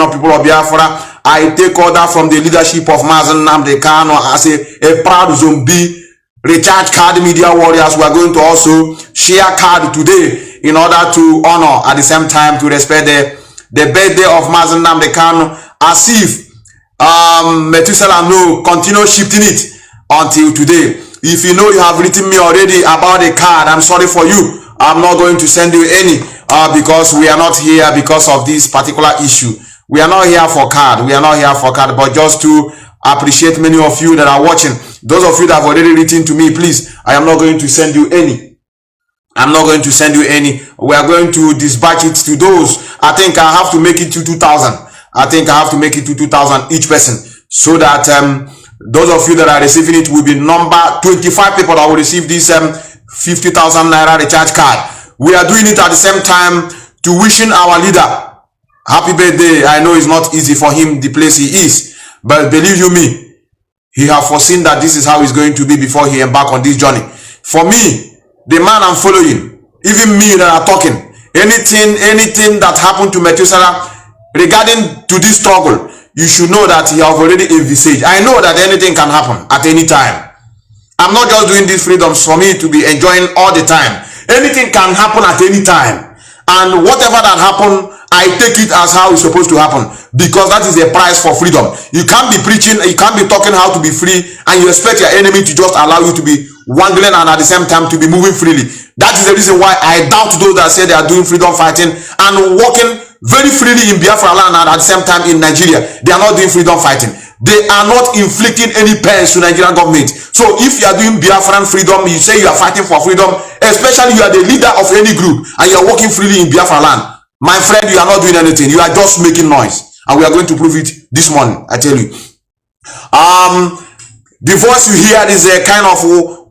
of people of Biafra, I take order from the leadership of Mazi Nnamdi Kanu as a proud zombie recharge card media warriors. We are going to also share card today in order to honor at the same time to respect the birthday of Mazi Nnamdi Kanu, as if Methuselah no continue shifting it until today. If you know you have written me already about a card, I'm sorry for you. I'm not going to send you any because we are not here because of this particular issue. We are not here for card. We are not here for card, but just to appreciate many of you that are watching. Those of you that have already written to me, please, I am not going to send you any. I'm not going to send you any. We are going to dispatch it to those. I think I have to make it to 2,000. I think I have to make it to 2,000 each person, so that those of you that are receiving it will be number 25 people that will receive this 50,000 naira recharge card. We are doing it at the same time to wishing our leader happy birthday. I know it's not easy for him, the place he is, but believe you me, he have foreseen that this is how it's going to be before he embark on this journey. For me, the man I'm following, even me that are talking, anything that happened to Methuselah regarding to this struggle, you should know that he have already envisaged. I know that anything can happen at any time. I'm not just doing these freedoms for me to be enjoying all the time. Anything can happen at any time. And whatever that happen, I take it as how it's supposed to happen, because that is the price for freedom. You can't be preaching, you can't be talking how to be free, and you expect your enemy to just allow you to be wangling and at the same time to be moving freely. That is the reason why I doubt those that say they are doing freedom fighting and walking very freely in Biafra land, and at the same time in Nigeria, they are not doing freedom fighting. They are not inflicting any pains to Nigerian government. So if you are doing Biafran freedom, you say you are fighting for freedom, especially you are the leader of any group and you are walking freely in Biafra land, my friend, you are not doing anything. You are just making noise, and we are going to prove it this morning. I tell you. The voice you hear is a kind of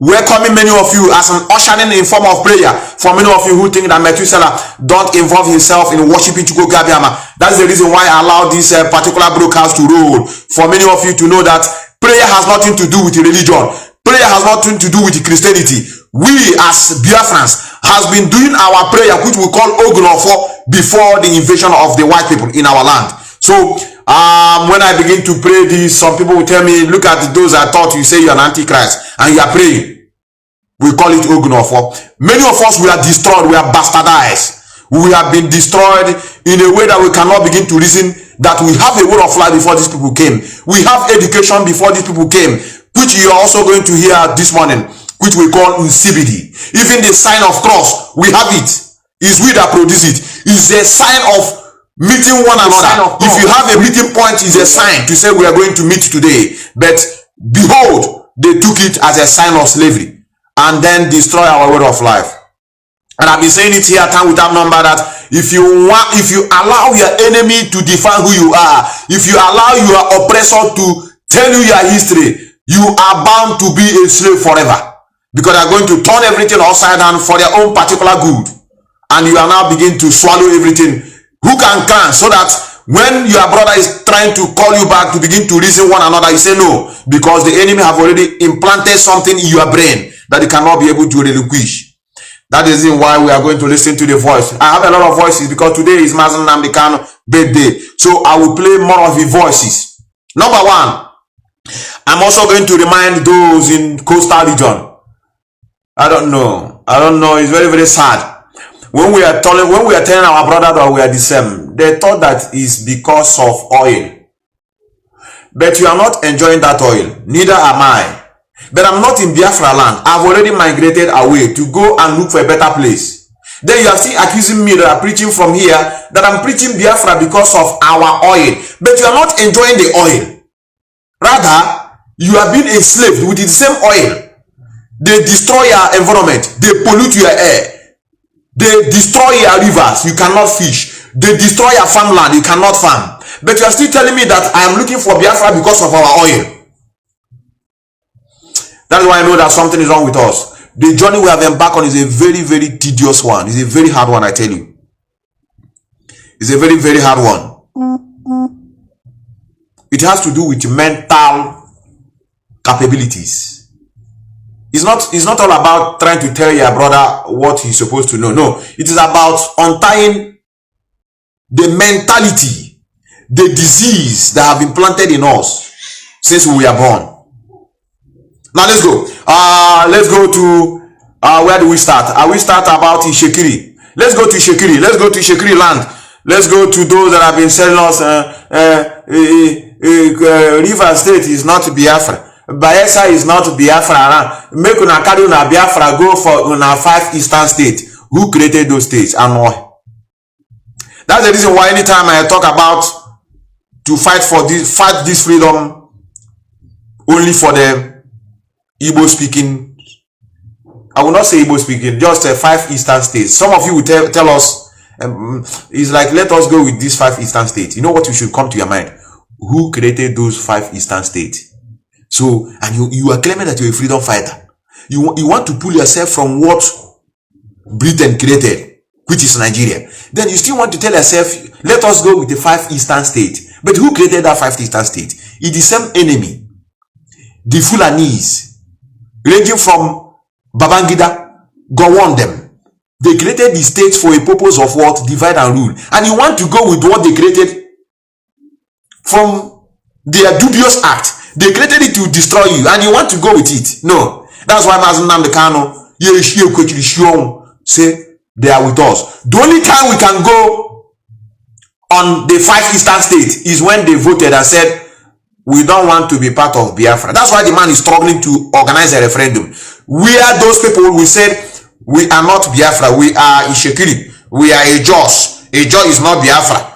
welcoming many of you as an ushering in form of prayer for many of you who think that Methuselah don't involve himself in worshiping Chukwu Gabiama. That's the reason why I allow this particular broadcast to roll. For many of you to know that prayer has nothing to do with religion. Prayer has nothing to do with Christianity. We as Biafrans has been doing our prayer, which we call Ogunofo, before the invasion of the white people in our land. So when I begin to pray this, some people will tell me, look at those I thought you say you're an antichrist and you are praying. We call it Ogunofo. Many of us, we are destroyed, we are bastardized. We have been destroyed in a way that we cannot begin to reason that we have a way of life before these people came. We have education before these people came, which you are also going to hear this morning, which we call CBD. Even the sign of cross, we have it. It's we that produce it. It's a sign of meeting one another. If you have a meeting point, it's a sign to say we are going to meet today. But behold, they took it as a sign of slavery and then destroy our way of life. And I've been saying it here time without number that if you allow your enemy to define who you are, if you allow your oppressor to tell you your history, you are bound to be a slave forever, because they're going to turn everything upside down for their own particular good. And you are now beginning to swallow everything hook and crown, so that when your brother is trying to call you back to begin to reason one another, you say no, because the enemy have already implanted something in your brain that you cannot be able to relinquish. That is why we are going to listen to the voice. I have a lot of voices because today is Mazi Nnamdi Kanu birthday, so I will play more of the voices. Number one, I'm also going to remind those in coastal region. I don't know. It's very, very sad. When we are telling our brother that we are the same, they thought that is because of oil. But you are not enjoying that oil. Neither am I. But I'm not in Biafra land. I've already migrated away to go and look for a better place. Then you are still accusing me that I'm preaching from here, that I'm preaching Biafra because of our oil. But you are not enjoying the oil. Rather, you are being enslaved with the same oil. They destroy your environment. They pollute your air. They destroy your rivers. You cannot fish. They destroy your farmland. You cannot farm. But you are still telling me that I am looking for Biafra because of our oil. That's why I know that something is wrong with us. The journey we have embarked on is a very, very tedious one. It's a very hard one, I tell you. It's a very, very hard one. It has to do with mental capabilities. It's not all about trying to tell your brother what he's supposed to know. No, it is about untying the mentality, the disease that have been planted in us since we were born. Now let's go. Let's go to where do we start? We start about Ishekiri. Let's go to Ishekiri. Let's go to Ishekiri land. Let's go to those that have been selling us. River State is not Biafra. Bayelsa is not Biafra. Make una carry una Biafra go for una 5 eastern states. Who created those states and why? That's the reason why anytime I talk about to fight this freedom only for the Igbo speaking, I will not say Igbo speaking, just 5 eastern states. Some of you will tell us, it's like, let us go with these 5 eastern states. You know what you should come to your mind? Who created those 5 eastern states? So, and you are claiming that you're a freedom fighter. You want to pull yourself from what Britain created, which is Nigeria. Then you still want to tell yourself, let us go with the 5 eastern states. But who created that 5 eastern states? It's the same enemy. The Fulanese, ranging from Babangida, Gowon them. They created the states for a purpose of what? Divide and rule. And you want to go with what they created from their dubious act. They created it to destroy you, and you want to go with it. No. That's why Mazi Nnamdi Kanu say they are with us. The only time we can go on the 5 eastern states is when they voted and said, we don't want to be part of Biafra. That's why the man is struggling to organize a referendum. We are those people who said, we are not Biafra, we are Ishekiri, we are a Jos. A Jos is not Biafra.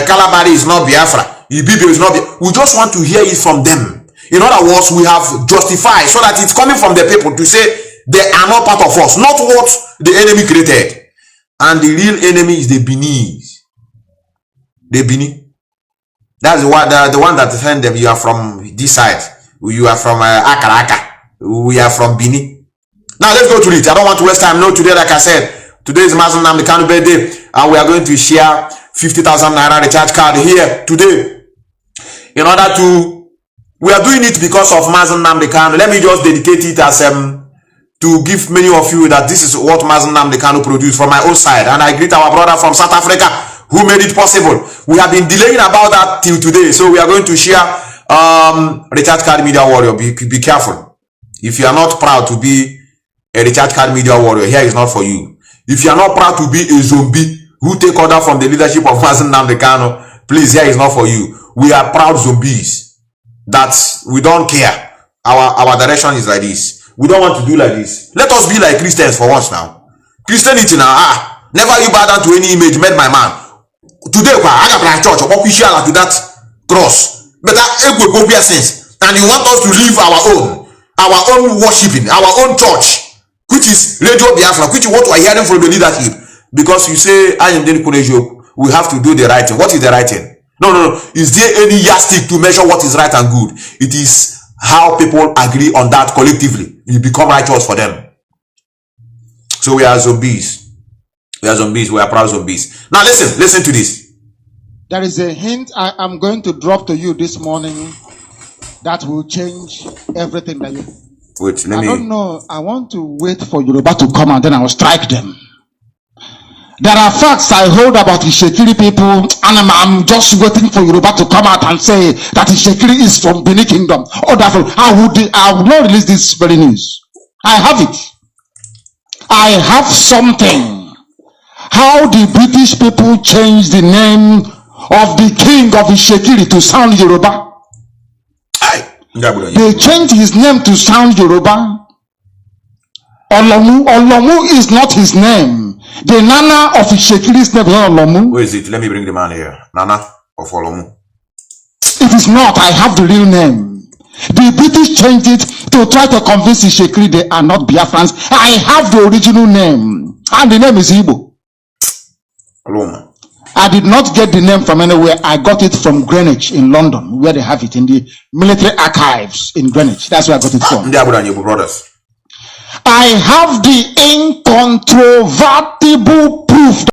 Kalabari is not Biafra. Ibibio is not Biafra. We just want to hear it from them. In other words, we have justified so that it's coming from the people to say they are not part of us, not what the enemy created. And the real enemy is the Benis. The Bini. That's the one that sent them. You are from this side. You are from Akaraka. We are from Bini. Now let's go to it. I don't want to waste time. No, today, like I said, today is Mazi Nnamdi Kanu birthday, and we are going to share 50,000 naira recharge card here today. In order to, we are doing it because of Mazi Nnamdi Kanu. Let me just dedicate it as to give many of you that this is what Mazi Nnamdi Kanu produced from my own side, and I greet our brother from South Africa who made it possible. We have been delaying about that till today, so we are going to share recharge card media warrior. Be careful. If you are not proud to be a recharge card media warrior, here is not for you. If you are not proud to be a zombie who take order from the leadership of Mazi Nnamdi Kanu, please, here is not for you. We are proud zombies that we don't care. Our direction is like this. We don't want to do like this. Let us be like Christians for once now. Christianity now, never you bow down to any image made by man. Today, I got my church, what we share to that cross. But that will be a sense. And you want us to leave our own worshiping, our own church, which is Radio Biafra, which is what we are hearing from the leadership. Because you say, I am Deni Kunejo, we have to do the right thing. What is the right thing? No. Is there any yardstick to measure what is right and good? It is how people agree on that collectively. You become righteous for them. So we are zombies. We are zombies. We are proud zombies. Now listen to this. There is a hint I am going to drop to you this morning that will change everything that you... Wait, I don't know. I want to wait for Yoruba to come and then I will strike them. There are facts I hold about the Ishekiri people, and I'm just waiting for Yoruba to come out and say that Ishekiri is from Benin Kingdom. Oh, therefore, I will not release this very news. I have it. I have something. How the British people changed the name of the king of Ishekiri to sound Yoruba. They changed his name to sound Yoruba. Olomu is not his name. The Nana of Ishekiri's name is not Olomu. Where is it? Let me bring the man here. Nana of Olomu. It is not. I have the real name. The British changed it to try to convince Ishekiri they are not Biafrans. I have the original name. And the name is Igbo. Olomu. I did not get the name from anywhere. I got it from Greenwich in London, where they have it in the military archives in Greenwich. That's where I got it from. Brothers. I have the incontrovertible proof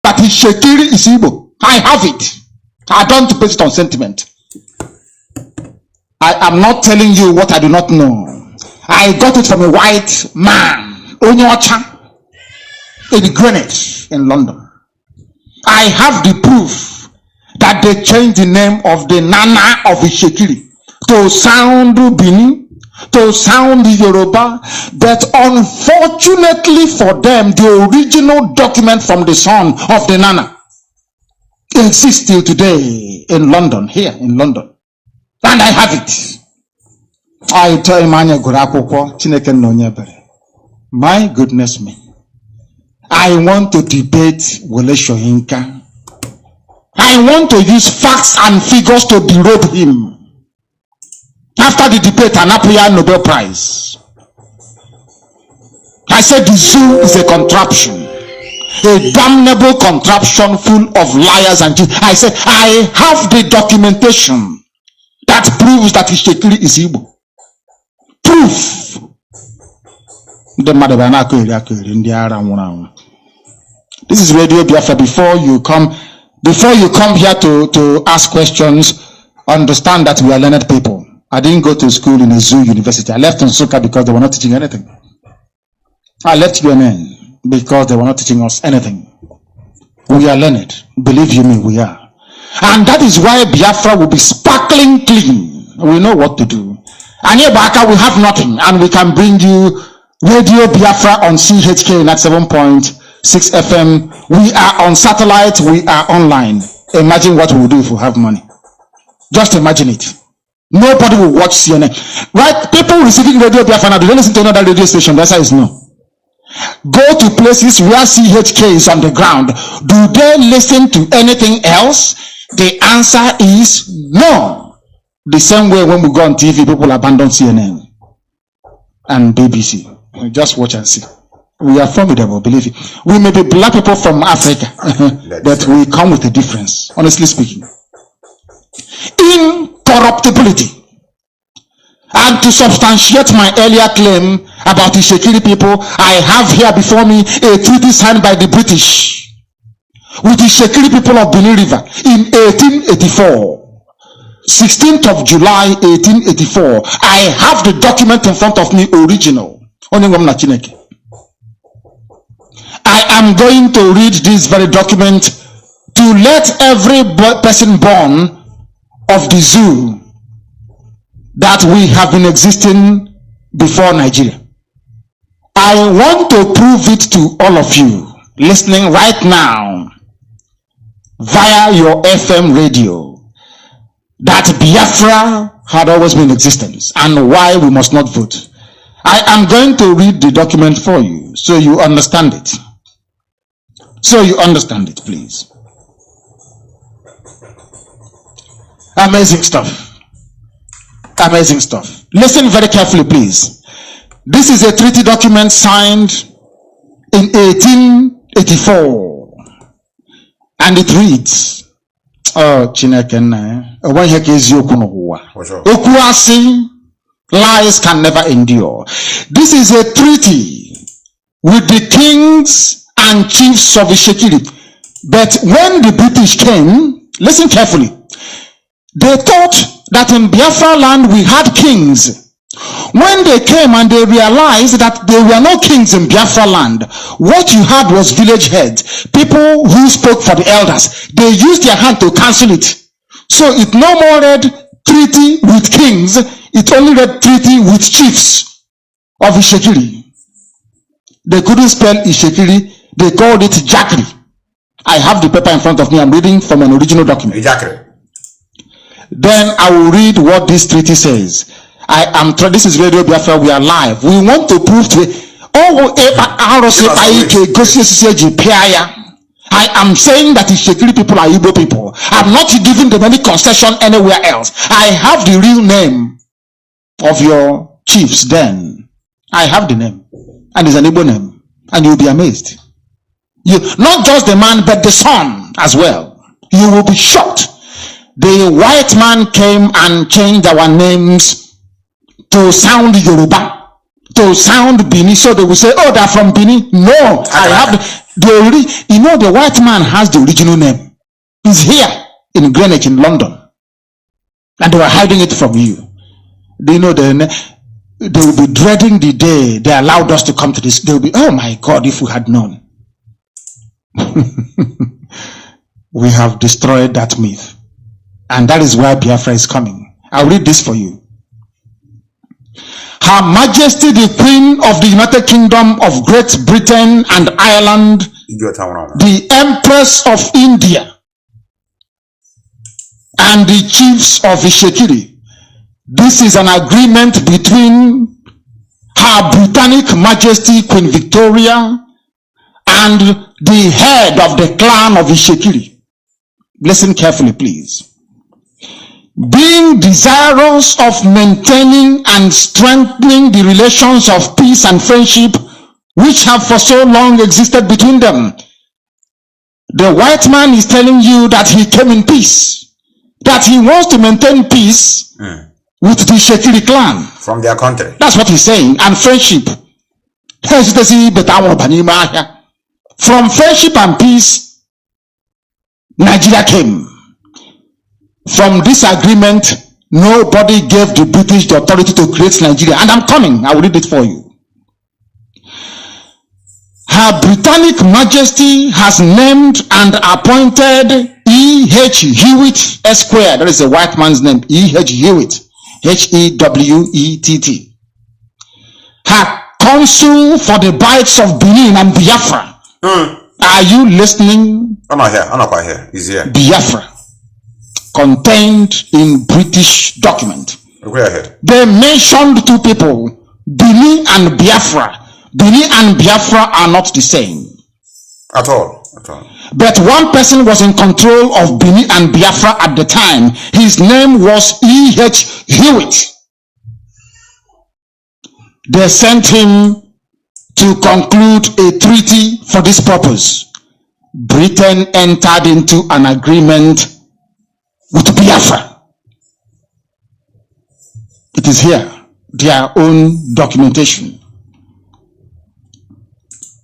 that Ishekiri is Igbo. I have it. I don't base it on sentiment. I am not telling you what I do not know. I got it from a white man, Onyocha, in Greenwich in London. I have the proof that they changed the name of the Nana of Ishekiri to sound Bini, to sound Yoruba. But unfortunately for them, the original document from the son of the Nana exists still today in London, here in London. And I have it. I tell my goodness me. I want to debate Wole Soyinka. I want to use facts and figures to derobe him. After the debate, an Apoya Nobel Prize. I said the zoo is a contraption. A damnable contraption full of liars and cheats. I said, I have the documentation that proves that Ishekiri is Igbo. Proof. This is Radio Biafra. Before you come here to ask questions, understand that we are learned people. I didn't go to school in a zoo university. I left Nsukka because they were not teaching anything. I left UNN because they were not teaching us anything. We are learned. Believe you me, we are. And that is why Biafra will be sparkling clean. We know what to do. And here Baka, we have nothing. And we can bring you Radio Biafra on CHK at 7.6 FM. We are on satellite. We are online. Imagine what we will do if we have money. Just imagine it. Nobody will watch CNN. Right? People receiving Radio Biafra now, do they listen to another radio station? The answer is no. Go to places where CHK is on the ground. Do they listen to anything else? The answer is no. The same way when we go on TV, people abandon CNN and BBC. Just watch and see. We are formidable, believe it. We may be black people from Africa, but we come with a difference, honestly speaking. Incorruptibility. And to substantiate my earlier claim about the Ishekiri people, I have here before me a treaty signed by the British with the Ishekiri people of Benin River in 1884. 16th of July 1884. I have the document in front of me, original. I am going to read this very document to let every person born of the zoo that we have been existing before Nigeria. I want to prove it to all of you listening right now via your FM radio that Biafra had always been in existence and why we must not vote. I am going to read the document for you so you understand it. So you understand it, please. Amazing stuff. Amazing stuff. Listen very carefully, please. This is a treaty document signed in 1884. And it reads, oh, Chineke, lies can never endure. This is a treaty with the kings and chiefs of Ishekiri. But when the British came, listen carefully, they thought that in Biafra land we had kings. When they came and they realized that there were no kings in Biafra land, what you had was village heads, people who spoke for the elders. They used their hand to cancel it. So it no more read treaty with kings, it only read treaty with chiefs of Ishekiri. They couldn't spell Ishekiri, they called it Jakri. I have the paper in front of me, I'm reading from an original document. Jakri. Then I will read what this treaty says. This is Radio Biafra, we are live. We want to prove to I am saying that the Ishekiri people are Igbo people. I'm not giving them any concession anywhere else. I have the real name of your chiefs then. I have the name. And it's an Igbo name. And you'll be amazed. Not just the man, but the son as well. You will be shocked. The white man came and changed our names to sound Yoruba, to sound Bini, so they will say, oh, they're from Bini. No, I have the white man has the original name. He's here in Greenwich in London. And they were hiding it from you. Do you know they will be dreading the day they allowed us to come to this. They will be, oh my God, if we had known. we have destroyed that myth. And that is why Biafra is coming. I'll read this for you. Her Majesty the Queen of the United Kingdom of Great Britain and Ireland, the Empress of India, and the chiefs of Ishekiri. This is an agreement between Her Britannic Majesty Queen Victoria and the head of the clan of Ishekiri. Listen carefully, please. Being desirous of maintaining and strengthening the relations of peace and friendship which have for so long existed between them, the white man is telling you that he came in peace, that he wants to maintain peace with the Ishekiri clan. From their country. That's what he's saying. And friendship. From friendship and peace, Nigeria came. From this agreement, nobody gave the British the authority to create Nigeria. And I'm coming. I will read it for you. Her Britannic Majesty has named and appointed E.H. Hewitt Esquire. That is a white man's name. E.H. Hewitt. H-E-W-E-T-T. Her consul for the bites of Benin and Biafra. Are you listening? I'm not here. I'm not quite here. He's here. Biafra. Contained in British document. Go ahead. They mentioned two people, Benin and Biafra. Benin and Biafra are not the same. At all. At all. But one person was in control of Benin and Biafra at the time. His name was E.H. Hewitt. They sent him to conclude a treaty for this purpose. Britain entered into an agreement with Biafra. It is here, their own documentation.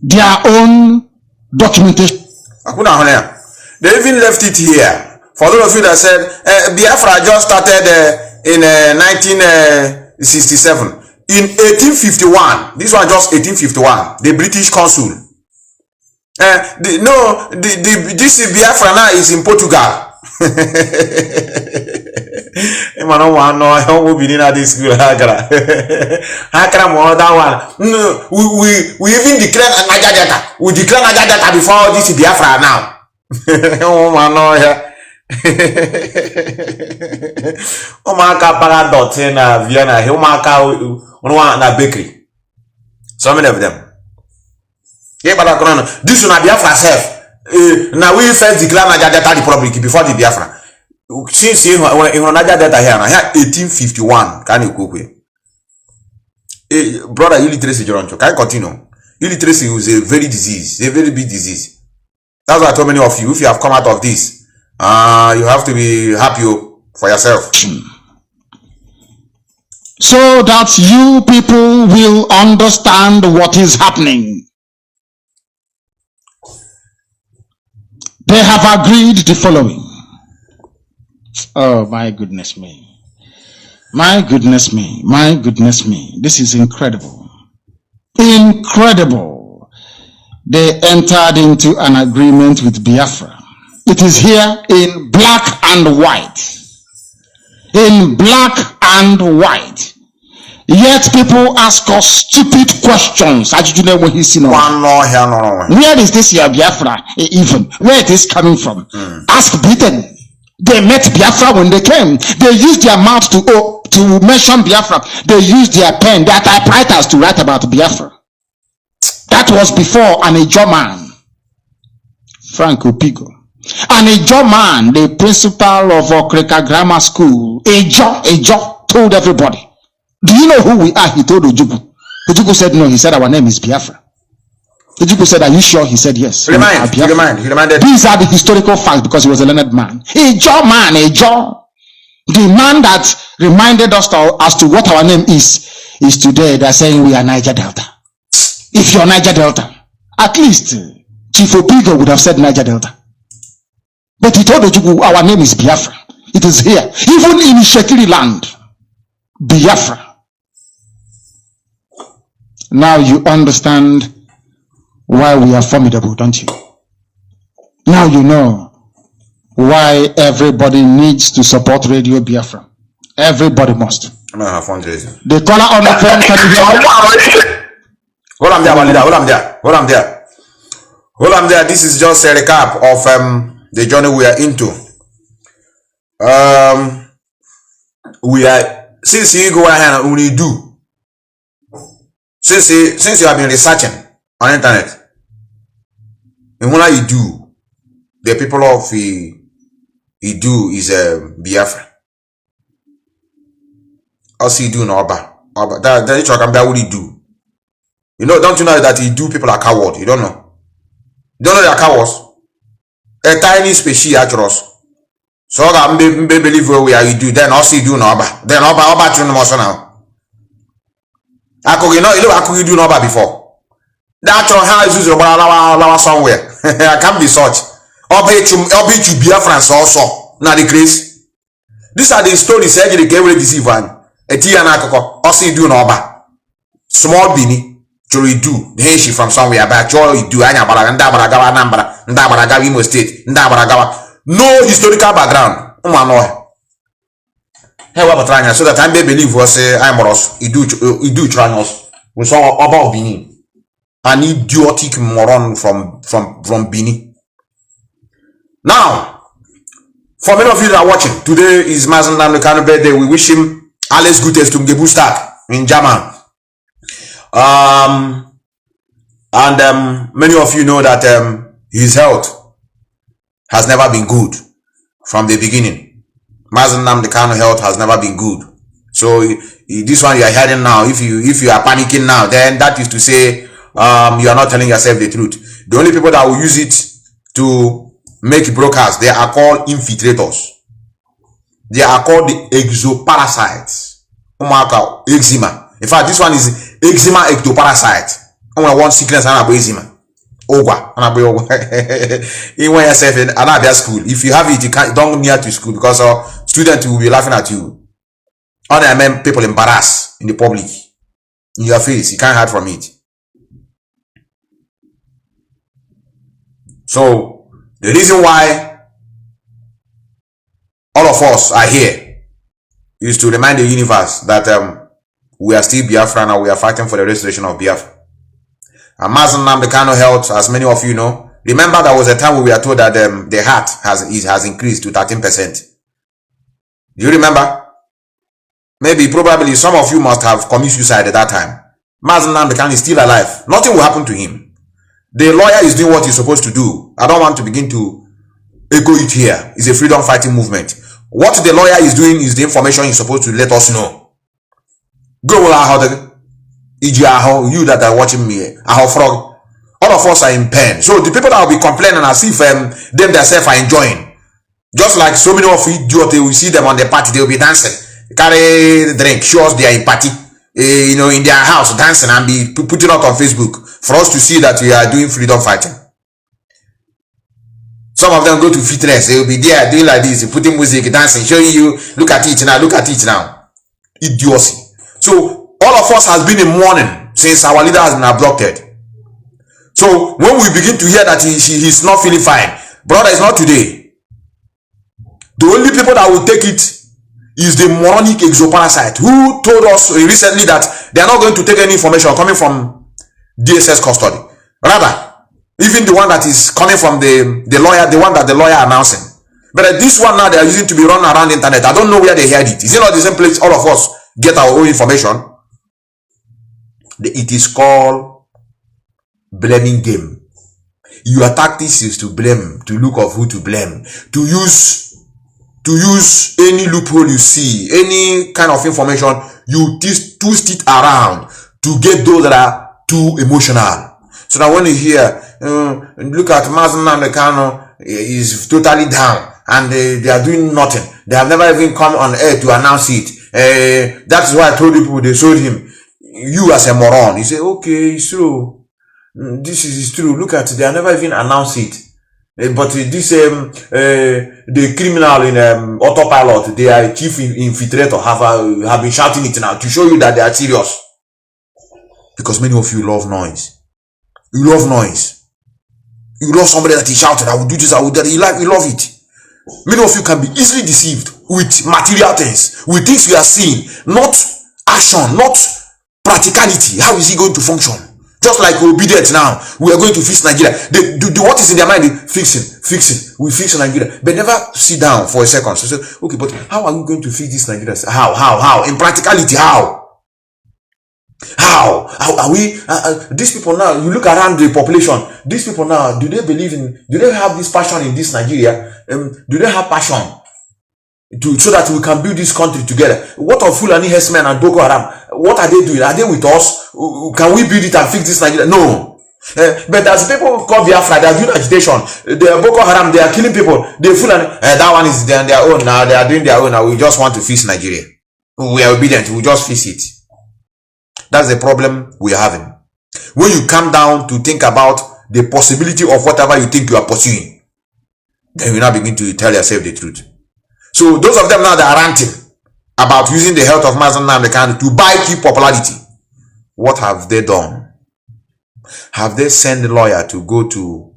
Their own documentation. They even left it here. For those of you that said Biafra just started in 1967. In 1851, this one just 1851, the British consul. This Biafra now is in Portugal. We even declared Niger Delta. We declared Niger Delta before this Biafra now. Vienna, na bakery. So many of them. This one Biafra self. Now we first declare Niger Delta Republic before the Biafra. Since in Niger Delta here, 1851. Can you go with? Brother, illiteracy, Joroncho. Can you continue? Illiteracy is a very disease, a very big disease. That's why I told many of you, if you have come out of this, you have to be happy for yourself. So that you people will understand what is happening. They have agreed the following. Oh, my goodness me. My goodness me. My goodness me. This is incredible. Incredible. They entered into an agreement with Biafra. It is here in black and white. In black and white. Yet people ask us stupid questions. Where is this here Biafra even? Where it is coming from? Ask Britain. They met Biafra when they came. They used their mouth to mention Biafra. They used their pen, their typewriters to write about Biafra. That was before an Ijo man, Frank Opigo. An Ijo man, the principal of Okreka Grammar School, Ijo told everybody, do you know who we are? He told Ojukwu. Ojukwu said no. He said our name is Biafra. Ojukwu said, are you sure? He said yes. He reminded. These are the historical facts because he was a learned man. Ijo man, Ijo. The man that reminded us as to what our name is today. They're saying we are Niger Delta. If you're Niger Delta, at least Chief Opigo would have said Niger Delta. But he told Ojukwu, our name is Biafra. It is here. Even in Ishekiri land, Biafra. Now you understand why we are formidable, don't you? Now you know why everybody needs to support Radio Biafra. Everybody must. I'm gonna have fundraising. The caller on the phone, can you hear me? Hold on there, Walida. Hold on there. Hold on there. Hold on there. This is just a recap of the journey we are into. We are, since you go ahead and only do, since you have been researching on internet, and what you do, the people of Idu is Biafra. Also you do no Oba. That is what I'm do. You know, don't you know that Idu people are coward? You don't know. You don't know they are cowards. A tiny species across. So I believe where we are you do. Then also you do no Oba. Then Oba to no more now. I could you do no Oba before. That's your house is about somewhere. I can't be such. Oba to Biafrans also. Now the grace. These are the stories I get away deceive one. A tea and alcohol. Also you do no Oba. Small Bini. You do the she from somewhere but you do Ndabaragawa Nambara, Ndabaragawa Imo State, Ndabaragawa. No historical background. Hey, what about so that I may believe was I'm Ross, you do trials. We saw about Bini. An idiotic moron from Bini. Now, for many of you that are watching, today is Mazi Methuselah birthday. We wish him alles Gutes zum Geburtstag in German. Many of you know that his health has never been good from the beginning. Mazi Methuselah's health has never been good. So this one you are hearing now, if you are panicking now, then that is to say you are not telling yourself the truth. The only people that will use it to make broadcasts, they are called infiltrators. They are called the exoparasites. Eczema. In fact, this one is eczema ectoparasite. Only one sickness and eczema. Ogwa. In when yourself in another school. If you have it, you can't don't near to school because students will be laughing at you. All the men people embarrassed in the public. In your face. You can't hide from it. So the reason why all of us are here is to remind the universe that we are still Biafran and we are fighting for the restoration of Biafra. And Mazi Methuselah's health, as many of you know, remember there was a time when we were told that the heart has increased to 13%. Do you remember? Maybe, probably, some of you must have committed suicide at that time. Mazi Methuselah is still alive. Nothing will happen to him. The lawyer is doing what he's supposed to do. I don't want to begin to echo it here. It's a freedom fighting movement. What the lawyer is doing is the information he's supposed to let us know. Go you that are watching me, frog. All of us are in pain. So the people that will be complaining as if them themselves are enjoying. Just like so many of idiots, we see them on the party, they will be dancing, carry drink, show us they are in party, in their house dancing and be putting out on Facebook for us to see that we are doing freedom fighting. Some of them go to fitness, they will be there doing like this, putting music, dancing, showing you, look at it now. Idiocy. So all of us has been in mourning since our leader has been abducted. So when we begin to hear that he's not feeling fine, brother, it's not today. The only people that will take it is the moronic exoparasite who told us recently that they are not going to take any information coming from DSS custody. Rather, even the one that is coming from the lawyer, the one that the lawyer announcing. But this one now they are using to be run around the internet. I don't know where they heard it. Is it not the same place all of us get our own information? It is called blaming game. Your tactics is to blame, to look of who to blame, to use any loophole you see, any kind of information, you twist it around to get those that are too emotional. So that when you hear, look at Mazi Methuselah is totally down and they are doing nothing. They have never even come on air to announce it. That's why I told people they showed him. You as a moron. He said, okay, it's true. This is true. Look at it. They have never even announced it. But this, the criminal in autopilot, their chief infiltrator have been shouting it now to show you that they are serious. Because many of you love noise. You love noise. You love somebody that is shouting, I will do this, I will do that. You love it. Many of you can be easily deceived with material things, with things you are seeing, not action, not practicality. How is he going to function? Just like obedient now, we are going to fix Nigeria. They do what is in their mind. Fixing. We fix Nigeria, but never sit down for a second. So say, okay, but how are we going to fix this Nigeria? How? In practicality, how? How are we? These people now. You look around the population. These people now. Do they believe in? Do they have this passion in this Nigeria? Do they have passion so that we can build this country together? What of Fulani herdsmen and Boko Haram? What are they doing? Are they with us? Can we build it and fix this Nigeria? No. But as people call Biafra, they are doing agitation. They are Boko Haram. They are killing people. They Fulani. That one is their own. Now they are doing their own. Now we just want to fix Nigeria. We are obedient. We just fix it. That's the problem we are having. When you come down to think about the possibility of whatever you think you are pursuing, then you now begin to tell yourself the truth. So those of them now that are ranting about using the health of Mazi Methuselah to buy cheap popularity, what have they done? Have they sent a lawyer to go to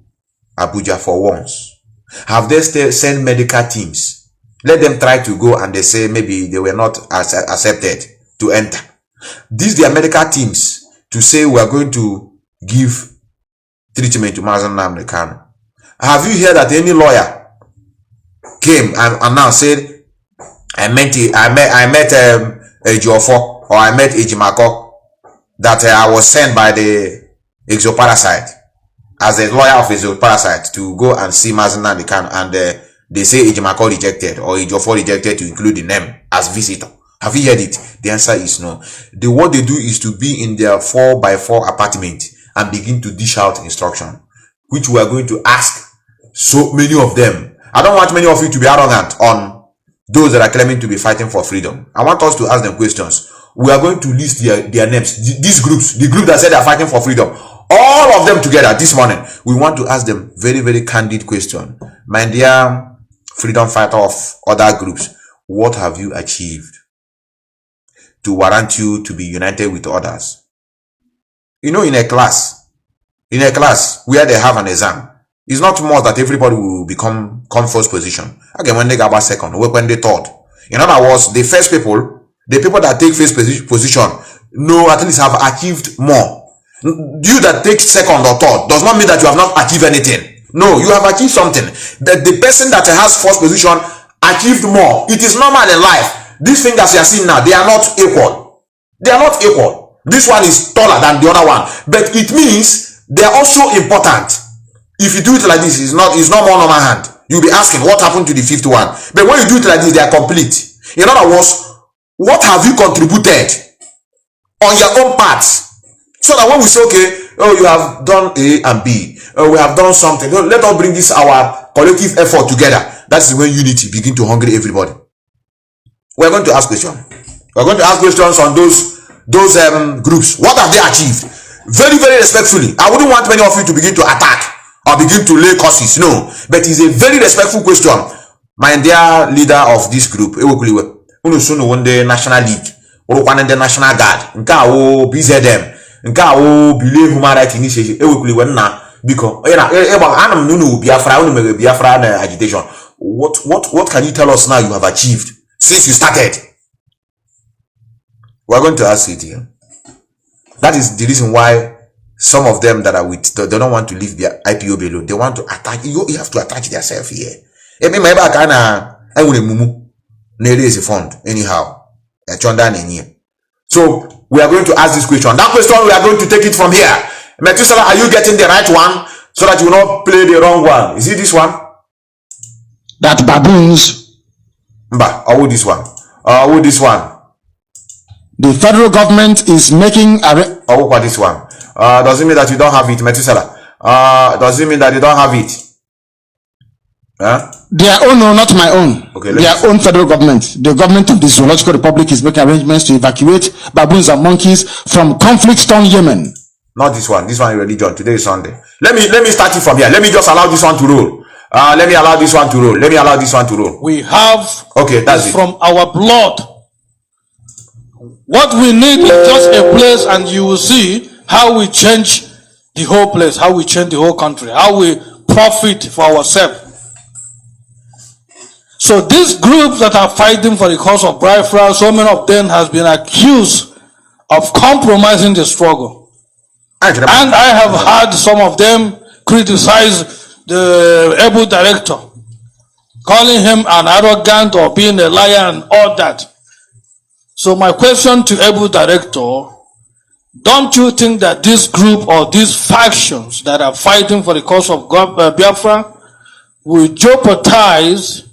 Abuja for once? Have they sent medical teams? Let them try to go and they say maybe they were not accepted to enter. These their medical teams to say we are going to give treatment to Mazi Methuselah. Have you heard that any lawyer came and now said, I met Ejiofor or I met Ejimako, that I was sent by the Exoparasite as a lawyer of Exoparasite to go and see Mazi Methuselah, and they say Ejimako rejected or Ejiofor rejected to include the name as visitor. Have you heard it? The answer is no. What they do is to be in their 4x4 apartment and begin to dish out instruction, which we are going to ask so many of them. I don't want many of you to be arrogant on those that are claiming to be fighting for freedom. I want us to ask them questions. We are going to list their names. These groups, the group that said they are fighting for freedom, all of them together this morning. We want to ask them very, very candid question. My dear freedom fighter of other groups, what have you achieved to warrant you to be united with others? You know, in a class where they have an exam, it's not more that everybody will come first position. Again, when they go about second, when they third. In other words, the people that take first position, no, at least have achieved more. You that take second or third does not mean that you have not achieved anything. No, you have achieved something. The person that has first position achieved more. It is normal in life. These fingers you are seeing now, they are not equal. They are not equal. This one is taller than the other one, but it means they are also important. If you do it like this, it's not more normal hand. You'll be asking what happened to the fifth one. But when you do it like this, they are complete. In other words, what have you contributed on your own parts? So that when we say, okay, oh, you have done A and B, we have done something, let us bring this our collective effort together. That's when unity begin to hungry everybody. We're going to ask questions. We're going to ask questions on those groups. What have they achieved? Very, very respectfully. I wouldn't want many of you to begin to attack or begin to lay curses. No. But it's a very respectful question. My dear leader of this group, one day National League, or one the National Guard, BZM, Believe Human Rights Initiative, because Biafra agitation. What can you tell us now you have achieved since you started? We're going to ask it here. That is the reason why some of them that are with, they don't want to leave their IPOB alone. They want to attach. You have to attach yourself here. Raise a fund anyhow. So we are going to ask this question. That question we are going to take it from here. Methuselah, are you getting the right one so that you will not play the wrong one? Is it this one? That baboons. Or this one? Or this one? The federal government is making a... Oh, what this one? Does it mean that you don't have it, Methuselah? Does it mean that you don't have it? Huh? Their own, no, not my own. Okay, their own federal government. The government of the Zoological Republic is making arrangements to evacuate baboons and monkeys from conflict-torn Yemen. Not this one. This one is religion. Today is Sunday. Let me start it from here. Let me just allow this one to roll. Let me allow this one to roll. Let me allow this one to roll. We have... Okay, that's it. From our blood. What we need is just a place, and you will see how we change the whole place, how we change the whole country, how we profit for ourselves. So these groups that are fighting for the cause of Biafra, so many of them has been accused of compromising the struggle. And I have heard some of them criticize the able director, calling him an arrogant or being a liar and all that. So my question to able director, don't you think that this group or these factions that are fighting for the cause of Biafra will jeopardize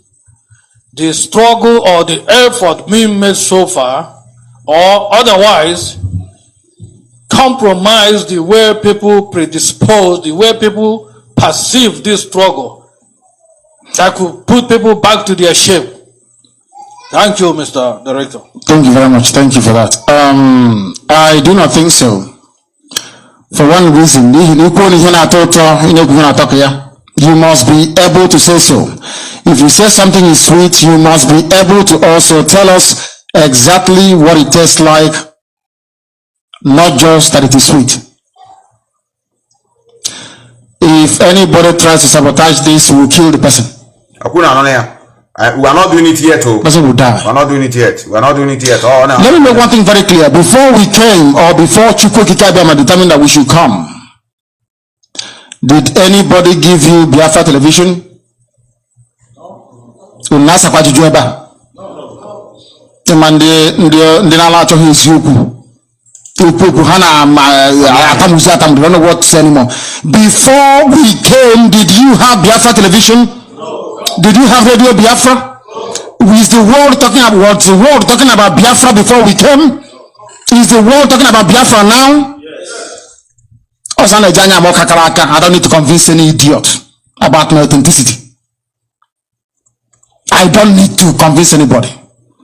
the struggle or the effort being made so far, or otherwise compromise the way people predispose, the way people perceive this struggle, that could put people back to their shape? Thank you, Mr. Director. Thank you very much. Thank you for that. I do not think so. For one reason, you must be able to say so. If you say something is sweet, you must be able to also tell us exactly what it tastes like, not just that it is sweet. If anybody tries to sabotage this, we will kill the person. We are not doing it yet. The person will die. We are not doing it yet. We are not doing it yet. Oh, no. Let me make one thing very clear. Before we came, or before Chukwu Kikabiyama determined that we should come, did anybody give you Biafra television? Unasa kwa jujueba. Mande ndio nalacho hisiuku. Upuku hana atamuzi atamu. Don't know what to say anymore. Before we came, did you have Biafra television? No. Did you have Radio Biafra? Is the world talking about what? The world talking about Biafra before we came? Is the world talking about Biafra now? I don't need to convince any idiot about my authenticity. I don't need to convince anybody.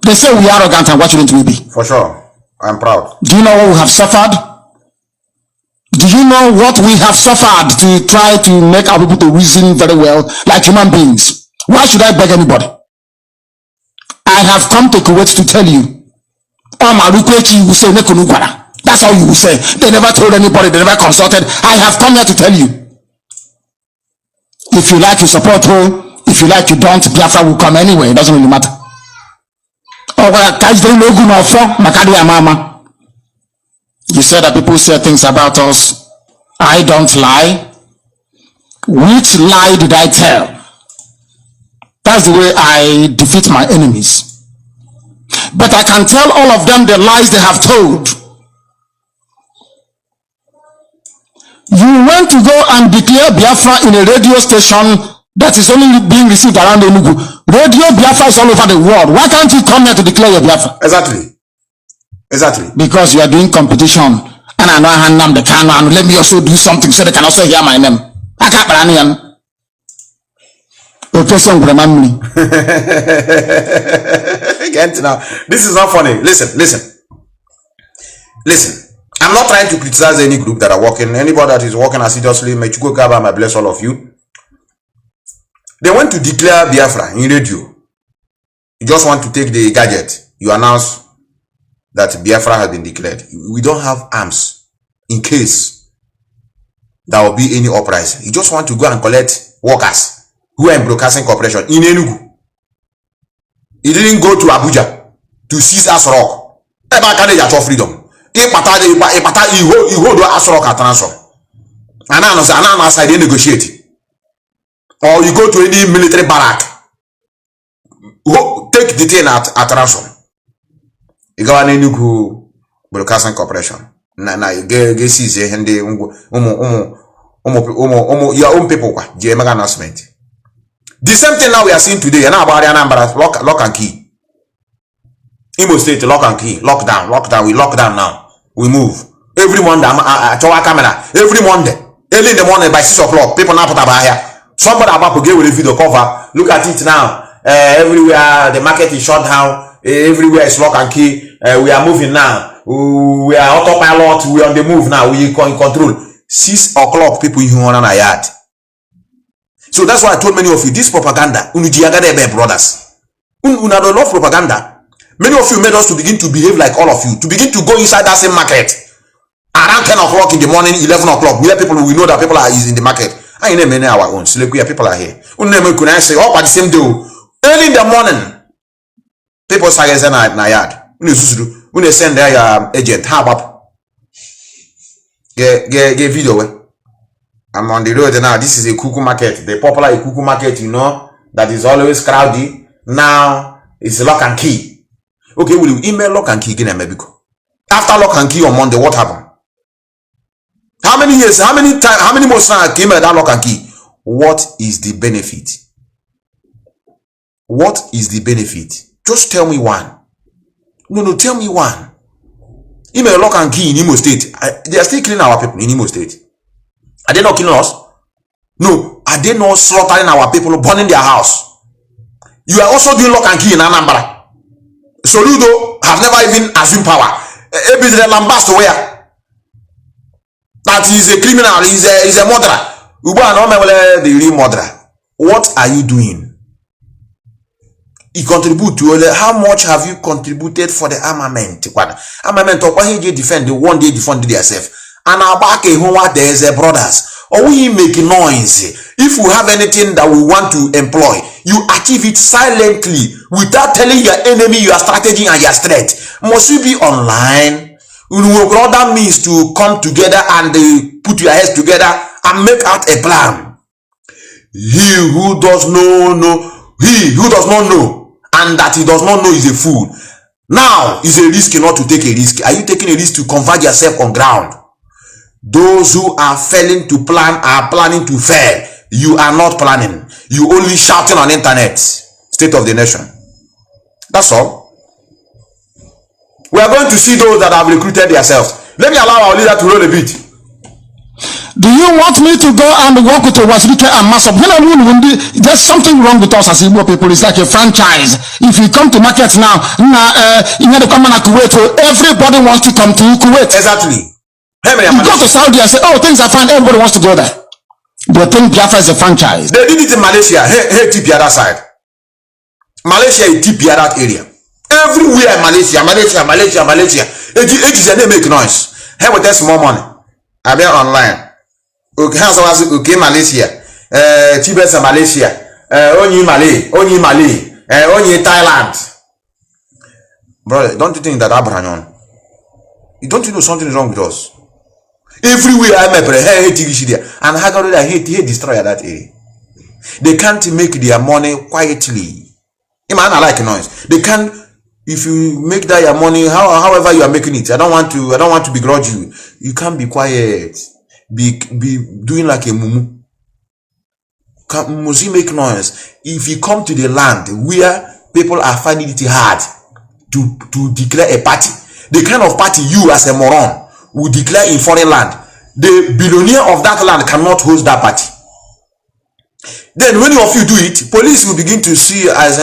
They say we are arrogant, and what shouldn't we be? For sure. I'm proud. Do you know what we have suffered? Do you know what we have suffered to try to make our people to reason very well like human beings? Why should I beg anybody? I have come to Kuwait to tell you. That's all you will say. They never told anybody, they never consulted. I have come here to tell you. If you like, you support her. If you like, you don't. Biafra will come anyway. It doesn't really matter. You said that people say things about us. I don't lie. Which lie did I tell? That's the way I defeat my enemies. But I can tell all of them the lies they have told. You went to go and declare Biafra in a radio station that is only being received around Enugu. Radio Biafra is all over the world. Why can't you come here to declare your Biafra? Exactly. Because you are doing competition. And I know Nnamdi Kanu, and let me also do something so they can also hear my name. I can't brand This is not funny. Listen. I'm not trying to criticize any group that are working. Anybody that is working assiduously, may Chukwu Kaba, may bless all of you. They want to declare Biafra in radio. You just want to take the gadget. You announce that Biafra has been declared. We don't have arms in case there will be any uprising. You just want to go and collect workers who are in broadcasting corporation in Enugu. He didn't go to Abuja to seize Aso Rock. Eba kade ya cho freedom. He hold Aso Rock at ransom. Anana side they negotiate. Or you go to any military barrack. Take the thing at ransom. You go and Enugu broadcasting corporation. Na get seize hende your own people kwa. Je mega announcement. The same thing now we are seeing today. And now about Anambra lock and key. Imo State lock and key. Lockdown. We lock down now. We move. Every Monday, to our camera. Every Monday. Early in the morning by 6 o'clock. People now put about here. Somebody about to get with a video cover. Look at it now. Everywhere the market is shut down. Everywhere is lock and key. We are moving now. We are autopilot. We are on the move now. We are in control. 6 o'clock people in a yard. So that's why I told many of you, this propaganda, brothers. Una don't love propaganda. Many of you made us to begin to behave like all of you, to begin to go inside that same market. Around 10 o'clock in the morning, 11 o'clock, we know that people are in the market. I ain't many our own. So people are here. Say, oh, but the same day, Early in the morning, people say na yard. When they send their agent, how about get video? I'm on the road now. This is a cuckoo market, the popular cuckoo market, you know, that is always crowded. Now it's lock and key. Okay, will you email lock and key again? After lock and key on Monday, what happened? How many years? How many times? How many more times came at that lock and key? What is the benefit? What is the benefit? Just tell me one. No, tell me one. Email lock and key in Imo State. They are still killing our people in Imo State. Are they not killing us? No. Are they not slaughtering our people, burning their house? You are also doing lock and key in Anambra. Soludo have never even assumed power. Ebidre Lambast where? That he is a criminal, he is a murderer. Uba no the real murderer. What are you doing? You contribute to how much have you contributed for the armament? Armament of why they defend the one they defend themselves. And our back there is a brothers. Or we make noise. If we have anything that we want to employ, you achieve it silently without telling your enemy your strategy and your strength. Must you be online? We will other means to come together and put your heads together and make out a plan. He who does not know, and that he does not know is a fool. Now is a risk not to take a risk. Are you taking a risk to convert yourself on ground? Those who are failing to plan are planning to fail. You are not planning. You only shouting on internet. State of the nation. That's all. We are going to see those that have recruited themselves. Let me allow our leader to roll a bit. Do you want me to go and work with a Wazirike and Masop? There's something wrong with us as Igbo people. It's like a franchise. If you come to markets now, you need to come to Kuwait. Everybody wants to come to Kuwait. Exactly. You go to Saudi and say, oh, things are fine. Everybody wants to go there. They think Biafra is a franchise. They did it in Malaysia. Hey, tip the other side. Malaysia is tip the other area. Everywhere Malaysia. It is a name make noise. Hey, with that small money. I be online. Okay, Malaysia. Tibet Malaysia. Only Malay. Only Thailand. Brother, don't you think that Abraham? Don't you know something is wrong with us? Everywhere I met, and I hate destroy that area. They can't make their money quietly. I like noise. They can't. If you make that your money, however you are making it, I don't want to begrudge you. You can't be quiet. Be doing like a mumu. Must you make noise? If you come to the land where people are finding it hard to declare a party, the kind of party you as a moron will declare in foreign land, the billionaire of that land cannot host that party. Then when of you do it, police will begin to see as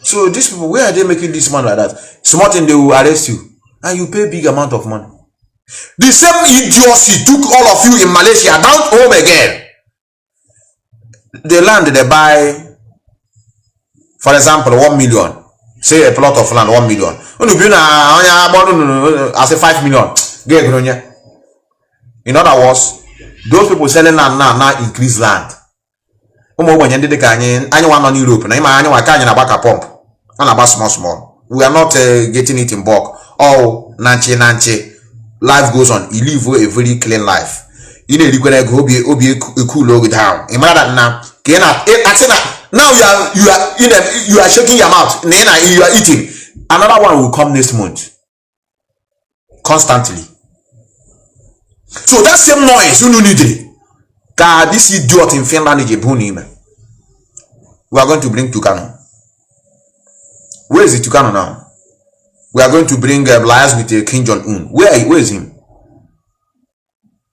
so these people, where are they making this money like that? Smart thing, they will arrest you and you pay big amount of money. The same idiocy took all of you in Malaysia down home again. The land they buy, for example, 1 million. Say a plot of land, 1 million. I say 5 million. In other words, those people selling land now increase land. Anyone on Europe, pump. Small. We are not getting it in bulk. Oh, nanche. Life goes on. You live a very clean life. You know, you can be a cool logo down. Imagine now. Now you are shaking your mouth. You are eating. Another one will come next month. Constantly. So that same noise, you need it. This idiot in Finland is a bunny. We are going to bring to Kanu. Where is it to Kanu now? We are going to bring liars with King Jong-un. Where is him?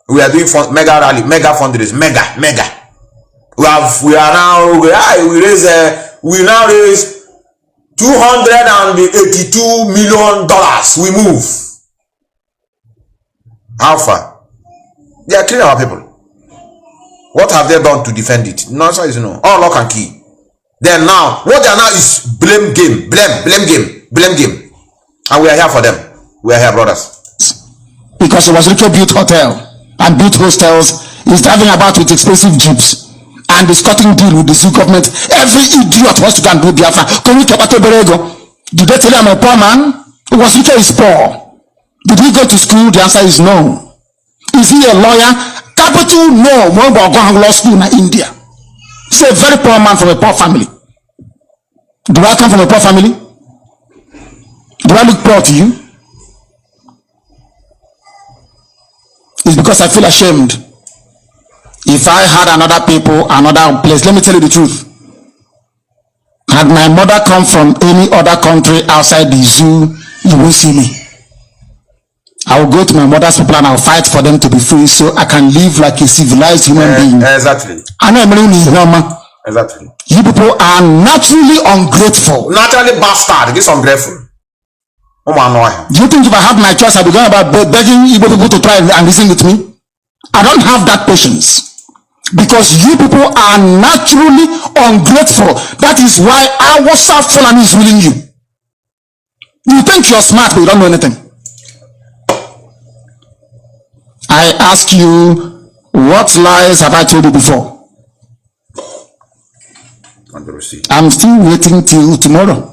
We are doing mega rally, mega fundraise, mega. We now raise $282 million. We move. How far? They are killing our people. What have they done to defend it? No answer is no. All lock and key. Then now, what they are now is blame game. And we are here for them. We are here, brothers. Because it was Rico built hotel and built hostels. He's driving about with expensive jeeps. and is cutting deal with the zoo government. Every idiot wants to go and do Biafra. Did they tell you I'm a poor man? Wasika is poor. Did he go to school? The answer is no. Is he a lawyer? Capital no. Law school in India. He's a very poor man from a poor family. Do I come from a poor family? Do I look poor to you? It's because I feel ashamed. If I had another people, another place, let me tell you the truth. Had my mother come from any other country outside the zoo, you won't see me. I will go to my mother's people and I'll fight for them to be free so I can live like a civilized human being. Exactly. Exactly. You people are naturally ungrateful. Naturally bastard. This ungrateful. Do you think if I have my choice, I'll be going about begging Igbo people to try and listen with me? I don't have that patience. Because you people are naturally ungrateful. That is why our South Fulani is ruling you. You think you're smart, but you don't know anything. I ask you, what lies have I told you before? I'm still waiting till tomorrow.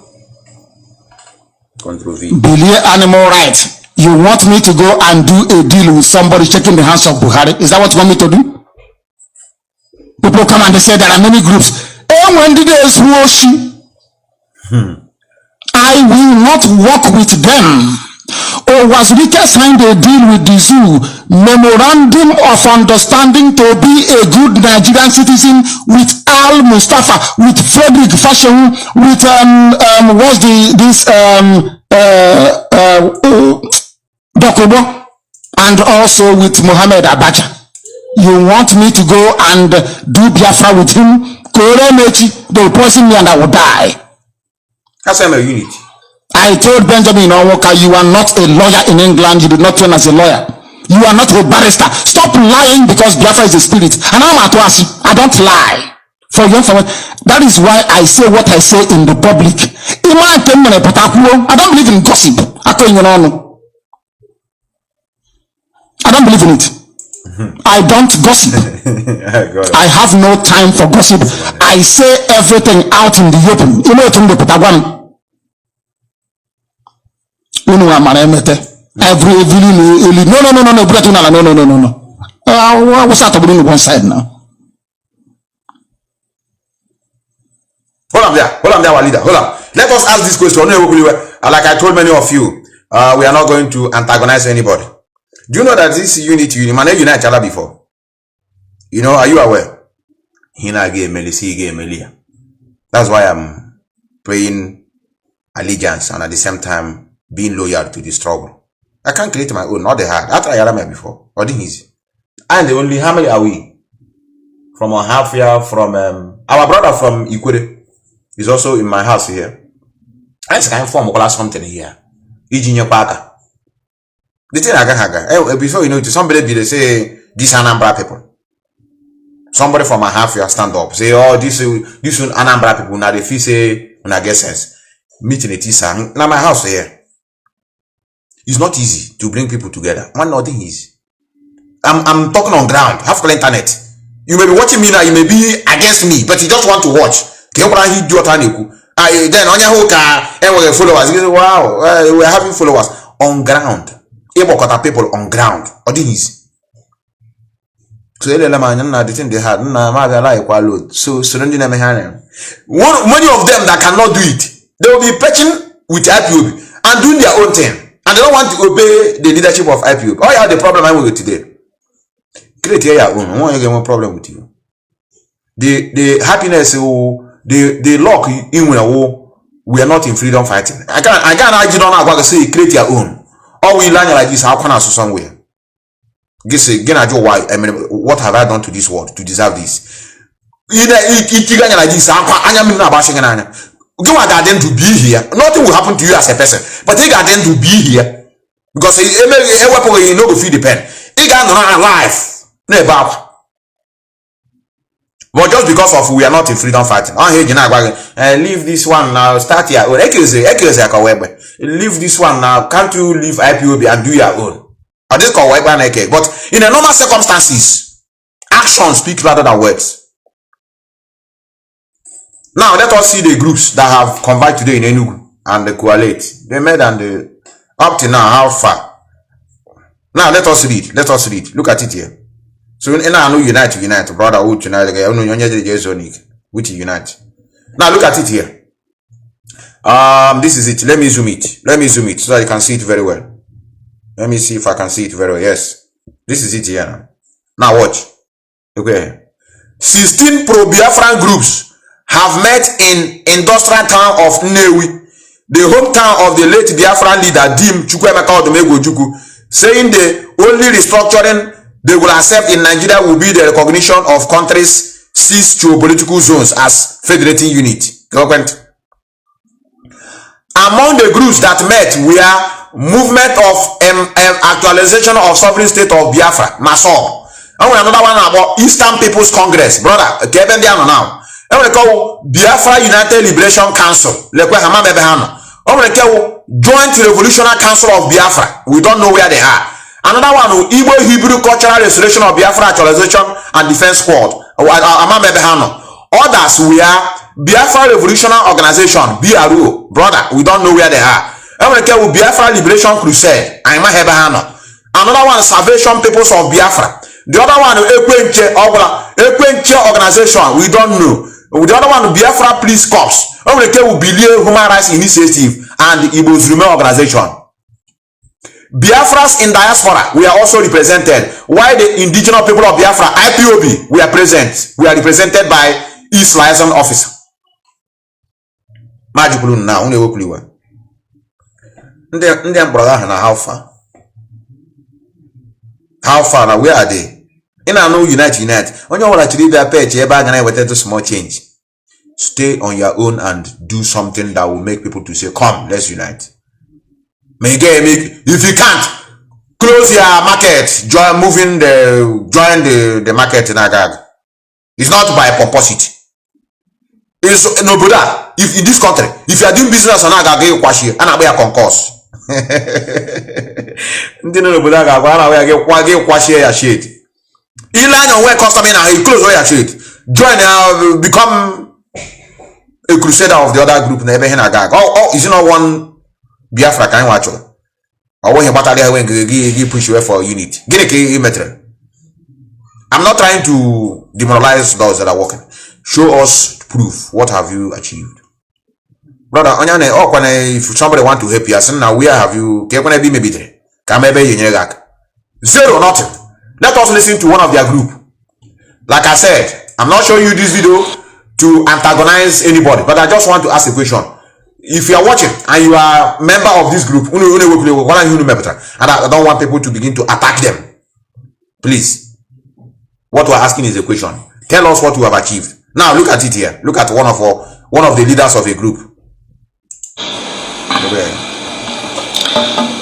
Believe animal rights. You want me to go and do a deal with somebody shaking the hands of Buhari? Is that what you want me to do? People come and they say there are many groups. And when did they I will not work with them. Or was Rita signed a deal with the zoo, memorandum of understanding to be a good Nigerian citizen with Al Mustafa, with Frederick Fashion, with Dokubo, and also with Mohammed Abacha. You want me to go and do Biafra with him? They will poison me and I will die. That's a unit. I told Benjamin Owoka, you are not a lawyer in England. You did not train as a lawyer. You are not a barrister. Stop lying because Biafra is a spirit. And I'm at once. I don't lie. For you, that is why I say what I say in the public. I don't believe in gossip. I don't believe in it. I don't gossip. I have no time for gossip. I say everything out in the open. Every no. What's that about one side now? Hold on there, our leader. Hold on. Let us ask this question. Like I told many of you, we are not going to antagonize anybody. Do you know that this unity, man, unite each other before? You know, are you aware? That's why I'm praying allegiance and at the same time being loyal to the struggle. I can't create my own, not the hard. After I had before, or the easy. And the only, how many are we? From a half year, from our brother from Ikwere is also in my house here. I just can't form something here. Ijinyo Paka. The thing before you know it, somebody be they say this Anambra people. Somebody from a half year stand up, say, oh, this Anambra people, now they feel say, when I get sense. Meeting it is now my house here. It's not easy to bring people together. One nothing is. I'm talking on ground, half the internet. You may be watching me now, you may be against me, but you just want to watch. Then on your followers, wow, we're having followers on ground. People on ground. Or this. So the thing they had, so surrendering them. Many of them that cannot do it, they will be patching with IPOB and doing their own thing. And they don't want to obey the leadership of IPOB. Oh, yeah, the problem I'm with today. Create your own. I want to get one problem with you. The happiness, the luck in we are not in freedom fighting. I can't argue on about say create your own. Or we learn like this, how can I somewhere? Why? I mean, what have I done to this world to deserve this? Like this, you are garden to be here. Nothing will happen to you as a person, but you garden to be here because every weapon you know will feel the pen. You got not alive, never. But just because of we are not in freedom fighting, leave this one now. Start your own. Leave this one now. Can't you leave IPOB and do your own? But in a normal circumstances, actions speak louder than words. Now let us see the groups that have converged today in Enugu and the coalesce. They made and the up to now how far. Now let us read. Let us read. Look at it here. So in now unite, brotherhood unite. Which unite. Now look at it here. This is it. Let me zoom it. Let me zoom it so that you can see it very well. Let me see if I can see it very well. Yes. This is it here. Now watch. Okay. 16 pro-Biafran groups have met in industrial town of Nnewi, the hometown of the late Biafran leader Dim Chukwuemeka Odumegwu, saying the only restructuring they will accept in Nigeria will be the recognition of countries' 6 geopolitical zones as federating unit. Government. Among the groups that met were Movement of Actualization of Sovereign State of Biafra, MASOB. And another one about Eastern People's Congress, brother. Kevin Diano now. And we call Biafra United Liberation Council. Joint Revolutionary Council of Biafra. We don't know where they are. Another one, Igbo Hebrew Cultural Restoration of Biafra Actualization and Defense Squad. Others were Biafra Revolutionary Organization, BRO. Brother, we don't know where they are. And we call Biafra Liberation Crusade. Another one, Salvation Peoples of Biafra. The other one, Ekwenche Organization, we don't know. The other one, Biafra Police Corps. And we call Human Rights Initiative and Igbo's Remain Organization. Biafras in diaspora, we are also represented. While the indigenous people of Biafra, IPOB, we are present. We are represented by East Liaison Officer. Magically now, only work liwa. Ndian brother, how far? How far now? Where are they? In a no unite. When you want to leave their page, you're going to do small change. Stay on your own and do something that will make people to say, come, let's unite. If you can't, close your market, join the market in Agag. It's not by purposity. It's no brother. If in this country, if you are doing business on Agag, you kwashi, and I will concourse. No brother, I kwashi your shit. You line on where customer now, you close all your shit. Join become a crusader of the other group. Oh, is it not one Biafra can watch? Or when you battle when you push away for unit. I'm not trying to demoralize those that are working. Show us proof. What have you achieved? Brother, if somebody want to help you, I say now where have you? Zero, nothing. Let us listen to one of their group. Like I said, I'm not showing you this video to antagonize anybody, but I just want to ask a question. If you are watching and you are a member of this group, and I don't want people to begin to attack them. Please. What we're asking is a question. Tell us what you have achieved. Now look at it here. Look at one of the leaders of a group. Okay.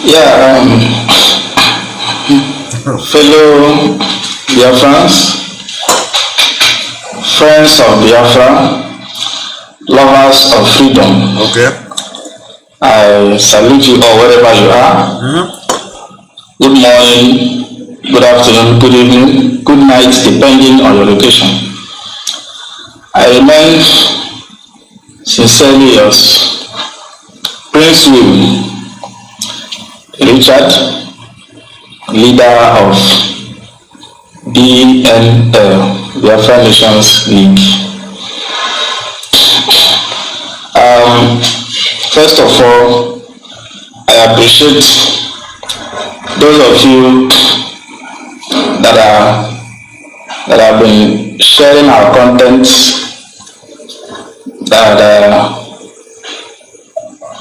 Yeah, fellow Biafrans, friends of Biafra, lovers of freedom. Okay. I salute you all wherever you are. Good morning, good afternoon, good evening, good night, depending on your location. I remain sincerely yours, Prince Will Richard, leader of BNL, Biafra Nations League. First of all, I appreciate those of you that have been sharing our content, that are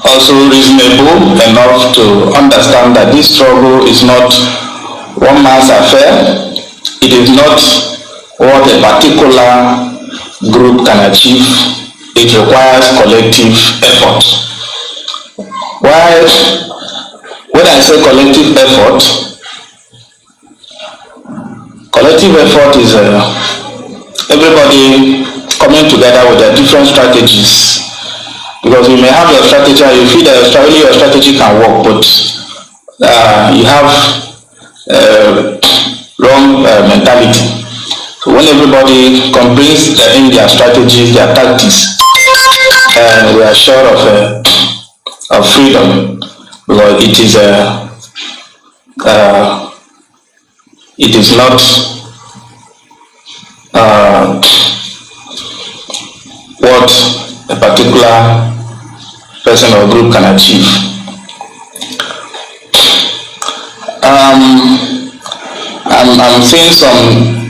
also reasonable enough to understand that this struggle is not one man's affair. It is not what a particular group can achieve. It requires collective effort. While when I say collective effort is everybody coming together with their different strategies. Because you may have your strategy and you feel that only your strategy can work, but you have wrong mentality. So when everybody brings in their strategies, their tactics, and we are sure of freedom, because it is not what a particular person or group can achieve. I'm seeing some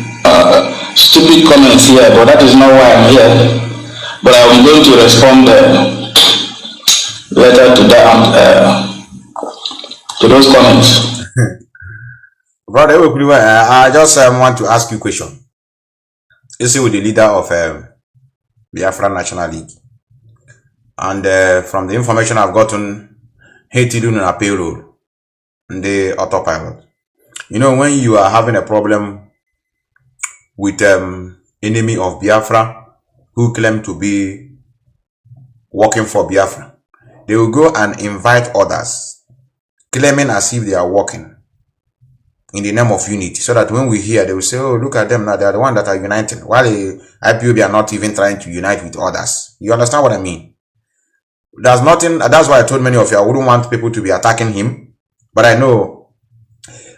stupid comments here, but that is not why I'm here. But I'm going to respond later to that, to those comments. Brother, I just want to ask you a question. You see, with the leader of Biafra National League, and from the information I've gotten, Haiti doing a payroll in the autopilot. You know, when you are having a problem with enemy of Biafra who claim to be working for Biafra, they will go and invite others, claiming as if they are working in the name of unity, so that when we hear, they will say, oh, look at them now, they are the ones that are uniting, while the IPOB are not even trying to unite with others. You understand what I mean? There's nothing, that's why I told many of you, I wouldn't want people to be attacking him, but I know,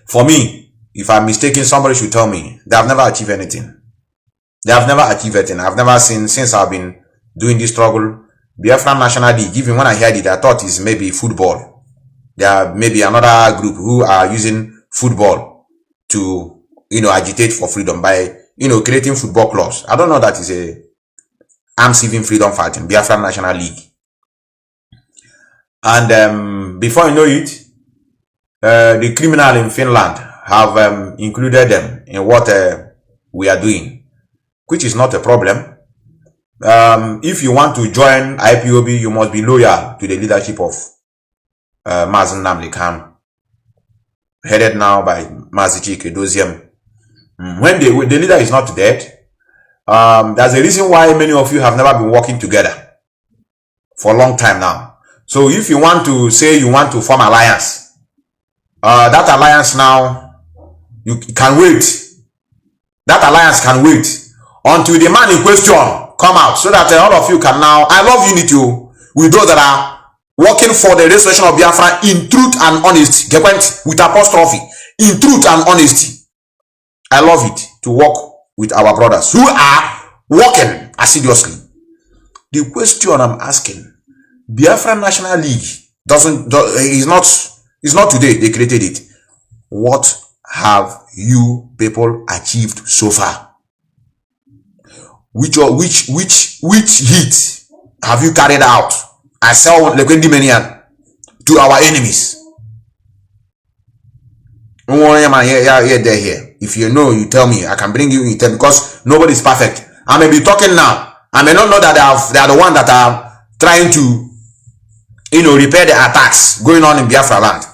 for me, if I'm mistaken, somebody should tell me. They have never achieved anything. They have never achieved anything. I've never seen, since I've been doing this struggle, Biafra National League, even when I heard it, I thought it's maybe football. There are maybe another group who are using football to, agitate for freedom by, creating football clubs. I don't know that is a arms even freedom fighting, Biafra National League. And before you know it, the criminal in Finland have included them in what we are doing, which is not a problem. If you want to join IPOB, you must be loyal to the leadership of Mazi Nnamdi Kanu, headed now by Mazi Methuselah. When the leader is not dead, there's a reason why many of you have never been working together for a long time now. So if you want to say you want to form alliance, that alliance now, you can wait. That alliance can wait until the man in question come out, so that all of you can now, I love unity with those that are working for the restoration of Biafra in truth and honesty, with apostrophe, in truth and honesty. I love it to work with our brothers who are working assiduously. The question I'm asking, Biafra National League is not today they created it. What have you people achieved so far? Which hit have you carried out? I sell Legendimanian to our enemies. If you know, you tell me. I can bring you in, because nobody is perfect. I may be talking now. I may not know that they are the ones that are trying to, repair the attacks going on in Biafra land,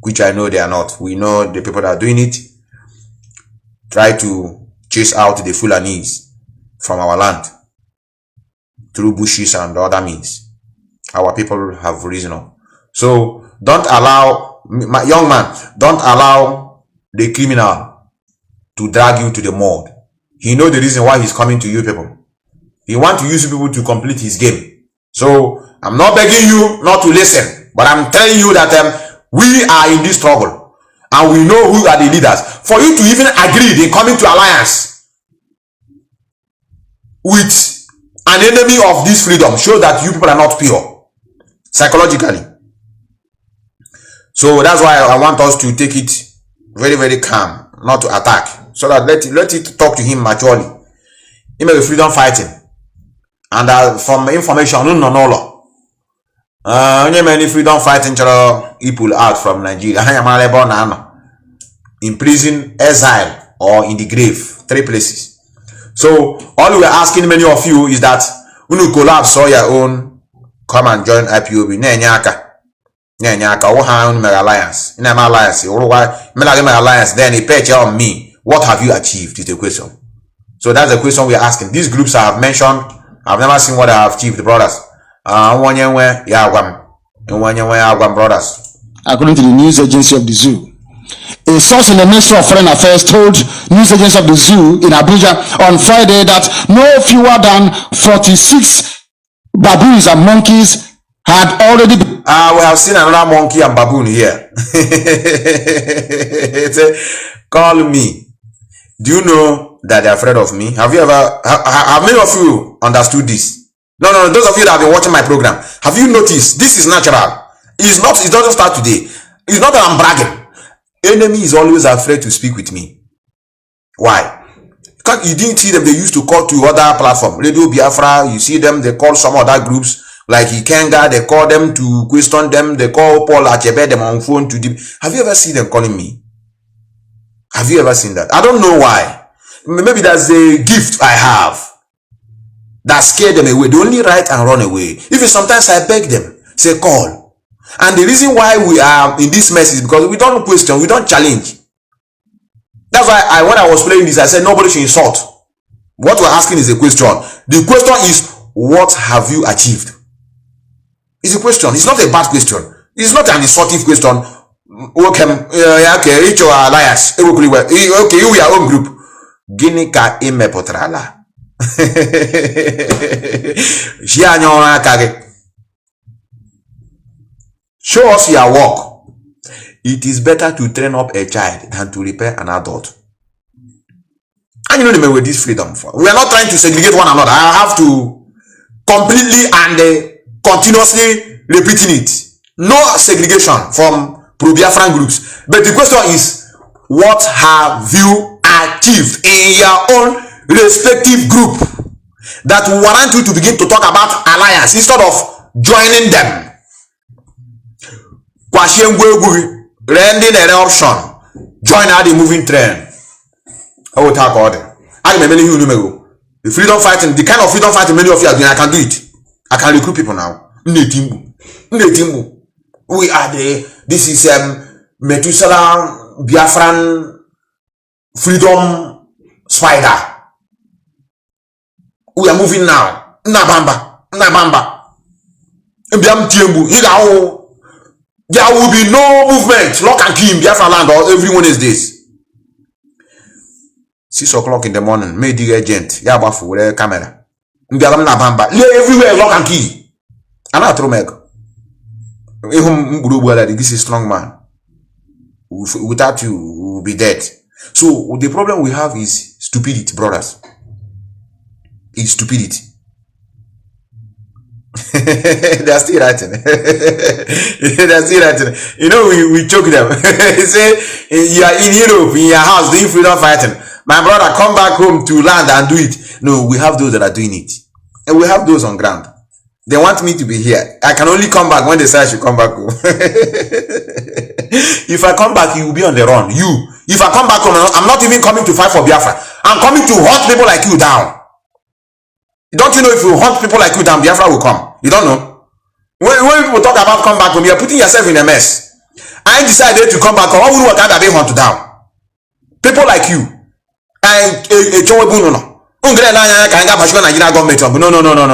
which I know they are not. We know the people that are doing it try to chase out the Fulanis from our land through bushes and other means. Our people have risen up. So don't allow, my young man, don't allow the criminal to drag you to the mud. He knows the reason why he's coming to you people. He wants to use you people to complete his game. So I'm not begging you not to listen, but I'm telling you that we are in this struggle and we know who are the leaders. For you to even agree in coming to alliance with an enemy of this freedom shows that you people are not pure psychologically. So that's why I want us to take it very, very calm, not to attack, so that let it talk to him maturely. He may be freedom fighting, and from information, no. Many freedom fighting people out from Nigeria, in prison, exile, or in the grave, 3 places. So all we are asking many of you is that when you collapse all your own, come and join IPOB. Alliance. Alliance, then he pay on me. What have you achieved is the question. So that's the question we are asking. These groups I have mentioned, I've never seen what I have achieved, brothers. Brothers. According to the news agency of the zoo, a source in the Ministry of Foreign Affairs told news agency of the zoo in Abuja on Friday that no fewer than 46 baboons and monkeys had already been. We have seen another monkey and baboon here. Call me. Do you know that they're afraid of me? Have you ever, have many of you understood this? No, those of you that have been watching my program, have you noticed? This is natural. It doesn't start today. It's not that I'm bragging. Enemy is always afraid to speak with me. Why? Because you didn't see them, they used to call to other platforms. Radio Biafra, you see them, they call some other groups like Ikenga, they call them to question them, they call Paul Achebe them on phone to them. Have you ever seen them calling me? Have you ever seen that? I don't know why. Maybe that's a gift I have that scared them away. They only write and run away. Even sometimes I beg them, say call. And the reason why we are in this mess is because we don't question, we don't challenge. That's why when I was playing this, I said nobody should insult. What we're asking is a question. The question is, what have you achieved? It's a question. It's not a bad question. It's not an insultive question. Okay, each your alliance. Okay, you are own group. Gini ka ime potrala. Show us your work. It is better to train up a child than to repair an adult. And you know with this freedom. We are not trying to segregate one another. I have to completely and continuously repeating it. No segregation from pro-Biafran groups. But the question is, what have you achieved in your own respective group that will warrant you to begin to talk about alliance instead of joining them? Rending an option, join out the moving train. I will talk about it. I remember the freedom fighting, the kind of freedom fighting many of you are doing, I can do it. I can recruit people now. We are this is Methuselah Biafran freedom spider. We are moving now. Nabamba. There will be no movement, lock and key in Biafra land or every Wednesdays. 6 o'clock in the morning, made the agent, Yabafu with a camera. Everywhere, lock and key. And I throw meg. This is strong man. Without you, we will be dead. So the problem we have is stupidity, brothers. It's stupidity. They're still writing. They're still writing. You know, we choke them. Say, you are in Europe, in your house, doing freedom fighting. My brother, come back home to land and do it. No, we have those that are doing it. And we have those on ground. They want me to be here. I can only come back when they say I should come back home. If I come back, you will be on the run. If I come back home, I'm not even coming to fight for Biafra. I'm coming to hunt people like you down. Don't you know if you hunt people like you down, Biafra will come? You don't know? When people talk about come back home, you're putting yourself in a mess. I decided to come back home. How would you that they hunt down? People like you. No.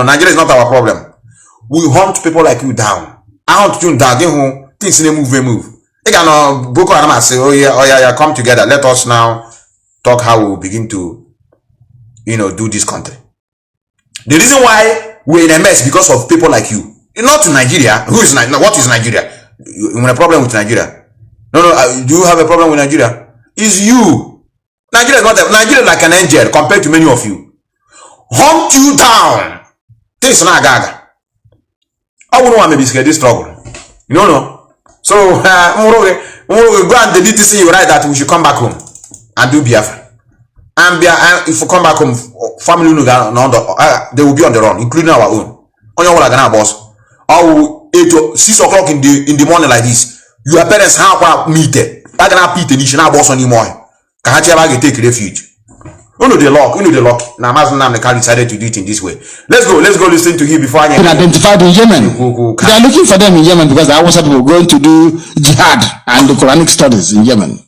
Nigeria is not our problem. We hunt people like you down. I hunt you down. Things move. Boko Haram say, oh yeah, come together. Let us now talk how we will begin to, do this country. The reason why we're in a mess because of people like you. Not Nigeria. What is Nigeria? You have a problem with Nigeria? No. Do you have a problem with Nigeria? It's you. Nigeria is not Nigeria is like an angel compared to many of you. Hunt you down. Things not gaga. I wouldn't want to be scared this struggle. No. So go and delete this thing you write that we should come back home and do Biafra. And if we come back home, family they will be on the run, including our own. On your boss. Or 6 o'clock in the morning like this. Your parents have meet. I cannot beat the nation boss anymore. Can't you take refuge? You know the lock. Now Mazi Methuselah decided to do it in this way. Let's go listen to him before I identified in Yemen. They are looking for them in Yemen because the Hausa people going to do jihad and the Quranic studies in Yemen.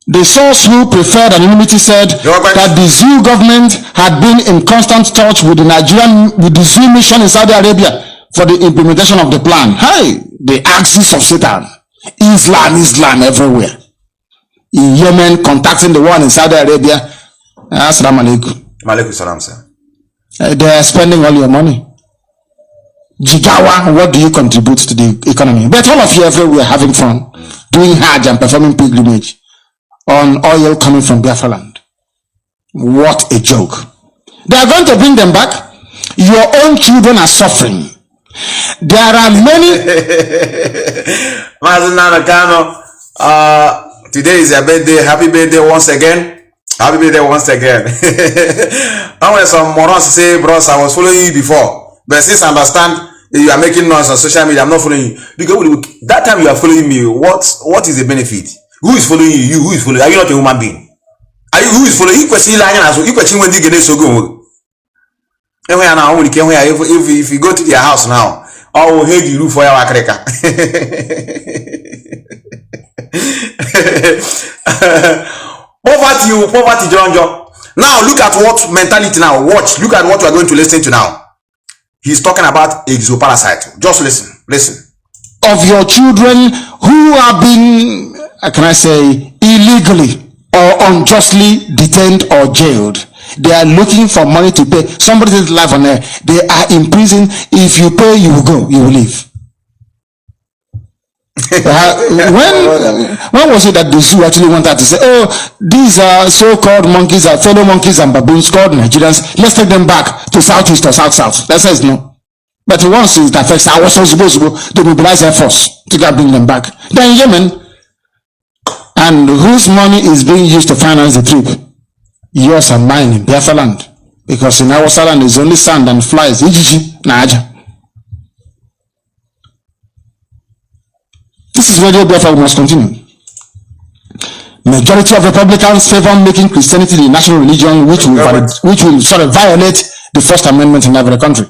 The source who preferred anonymity said that the ZU government had been in constant touch with the ZU mission in Saudi Arabia for the implementation of the plan. Hey, the axis of Satan. Islam everywhere. In Yemen, contacting the one in Saudi Arabia. Assalamu alaikum. Malaikum salam, sir. They are spending all your money. Jigawa, what do you contribute to the economy? But all of you everywhere having fun, doing Hajj and performing pilgrimage on oil coming from Biafra land. What a joke. They are going to bring them back. Your own children are suffering. There are many. Mazi Kanu, today is your birthday. Happy birthday once again. Happy birthday once again. I want some morons say, bros, I was following you before. But since I understand you are making noise on social media, I'm not following you. Because that time you are following me, what is the benefit? Who is following you? Who is following? Are you not a human being? Are you who is following? You question lying as well. You question when they get so good. If you go to their house now, I will hate you for your cracker. Poverty, John. Now look at what mentality now. Watch. Look at what we are going to listen to now. He's talking about exoparasite. Just listen. Of your children who are being, can I say, illegally or unjustly detained or jailed. They are looking for money to pay. Somebody says life on air. They are in prison. If you pay, you will go. You will leave. When was it that the zoo actually wanted to say, oh, these are so-called monkeys, are fellow monkeys and baboons called Nigerians. Let's take them back to southeast or south-south. That says no. But once it affects our supposed to mobilize air force to bring them back. They're in Yemen. And whose money is being used to finance the trip? Yours and mine in Biafra land. Because in our land is only sand and flies. This is Radio Biafra, we must continue. Majority of Republicans favor making Christianity the national religion, which will violate the First Amendment in every country.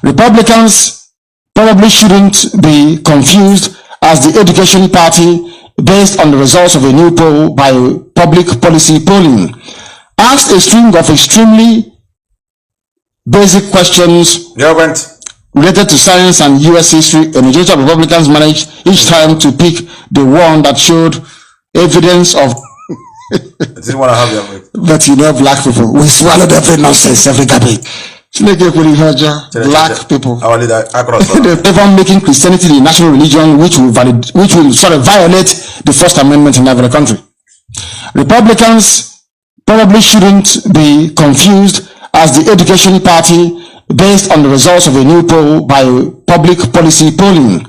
Republicans probably shouldn't be confused as the Education Party based on the results of a new poll by Public Policy Polling. Asked a string of extremely basic questions related to science and US history, a majority of Republicans managed each time to pick the one that showed evidence of I didn't want to have your way. But you know, black people, we swallowed every nonsense, every garbage. Black people. They favor making Christianity the national religion, which will violate the First Amendment in every country. Republicans probably shouldn't be confused as the Education Party based on the results of a new poll by Public Policy Polling.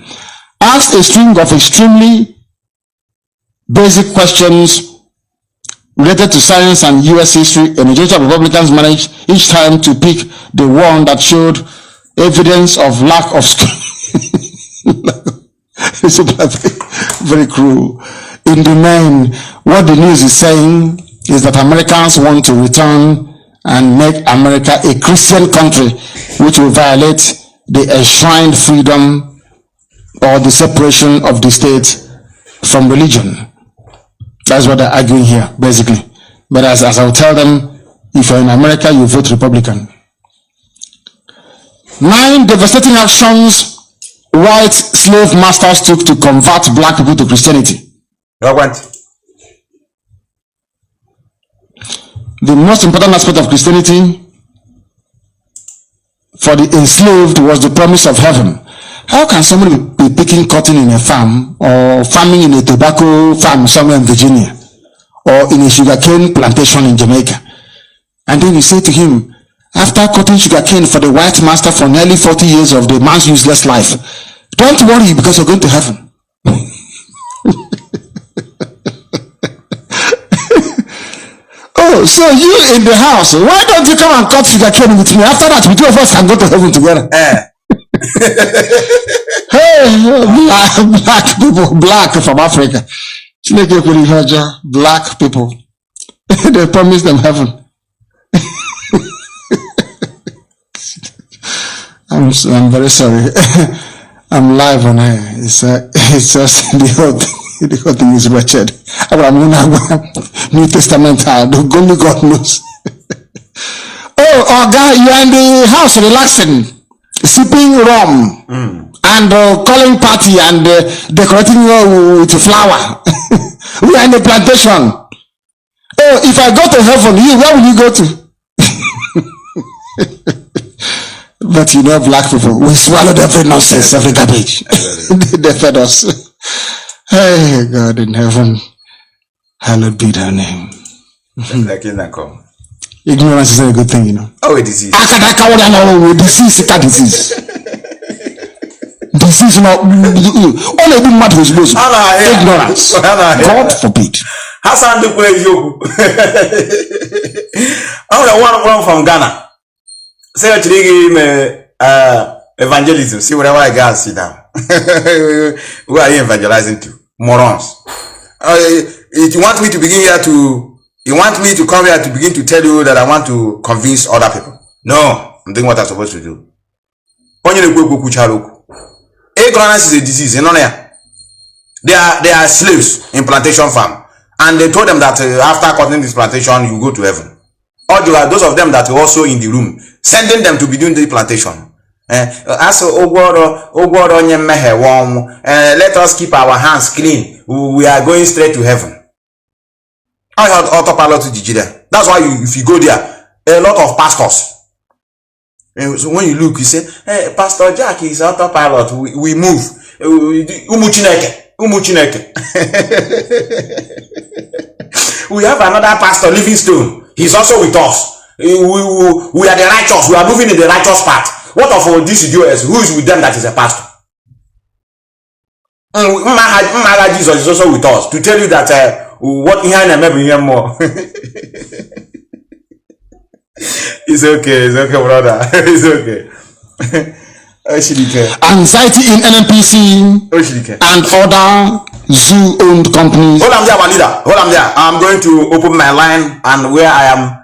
Asked a string of extremely basic questions related to science and US history, a majority of Republicans managed each time to pick the one that showed evidence of lack of It's very cruel. In the main, what the news is saying is that Americans want to return and make America a Christian country, which will violate the enshrined freedom or the separation of the state from religion. That's what they're arguing here, basically. But as I'll tell them, if you're in America, you vote Republican. 9 devastating actions white slave masters took to convert black people to Christianity. The most important aspect of Christianity for the enslaved was the promise of heaven. How can somebody be picking cotton in a farm or farming in a tobacco farm somewhere in Virginia or in a sugarcane plantation in Jamaica? And then you say to him, after cutting sugarcane for the white master for nearly 40 years of the man's useless life, don't worry because you're going to heaven. Oh, so you in the house, why don't you come and cut sugarcane with me? After that, the two of us can go to heaven together. Hey, black people, black from Africa. Black people. They promised them heaven. I'm very sorry. I'm live on air. It's just the whole thing is wretched. New Testament, only God knows. Oh, guy, you're in the house relaxing, sipping rum, and calling party and decorating with a flower. We are in the plantation. Oh, if I go to heaven, where will you go to? But you know, black people, we swallowed every nonsense, every garbage. They fed us. Hey, God in heaven, hallowed be thy name. Ignorance is not a good thing, you know. Oh, a disease. Disease. Disease, not only good matter was ignorance. God forbid. Hassan the way you. One from Ghana. Say actually give him evangelism. See whatever I got, sit down. Who are you evangelizing to? Morons. You want me to begin here to? You want me to come here to begin to tell you that I want to convince other people? No, I'm doing what I'm supposed to do. Ignorance is a disease. You know, they are slaves in plantation farm, and they told them that after cutting this plantation, you go to heaven. Or those of them that are also in the room, sending them to be doing the plantation. Let us keep our hands clean. We are going straight to heaven. I had autopilot to Gigi there. That's why if you go there, a lot of pastors. So when you look, you say, hey, Pastor Jack is autopilot. We move. Umuchineke. We have another pastor, Livingstone. He's also with us. We are the righteous. We are moving in the righteous path. What of all these idiots? Who is with them that is a pastor? Jesus is also with us to tell you that what he had maybe hear more. It's okay, brother. It's okay. Anxiety in NNPC and other zoo-owned companies. Hold on there, my leader. Hold on there. I'm going to open my line, and where I am,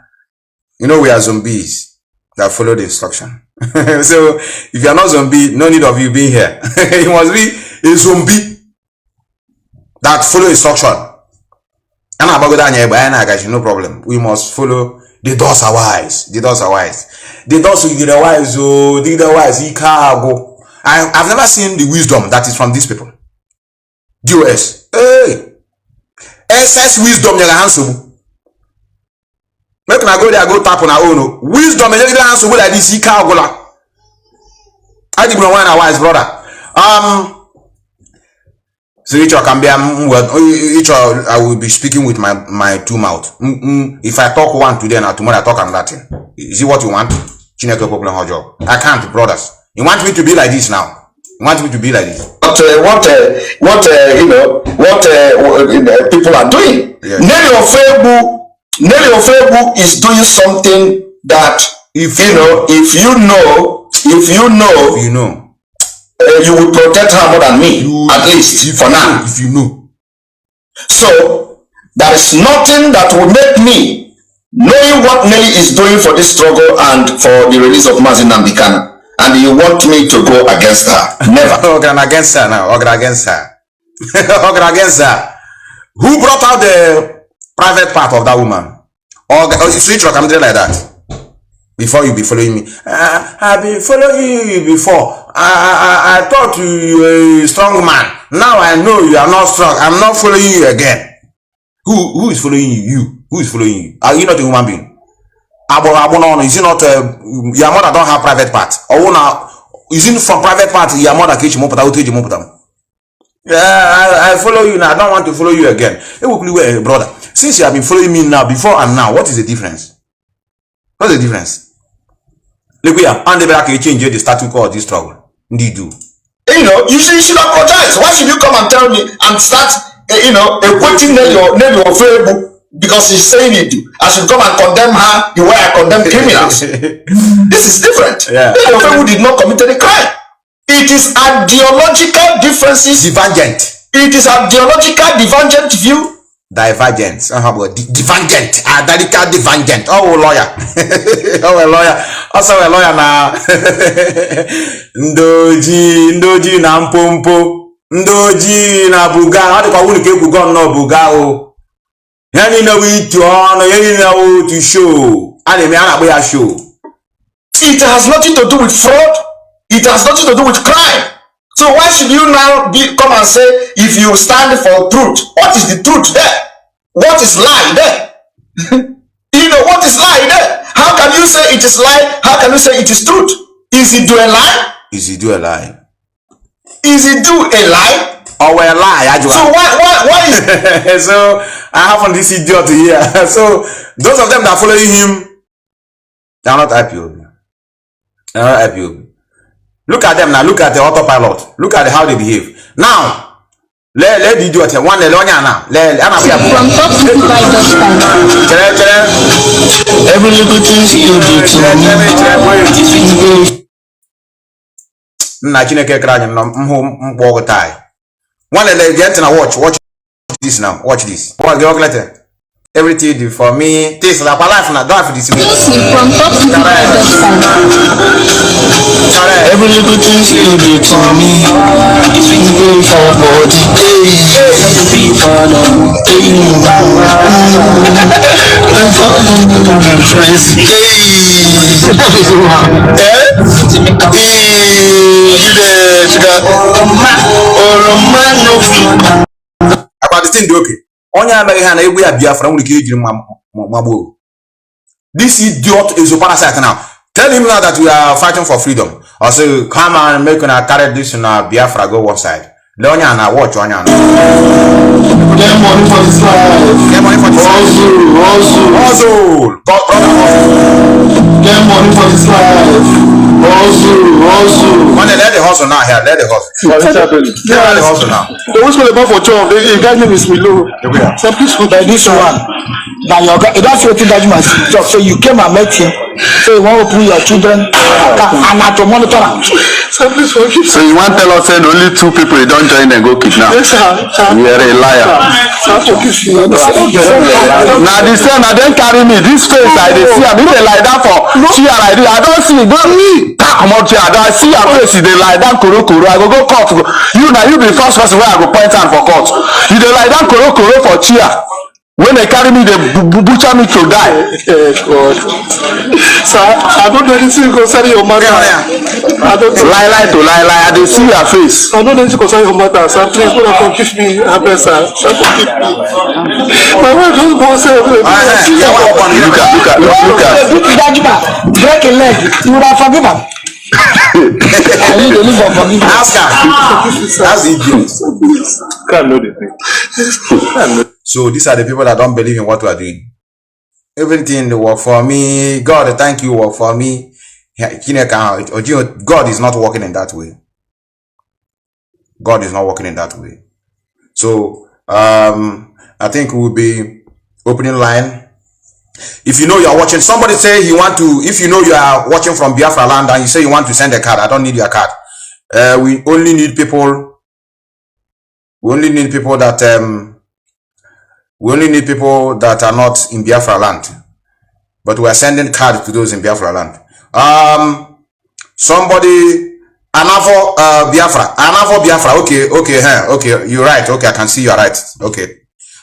you know, we are zombies that follow the instruction. So if you are not zombie, no need of you being here. You must be a zombie that follow instruction. No problem. We must follow. The doors are wise. The doors are wise. The doors will be the wise. Oh, the wise. I've never seen the wisdom that is from these people. DOS. Hey. SS wisdom. Make me go there, go tap on our own. Wisdom. Like this. I didn't know why I wise, brother. So I will be speaking with my two mouths. If I talk one today and tomorrow I talk another thing. Is it what you want? I can't, brothers. You want me to be like this now? You want me to be like this? What people are doing. Yes. Nelly Ofebu is doing something that if you know. You will protect her more than me, at least for now. If you know. So there is nothing that will make me, knowing what Nelly is doing for this struggle and for the release of Mazi Nnamdi Kanu, and you want me to go against her. Never. Against her now. Against her. Who brought out the private part of that woman? Switch or something like that. Before you be following me. I've been following you before. I thought you were a strong man. Now I know you are not strong. I'm not following you again. Who is following you? Who is following you? Are you not a human being? Is it not your mother don't have private part? Or now is it from private part your mother catch you? I follow you now. I don't want to follow you again. Hey, brother, since you have been following me now, before and now, what is the difference? What's the difference? Look, we are under the change the status quo of this struggle. Indeed, do. You should apologize. Why should you come and tell me and start, quoting Nelly Ofebu because she's saying it? I should come and condemn her the way I condemn criminals. This is different. Yeah. Nelly Ofebu did not commit any crime. It is ideological differences. Divergent. It is ideological divergent view. Divergence. Divergent. Radical divergent. Oh, lawyer. Oh, a lawyer. Also a lawyer now. Ndoji na mpompo. Ndoji na buga. How do you call buga no buga o? Yani na we to honor. Yani na we to show. And me ana boya show. It has nothing to do with fraud. It has nothing to do with crime. So why should you now come and say, if you stand for truth, what is the truth there? What is lie there? What is lie there? How can you say it is lie? How can you say it is truth? Is it do a lie? Is it do a lie? Is it do a lie? Or a lie? So why is so I have on this idiot here. So those of them that follow him, they are not IPOB. They are not IPOB. Look at them now. Look at the autopilot. Look at how they behave. Now, let the idiot one now. From top to every little thing you do to me. One get watch this now. Watch this. Everything you do for me. This is like life now. Don't have this. From top to every little thing you do to me. For body. About the thing, okay. Onya na egbe ya Biafra nwere ike ejiri magbo. This idiot is a parasite now. Tell him now that we are fighting for freedom. Or say, come and make una carry this na Biafra go one side. Le onya na watch onya na. Get money for this life. Get money for this life. Hustle. Get money for this life. Hustle. When they let the hustle now here, let the hustle. Let the hustle now. The ones who are for job, the guy's name is Milo. Some people by this one. Now your guy, that's what that man job. So you came and met him. So you want to put your children and not to monitor them. So you want to tell us that only 2 people you don't join and go kidnap? Yes, sir. You are a liar. Now this time I don't carry me. This face I see. I'm even like that for see I don't see. Come on, I see your face. They lie down koro. I go court. You be first person where I go point out for court. You they lie down koro for cheer. When they carry me, they butcher me to die. God. Sir, I don't know anything concerning your mother. I don't lie. I don't see your face. I don't know anything concerning your mother, sir. Please, don't forgive me, sir. Sir, forgive me. My wife doesn't go say everything. Look at. Break a leg. You would have forgiven. I need to live for forgiveness. Ask her. That's idiot. Can't know the thing. So these are the people that don't believe in what we are doing. Everything they work for me. God, thank you, work for me. God is not working in that way. God is not working in that way. So I think we will be opening line. If you know you are watching, somebody say you want to, if you know you are watching from Biafra land and you say you want to send a card, I don't need your card. We only need people that are not in Biafra land, but we are sending cards to those in Biafra land. Somebody, another Biafra. Okay, you're right. Okay, I can see you're right. Okay,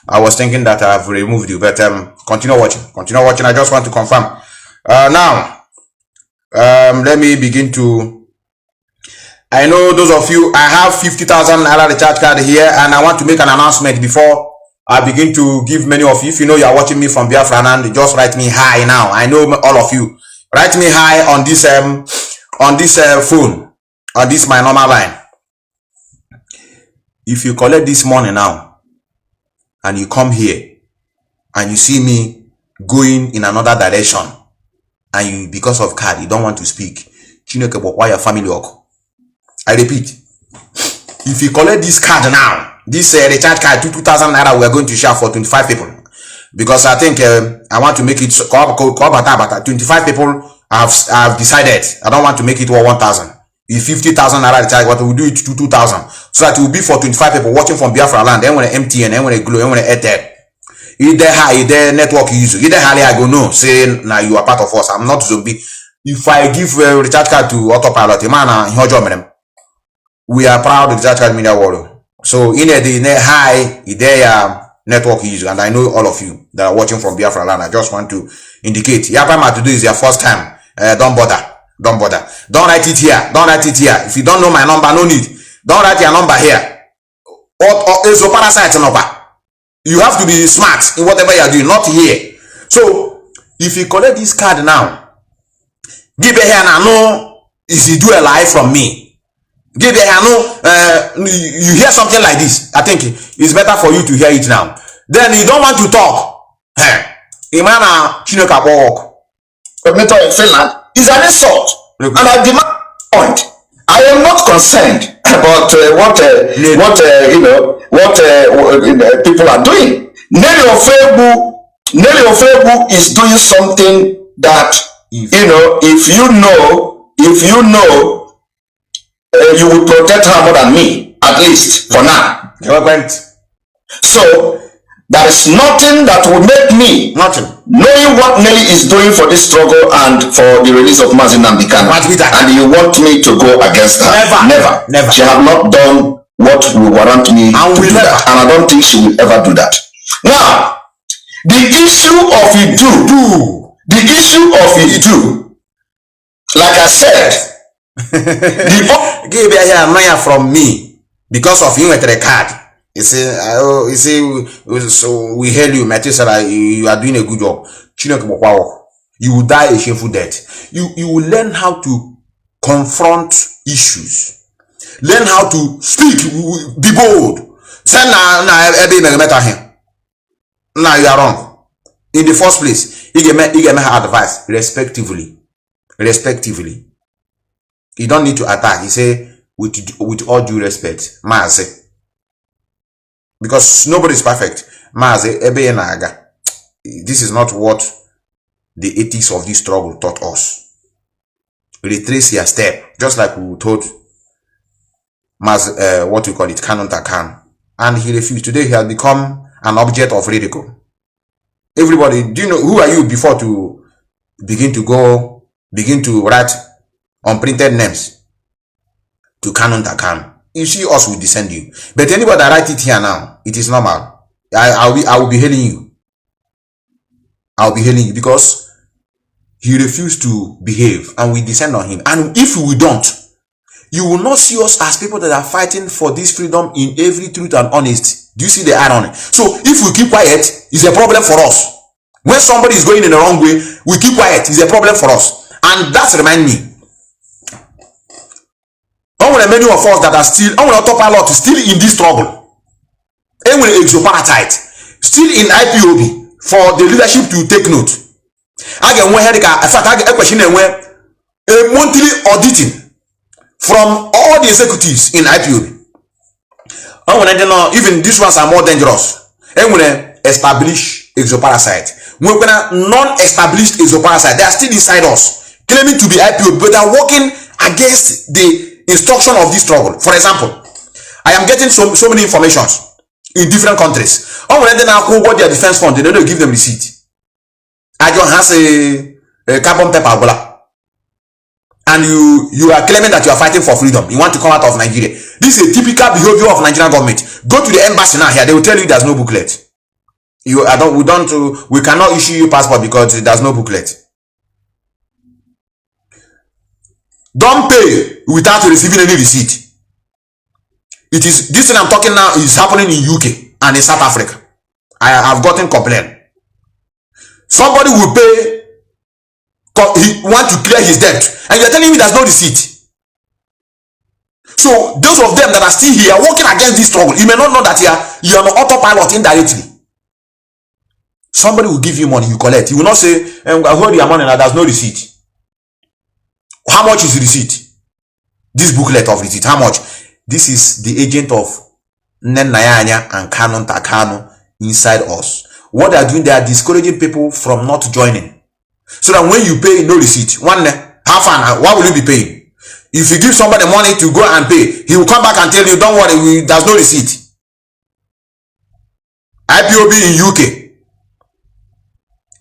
I was thinking that I've removed you, but continue watching. I just want to confirm. Now, let me begin to. I know those of you. I have 50,000 naira recharge card here, and I want to make an announcement before I begin to give many of you. If you know you are watching me from Biafra and just write me hi now. I know all of you. Write me hi on this phone, on this my normal line. If you collect this money now and you come here and you see me going in another direction and you, because of card, you don't want to speak, why your family work? I repeat, if you collect this card now, this recharge card 2,000 naira, we are going to share for 25 people, because I think I want to make it 25 people. I've decided I don't want to make it 1,000. If 50,000 naira recharge, what we do it to 2,000, so that it will be for 25 people watching from Biafra land. Then when MTN, then when Glo, then when Airtel, either high, either network user, either highly I go no say now you are part of us. I'm not zombie. If I give a recharge card to autopilot, man, we are proud of recharge card media world. So in the high, there network user, and I know all of you that are watching from Biafra land. I just want to indicate, Yapama today is your first time. Don't bother. Don't write it here. If you don't know my number, no need. Don't write your number here. Or it's a parasite number. You have to be smart in whatever you are doing, not here. So if you collect this card now Give a hand, I know, is he do a lie from me. Give a hand, you hear something like this. I think it's better for you to hear it now. Then you don't want to talk. Imana Chineka walk. Coordinator in Finland is an insult. And I demand point. I am not concerned about what people are doing. Nelly Ofebu is doing something that if you will protect her more than me, at least for now. So there is nothing that will make me knowing what Nelly is doing for this struggle and for the release of Mazi Nnamdi Kanu, and you want me to go against her. Never. She have not done what will warrant me to do that, and I don't think she will ever do that. Now, the issue of Idu, like I said, give a from me because of you at the card. You see, so we hail you, Methuselah, you are doing a good job. You will die a shameful death. You will learn how to confront issues. Learn how to speak, be bold. Say now you are wrong. In the first place, you give me advice respectively. You don't need to attack. He say with all due respect, Mazi. Because nobody is perfect. This is not what the ethics of this struggle taught us. Retrace your step, just like we told what we call it, Kanu Takan. And he refused. Today he has become an object of ridicule. Everybody, do you know who are you before to begin to write unprinted names to Kanu Takan? You see us will descend you. But anybody that write it here now, it is normal. I will be hailing you. I'll be hailing you because he refused to behave and we descend on him. And if we don't, you will not see us as people that are fighting for this freedom in every truth and honesty. Do you see the irony? So if we keep quiet, it's a problem for us. When somebody is going in the wrong way, we keep quiet, it's a problem for us. And that reminds me. Many of us that are still, still in this struggle. Still in IPOB for the leadership to take note. I get one headache. In fact, I get a question a monthly auditing from all the executives in IPOB. Even these ones are more dangerous. And when establish exoparasite, when non-established exoparasite, they are still inside us, claiming to be IPOB, but they are working against the instruction of this struggle. For example, I am getting so many informations in different countries. When they now what their defense fund, they don't give them receipt. I just has a carbon paper, and you are claiming that you are fighting for freedom. You want to come out of Nigeria. This is a typical behavior of Nigerian government. Go to the embassy now here. They will tell you there's no booklet. We cannot issue you passport because there's no booklet. Don't pay without receiving any receipt. It is this thing I'm talking now is happening in UK and in South Africa. I have gotten complaint. Somebody will pay, he want to clear his debt, and you're telling me there's no receipt. So those of them that are still here working against this struggle, you may not know that you are on autopilot indirectly. Somebody will give you money, you collect. You will not say, I hold your money now, there's no receipt. How much is the receipt? This booklet of receipt, how much? This is the agent of Nenayanya and Kanu Takano inside us. What they are doing, they are discouraging people from not joining. So that when you pay no receipt, half an hour, what will you be paying? If you give somebody money to go and pay, he will come back and tell you, don't worry, there's no receipt. IPOB in UK.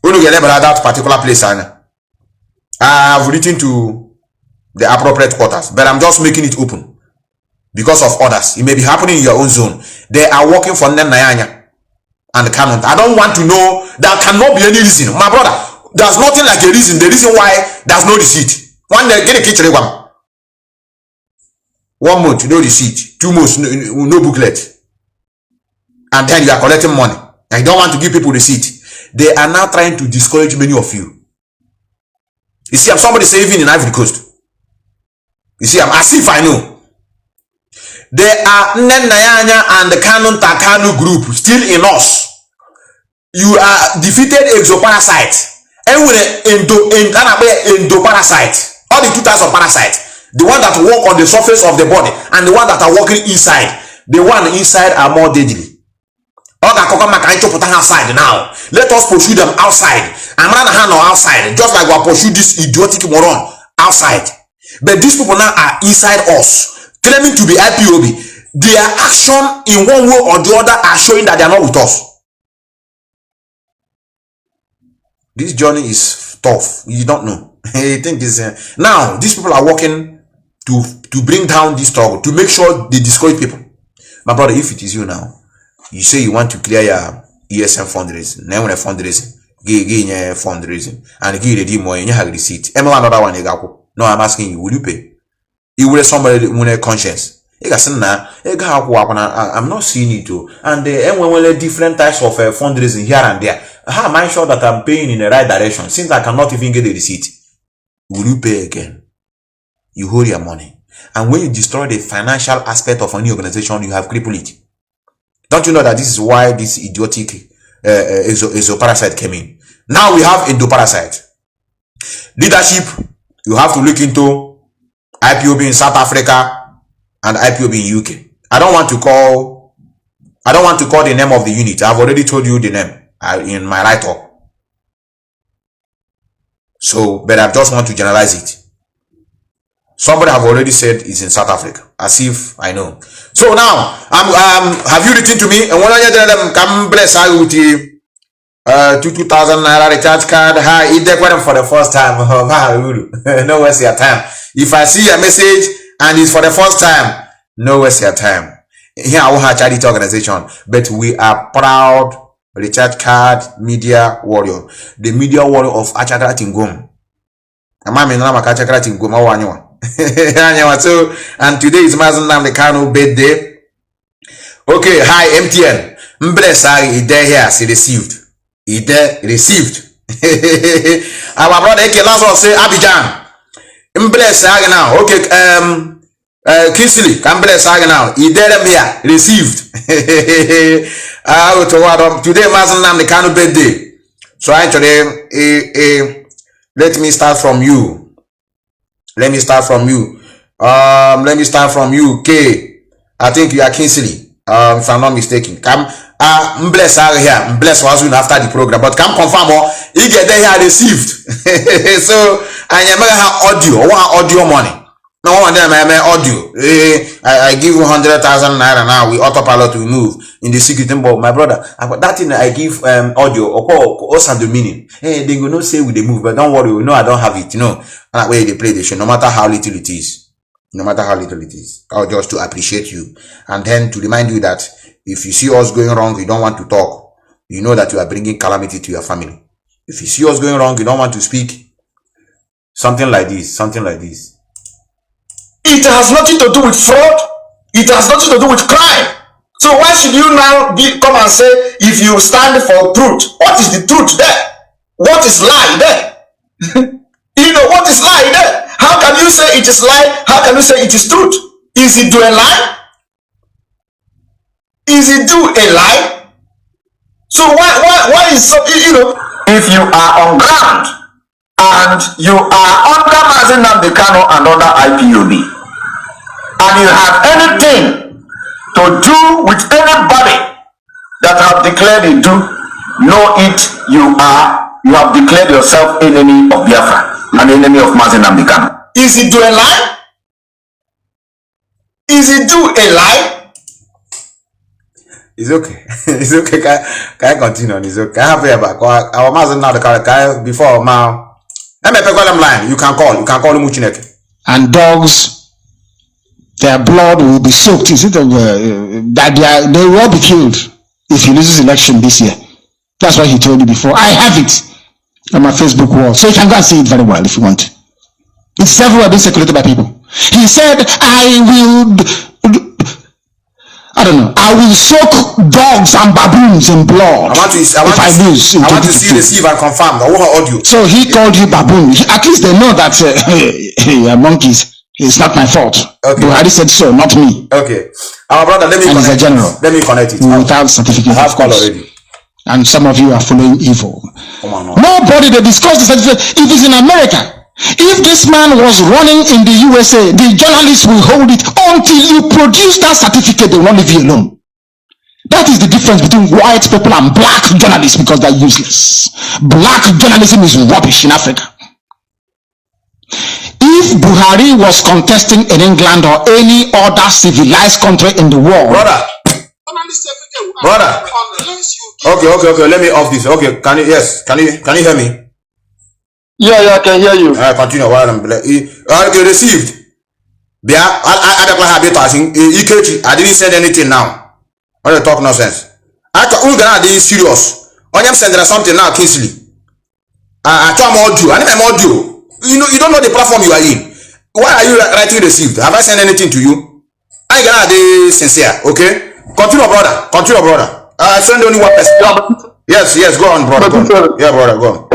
We don't get about that particular place. I have written to the appropriate quarters, but I'm just making it open because of others. It may be happening in your own zone. They are working for Nayanya and Kanu. I don't want to know. There cannot be any reason, my brother. There's nothing like a reason. The reason why there's no receipt. One day, get a kitchen. 1 month, no receipt. 2 months, no booklet. And then you are collecting money. I don't want to give people receipt. They are now trying to discourage many of you. You see, I'm somebody say even in Ivory Coast. You see, I'm as if I know. There are Nnamdi and the Kanu group still in us. You are defeated exoparasite. And with endoparasite. All the two types of parasites. The one that walk on the surface of the body and the one that are walking inside. The one inside are more deadly. Outside now. Let us pursue them outside. I'm not outside. Just like we pursue this idiotic moron outside. But these people now are inside us, claiming to be IPOB. Their action in one way or the other are showing that they are not with us. This journey is tough. You don't know. I think this now these people are working to bring down this struggle, to make sure they discourage people. My brother, if it is you now, you say you want to clear your ESM fundraising, now when fundraising, give fundraising, and give ready more, you have receipt. Another one, no, I'm asking you, will you pay? You will somebody with a conscience. I'm not seeing it too. And when different types of fundraising here and there, how am I sure that I'm paying in the right direction since I cannot even get the receipt? Will you pay again? You hold your money. And when you destroy the financial aspect of any organization, you have crippled it. Don't you know that this is why this idiotic exoparasite came in? Now we have endoparasite. Leadership, you have to look into IPOB in South Africa and IPOB in UK. I don't want to call the name of the unit. I've already told you the name in my write-up. So, but I just want to generalize it. Somebody have already said it's in South Africa, as if I know. So now, have you written to me? And when I tell them, come bless I with you, 2,000 naira recharge card. Hi, it for the first time. No waste your time. If I see a message and it's for the first time, no waste your time. Here I won't have charity organization, but we are proud recharge card media warrior, the media warrior of Achakra Tingum. So, and today is Mazi Nnamdi Kanu birthday. Okay, hi MTN. Mblesari ide here, she received. Ide received. Our brother Eke Lazarus say Abidjan. Mblesari now. Okay, Kinsley, can Mblesari now. Ide them here, received. Today Mazi Nnamdi Kanu birthday. So actually, let me start from you. Let me start from you. K. I think you are Kinsley. If I'm not mistaken. Come, bless her here. Bless was after the program. But come confirm or you get there here received. So I am audio. Audio money. No one them audio. I give you 100,000 naira now. We autopilot we move in the secret temple. My brother, that thing I give audio or the meaning. Hey, they will not say we they move, but don't worry, you know I don't have it, you know. That way they play the show, no matter how little it is. No matter how little it is. I'll just to appreciate you. And then to remind you that if you see us going wrong, you don't want to talk. You know that you are bringing calamity to your family. If you see us going wrong, you don't want to speak. Something like this. Something like this. It has nothing to do with fraud. It has nothing to do with crime. So why should you now come and say, if you stand for truth, what is the truth there? What is lie there? You know, what is lie there? How can you say it is lie? How can you say it is truth? Is it do a lie? Is it do a lie? So why is so, you know, if you are on ground and you are under Mazi Nnamdi Kanu and under IPOB, and you have anything to do with anybody that have declared it do, know it, you have declared yourself enemy of Biafra, an enemy of Mazi Nnamdi Kanu. Is it do a lie? Is it do a lie? It's okay. It's okay. Can I continue on? It's okay. I have here back. Our Mazi Nnamdi Kanu before now. Let me pick them line. You can call him Uchineke. And dogs, their blood will be soaked. Is it that they will be killed if he loses election this year? That's what he told you before. I have it on my Facebook wall, so you can go and see it very well if you want. It's everywhere being circulated by people. He said, I I will soak dogs and baboons in blood. I want to see, receive, and confirm. Audio. So he called you baboon. At least they know that monkeys. It's not my fault. Okay. Buhari said so, not me. Okay. Our brother, let me and connect he's a general. Let me connect it. Without certificate. I have called already. And some of you are following evil. On, nobody they discuss the certificate. It is in America. If this man was running in the USA, the journalists will hold it until you produce that certificate. They will not leave you alone. That is the difference between white people and black journalists, because they're useless. Black journalism is rubbish in Africa. If Buhari was contesting in England or any other civilized country in the world, brother. Okay. Let me off this. Okay, can you hear me? Yeah, I can hear you. Continue while I'm okay, received. I didn't send anything now. When you talk nonsense. I is serious. On you send something now, Kingsley. I told my audio. I need my audio. You don't know the platform you are in. Why are you writing received? Have I sent anything to you? I gonna be sincere, okay? Continue, brother. I send only one person. Yes, go on, brother. Go on. Yeah, brother, go on.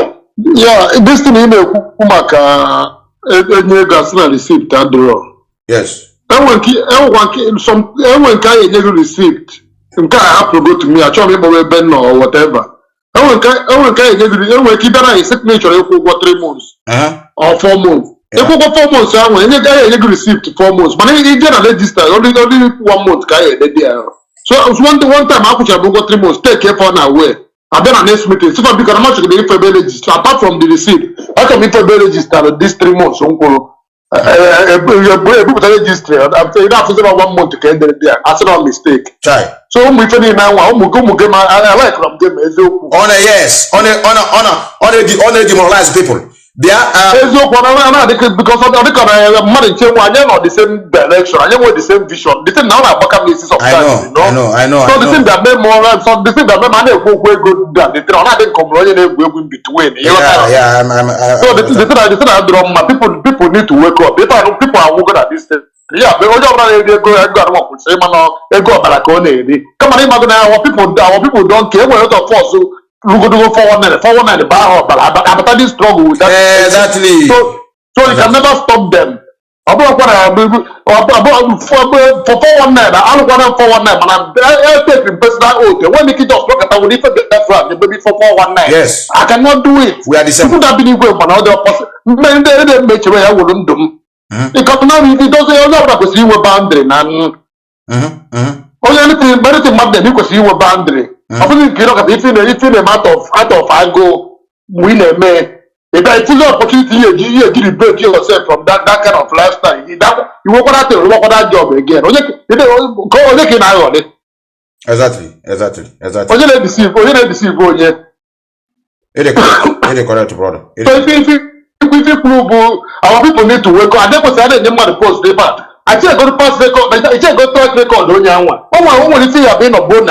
Yeah, this thing email Kumaka received that draw. Yes. Everyone can received. Some guy have to go to me. I try me about Ben or whatever. Everyone can keep a signature for 3 months or 4 months. If you go 4 months, any guy received 4 months. But if you get a register, only 1 month guy there. So one time I could have go 3 months. Take care for now. Where I've been an next meeting. So because I'm not going to be register apart from the receipt. I can be registered this 3 months. People register. I'm saying that for 1 month to get there. That's not a mistake. Try. So we finish now. I like them. Yes. Honor demoralize people. Because I think marriage are the same direction. I know the same vision. The same now I know. So the thing that made more so the thing that made man go than the thing I didn't come running in between. So the thing I draw people need to wake up. People are working at this stage. Yeah, but they go say man go balakone. Come on, imagine our people don't care what of force. Look to go forward the bar but this struggle with that. Exactly. So you can never stop them. For 419, I don't want 419, but I'm taking personal oath. When you just look at that, we need to get that flat, the baby for 419. Yes. I cannot do it. We are the same. People that believe in another person. Men, they make sure I wouldn't do. Because now if it doesn't, you're not going to see a boundary. Only anything, but it's not that you can see a boundary. I think you know if in a matter of I go win a man. If I feel the opportunity you break yourself from that kind of lifestyle, you won't want to work on that job again. Exactly. Only deceive. It correct, brother. So if you prove our people need to wake up, and they go say they the post paper. I think I go to pass record. I think I go track record on your one. One when you see you being a bone,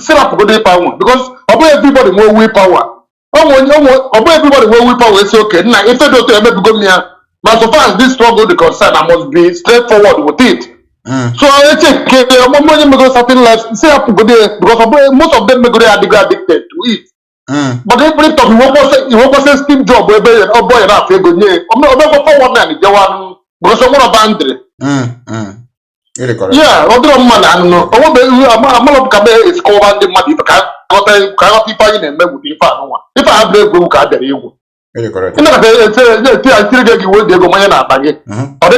still up go dey power because everybody more will power. Everybody will power. It's okay. Now if I don't tell me go me, but so far as this struggle the concern, I must be straightforward with it. So I think money go certain lives. Say up go there because most of them go there addicted to it. But every time you want to say steam job, boy, enough you go near. I'm not for 419. You want because I'm not a boundary. Yeah, other man, I don't know. I'm not going to cover the money. Cannot be finding and with the fan. If I have the book, I tell you. Very correct. I still get you with the Gomana bag. Or they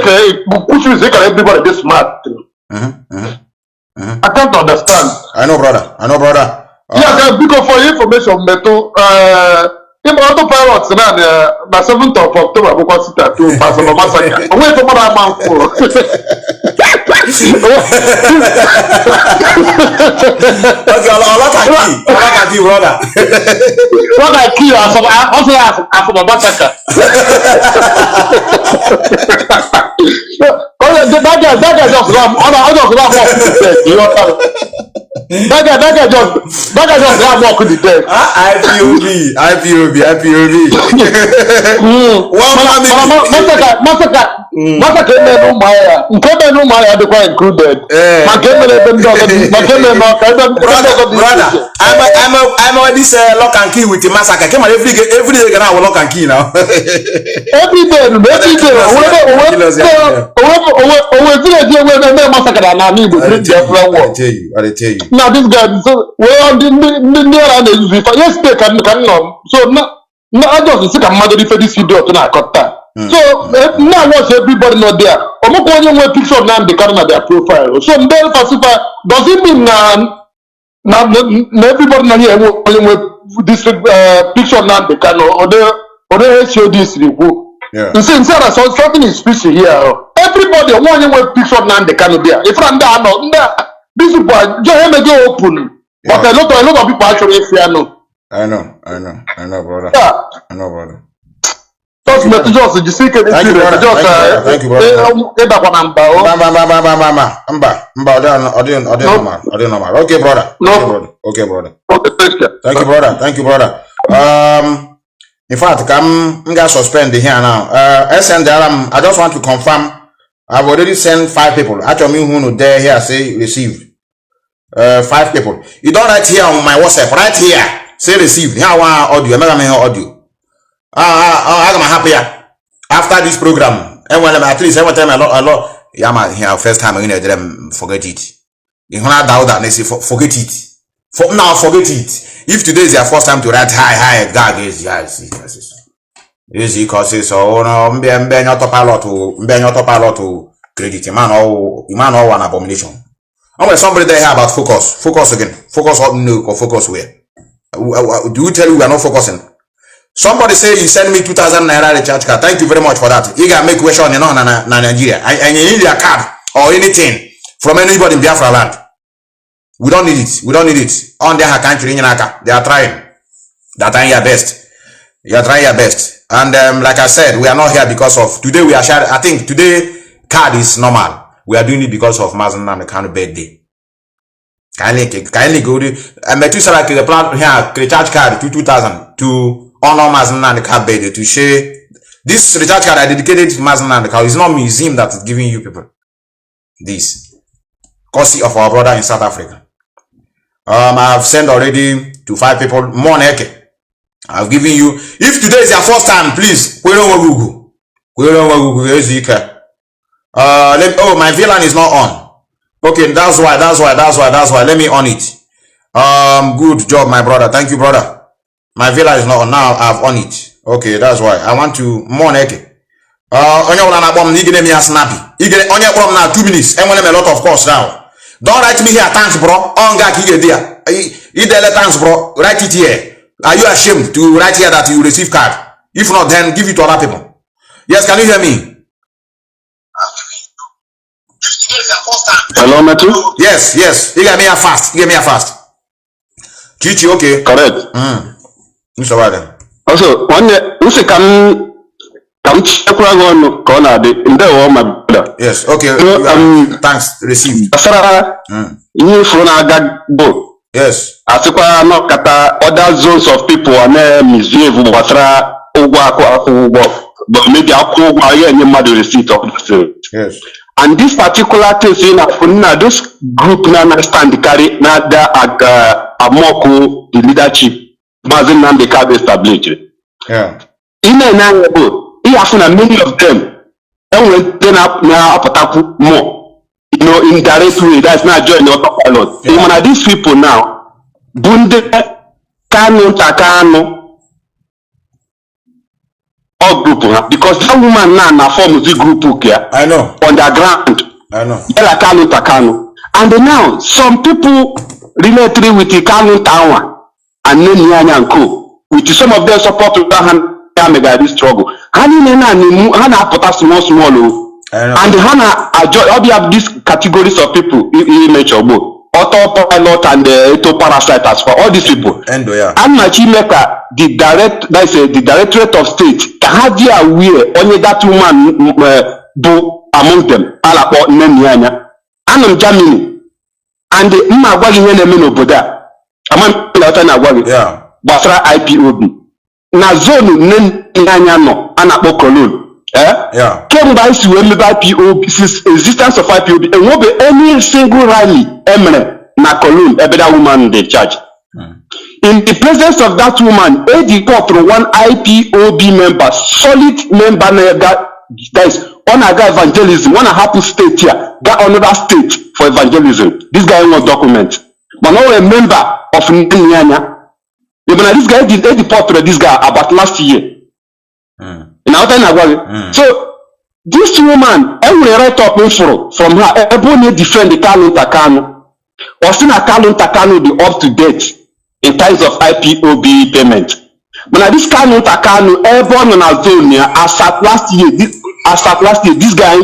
push you, everybody this smart. I can't understand. I know, brother. Yeah, because for information, Beto, Autopilots na 7th of October because it to pass on massacre. Wait for what I'm out for. Okay, I like you, brother. What I kill as a massacre. That guy just ram. I just ram off. You know. That guy just ram off with the dead. Maka keme no maya. Nkeme no maya they quite included. Makeme le dem dog. Makeme no brother. I'm on this lock and key with the massacre. Come on, every day can have lock and key now. Every day. I tell you. Now this guy, so well, yes, they can so no, I just see a mother for this video to not cut that. So now watch everybody not there. I'm not going to picture of Nnamdi Kanu their profile. So then falsify does it mean now everybody not here with this picture of Nnamdi Kanu or they show this report. Yeah. You see, instead of something is fishy here. Everybody want to picture of Nnamdi Kanu there. If I'm there, this people just make it open. But a lot of people actually fear no. I know, brother. Yeah. I know, brother. Just Thank you, brother. Thank you, brother. Okay, brother. Okay, brother. Thank you, brother. In fact, I'm gonna suspend the here now. SNDRM, I just want to confirm. I've already sent 5 people. Actually, who know there here say received. 5 people. You don't write here on my WhatsApp. Right here. Say received. Here I want audio. I'm gonna make audio. I'm happy after this program. And when at least every time a lot. Yeah, man. Here first time I'm gonna forget it. You wanna doubt that? They say forget it. Forget it. If today is your first time to write hi, God is yes. Because so no, mbe nyotopilot to credit man or one abomination. And when somebody there about focus again. Focus on no or focus where? Do you tell you we are not focusing? Somebody say he send me 2,000 naira recharge card. Thank you very much for that. You can make question, you know, in Nigeria. And you need a card or anything from anybody in Biafra land. We don't need it. On their country, they are trying. They're trying your best. You are trying your best. And like I said, we are not here because of today. We are sharing. I think today card is normal. We are doing it because of Mazi Methuselah birthday. Kindly go to Methuselah the plan here recharge card to 2,000 to honor Mazi Methuselah birthday to share this recharge card I dedicated to Mazi Methuselah. It's not museum that is giving you people this courtesy of our brother in South Africa. I have sent already to 5 people more naked. I've given you. If today is your first time, please we don't Google. Oh, my VLAN is not on. Okay, that's why. Let me on it. Good job, my brother. Thank you, brother. My VLAN is not on. Now I've on it. Okay, that's why. I want to more naked. Onye wana bomb ni gine me a snappy. Onye bomb now 2 minutes. And when I'm a lot of course now. Don't write me here, thanks, bro. On ga kige there. Thanks, bro. Write it here. Are you ashamed to write here that you receive card? If not, then give it to other people. Yes, can you hear me? Hello, Matthew? Yes. You get me a fast. Chichi, okay. Correct. Mr. Warden. Also, one come check corner my brother. Yes, okay. Thanks, received. You phone go. Yes. Asikwa no kata other zones of people are misbehave wasra but maybe any receipt of the. Yes. And this particular case in this group now understand the carry now amoko the leadership Mazi Methuselah established. Yeah. In a many of them and when then up now more. You know, indirect way, that's not joining the autopilot. Even at these people now, Bunde, Kanu, Takano, all group, because that woman now forms the group here. I know. Underground. I know. Kanu, Takano. And now, some people related with the Kanu Tawa and Nenya and Co. Which some of them support to that this struggle. Hana put us small. And Hana have these categories of people in nature both autopilot and parasite as for all these people. And Machimeka, the Directorate of State, Kahadia aware only that woman do among them. Alapo Nemianya. Anam Germany. And the Mwagi Yemen Oboda. Among Latana. Yeah. Basra IPOB. Na zone Nemianya no Anapo Kolun. Yeah. Came by to IPOB, existence of IPOB, and won't be any single rally, na Cologne, that woman they charge. In the presence of that woman, a report through one IPOB member, solid member, that is on a guy evangelism, one happy state here, got another state for evangelism. This guy was document. But now a member of Nyanya. This guy did a report to this guy about last year. So this woman, every write up info from her, everyone defend the Kanu. Or seen a Kanu be up to date in terms of IPOB payment. But now this Kanu, everyone on a zone here, as at last year, this guy,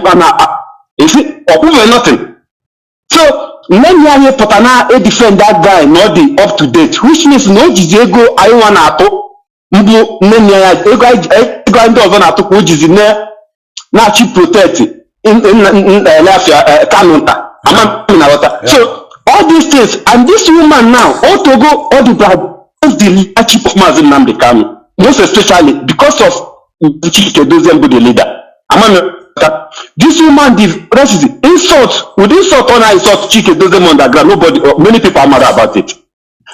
you see, or nothing. So, when you put an defend that guy, not the up to date, which means no Jizego, I want to. Mbu nenya ego ndo na to ko jizine na chi protect in Kanunta na water. So all these things, and this woman now all to go all the leadership of Mazi Nnamdi Kanu, most especially because of Chike Dozem the leader. This woman the rest is insult with insult on her insult Chike Dozem underground. Nobody, many people are mad about it.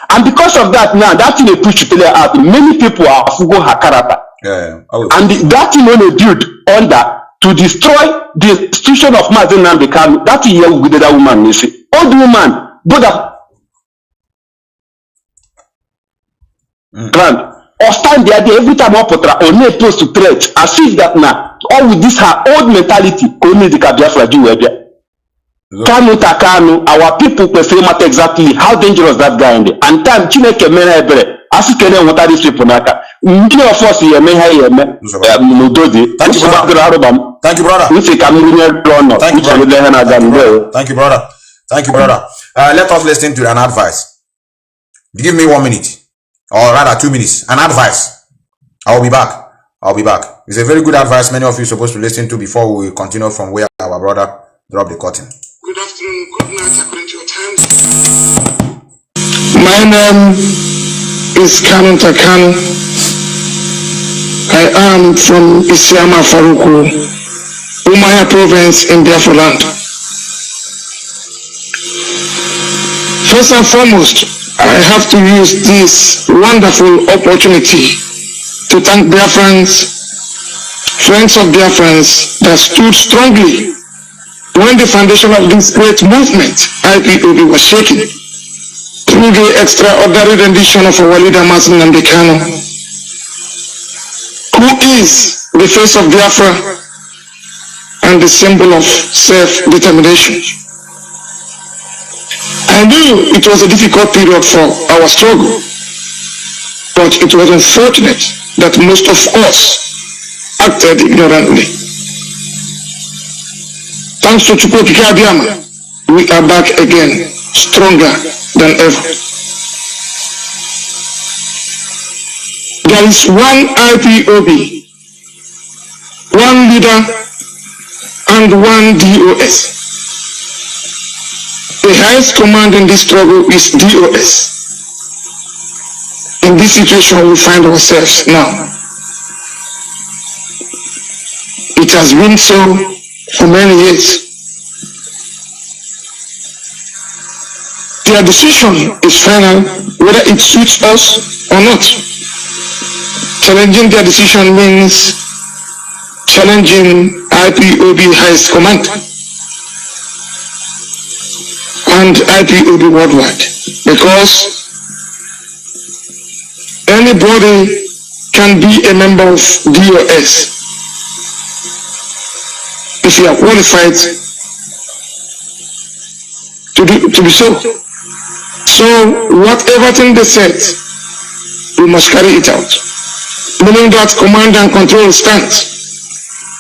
And because of that, now that thing they push to play out, many people are fugo her character. And that thing only built under to destroy the institution of Mazi Nnamdi Kanu. That is here with that woman, you see. Old woman, but grand or stand there every time up or near post to threat as if that now all with this her old mentality only the Biafra do Kanu Takanu, our people perceive exactly how dangerous that guy is. And time Chineke mena ebere, as you can water these people naka. Many of us here may have Mudodi. Thank you, brother. Thank you, brother. Thank you, brother. Thank you, brother. Let us listen to an advice. Give me 1 minute, or rather 2 minutes. An advice. I will be back. I'll be back. It's a very good advice. Many of you are supposed to listen to before we continue from where our brother dropped the curtain. Good afternoon, good night, according to your times. My name is Kanu Takanu. I am from Isiama Faruku, Umaya province in Biafra land. First and foremost, I have to use this wonderful opportunity to thank Biafrans, friends of Biafrans that stood strongly when the foundation of this great movement, IPOB, was shaken through the extraordinary rendition of our leader Mazi Nnamdi Kanu, who is the face of Biafra and the symbol of self-determination. I knew it was a difficult period for our struggle, but it was unfortunate that most of us acted ignorantly. Thanks to Chukwu Abiyama, we are back again, stronger than ever. There is one IPOB, one leader, and one DOS. The highest command in this struggle is DOS. In this situation we find ourselves now. It has been so for many years. Their decision is final, whether it suits us or not. Challenging their decision means challenging IPOB highest command and IPOB worldwide, because anybody can be a member of DOS if you are qualified to be so. So whatever thing they said, we must carry it out. Meaning that command and control stands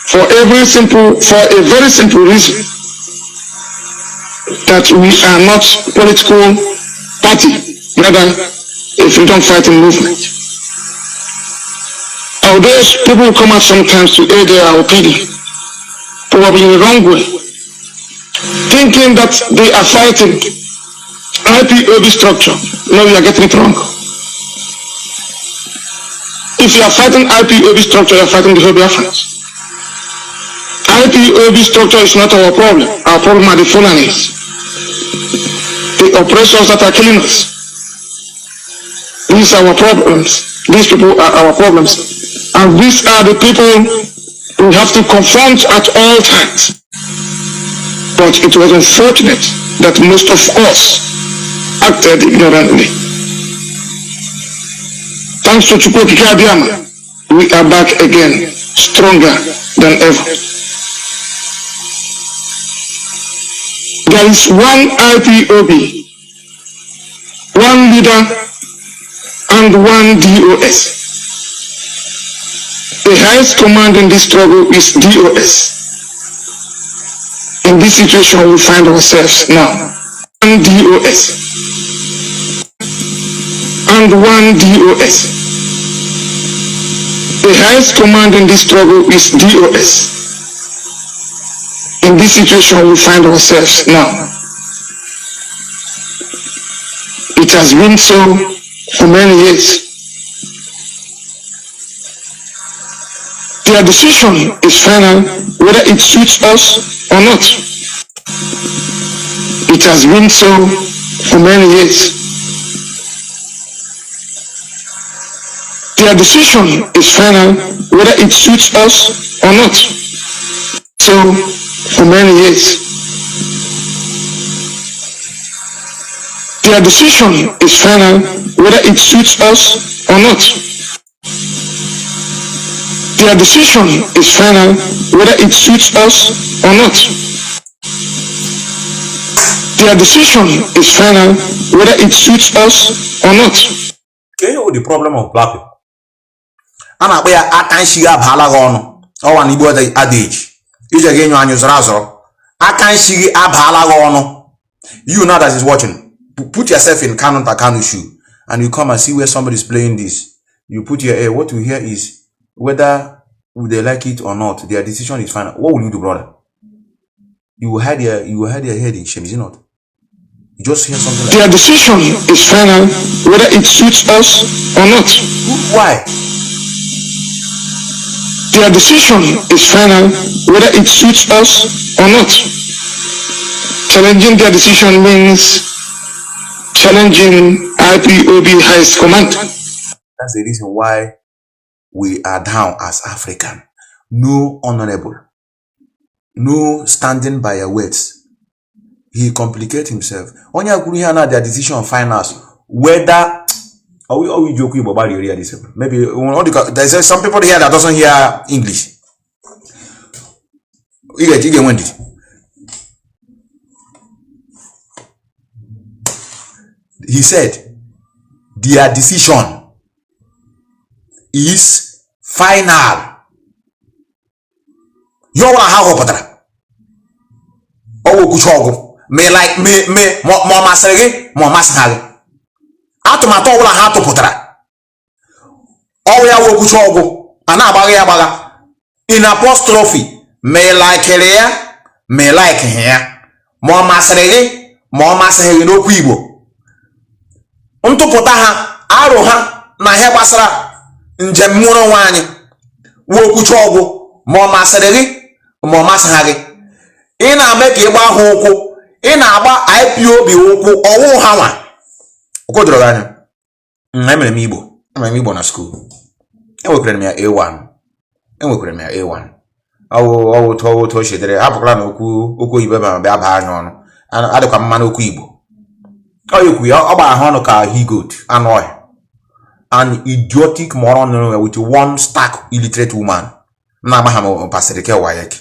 for a very simple reason, that we are not political party, rather a freedom fighting movement. Although people come out sometimes to air their opinion, probably in the wrong way, thinking that they are fighting IPOB structure. No, you are getting it wrong. If you are fighting IPOB structure, you are fighting the whole Biafrans. IPOB structure is not our problem. Our problem are the Fulanis, the oppressors that are killing us. These are our problems. These people are our problems. And these are the people we have to confront at all times. But it was unfortunate that most of us acted ignorantly. Thanks to Chukwuokike Abiyama, we are back again, stronger than ever. There is one IPOB, one leader, and one DOS. The highest command in this struggle is DOS. In this situation we find ourselves now. One DOS. And one DOS. The highest command in this struggle is DOS. In this situation we find ourselves now. It has been so for many years. Their decision is final whether it suits us or not. It has been so for many years. Their decision is final whether it suits us or not. So for many years. Their decision is final whether it suits us or not. Their decision is final whether it suits us or not. Their decision is final whether it suits us or not. Okay, you know the problem of black people. I'm a bear at and she got halagon or an Igbo adage. Is again you use razor. I can't see a halagon. You know that is watching. Put yourself in Kanu shoe and you come and see where somebody is playing this. You put your ear. What you hear is whether they like it or not. Their decision is final. What will you do, brother? You will hide your head in shame, is it not? You just hear something like their decision is final whether it suits us or not. Why? Their decision is final whether it suits us or not. Challenging their decision means challenging IPOB highest command. That's the reason why we are down as African. No honorable. No standing by your words. He complicates himself. Only I could hear now their decision on finance. Whether are we joking about the area this? Maybe there's some people here that doesn't hear English. He said their decision is final. You want how opera? Oh, kuchogo. Me like me more masere more masahari. Atomato wala hato potra. Oh ya wo kuchogo. Ana baga. In apostrophe. Me like here. Me like here. More masere more masahari no kuibo. Ntụpụta ha arụ ha na ihe gbasara njem mụrụ nwaanyị wokwucha ọgwụ ma ọ masịrị gị ma ọ masịghị gị ị na-eme ka ịgba ha ụkwụ ị na-agba IPOB ụkwụ ọwụ ha nwa ụkwụ dọrọ anya emere m Igbo na school enwekwara m ya A1 ọwụ shedere hapụkwara na okwu oyibo ma bịa baa anya ọnụ adịkwa mma n'okwu Igbo he good annoy an idiotic moron with one stark illiterate woman. Na maham pasirike wayek.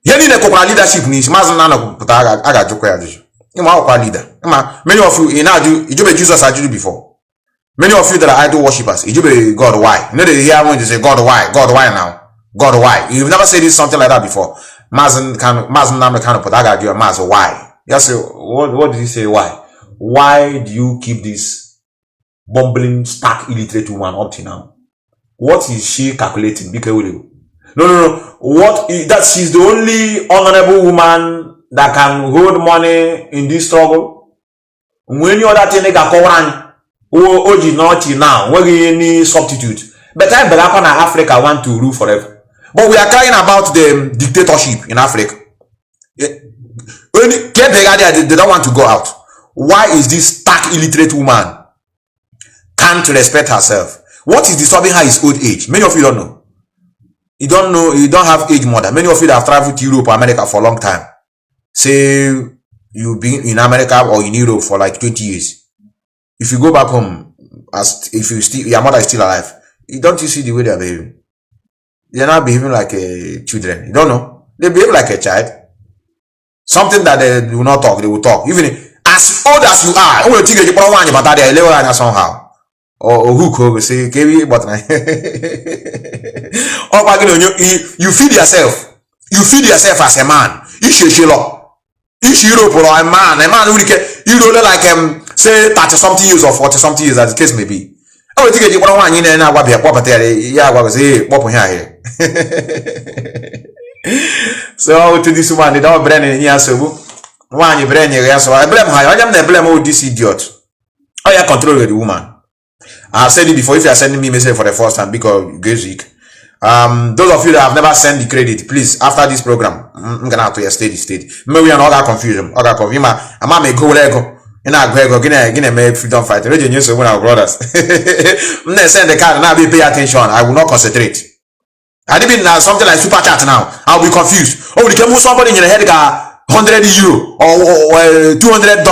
Yeni ne kokra leadership ni mazi na puta aga joko ya juju. Ima okwa leader. Many of you in Aju, Ijube Jesus Ajuru before. Many of you that are idol worshippers, Ijube God why? You know they hear when they say God why now? God why? You've never said this something like that before. Mazi Nnamdi kind of put aga give Mazi why? Yes, what did he say why? Why do you keep this bumbling, stark, illiterate woman up to now? What is she calculating? No. That she's the only honorable woman that can hold money in this struggle. When you other thing got oji not now, where any substitute. But I believe Africa want to rule forever. But we are crying about the dictatorship in Africa. When they don't want to go out. Why is this stark illiterate woman can't respect herself? What is disturbing her is old age. Many of you don't know. You don't know, you don't have age mother. Many of you that have traveled to Europe or America for a long time. Say you've been in America or in Europe for like 20 years. If you go back home, as if you still your mother is still alive, don't you see the way they're behaving? They're not behaving like children. You don't know. They behave like a child. Something that they will not talk, they will talk. Even as old as you are, somehow. Or hook over say, but you feed yourself. You feed yourself as a man. You should Europe or a man who you don't like say 30 something years or 40 something years as the case may be. Oh, think you want one in what be a property, yeah, what was it, what here. So to this one, they don't blame in here, so one you blame here, so I blame her. I am the blame all this idiot. Oh, yeah, control the woman. I've said it before. If you are sending me message for the first time because you get sick, those of you that have never sent the credit, please after this program, I'm gonna have to steady. Maybe I'm not confusion. I'm a go lego. And I go gonna make freedom fighter. Region news when our brothers. I'm gonna send the card and I'll be pay attention. I will not concentrate. I didn't something like super chat now. I'll be confused. Oh, they can move somebody in your head got €100 or $200.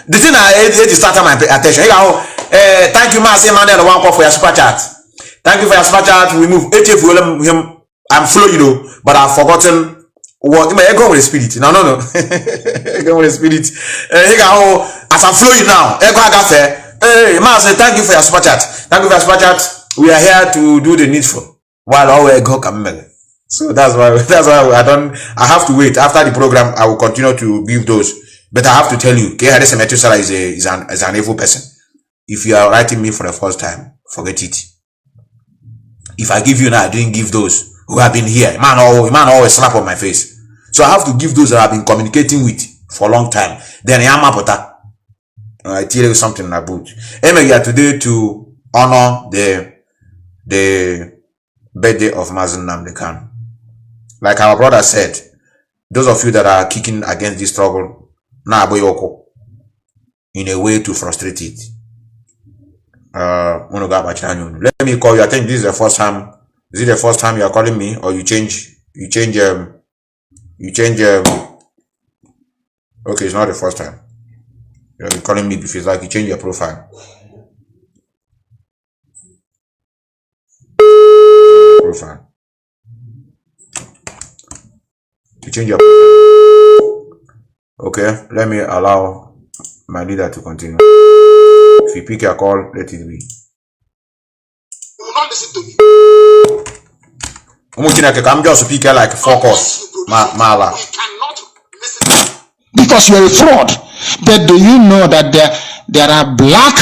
The thing I started my attention. Thank you, Mazi Methuselah, one call for your super chat. Thank you for your super chat. We move 80 for him. I'm flowing, you know, but I've forgotten what. I go with the spirit. No. Go with the spirit. As I'm flowing now, hey, Mazi, thank you for your super chat. Thank you for your super chat. We are here to do the needful while our go come. So that's why I have to wait. After the program, I will continue to give those. But I have to tell you, Mazi Methuselah is an evil person. If you are writing me for the first time, forget it. If I give you now, I didn't give those who have been here. Man always slap on my face. So I have to give those that I've been communicating with for a long time. Then I am I tell you something about. I'm here today to honor the birthday of Mazi Nnamdi. Like our brother said, those of you that are kicking against this struggle, in a way to frustrate it. Let me call you. I think this is the first time. Is it the first time you are calling me, or you change? Okay, it's not the first time. You're calling me because it's like you change your profile. You change your profile. Okay, let me allow my leader to continue. If you pick your call, let it be. You will not listen to me. I'm just speaking like focus. Mala. We cannot listen. Because you're a fraud. But do you know that there are black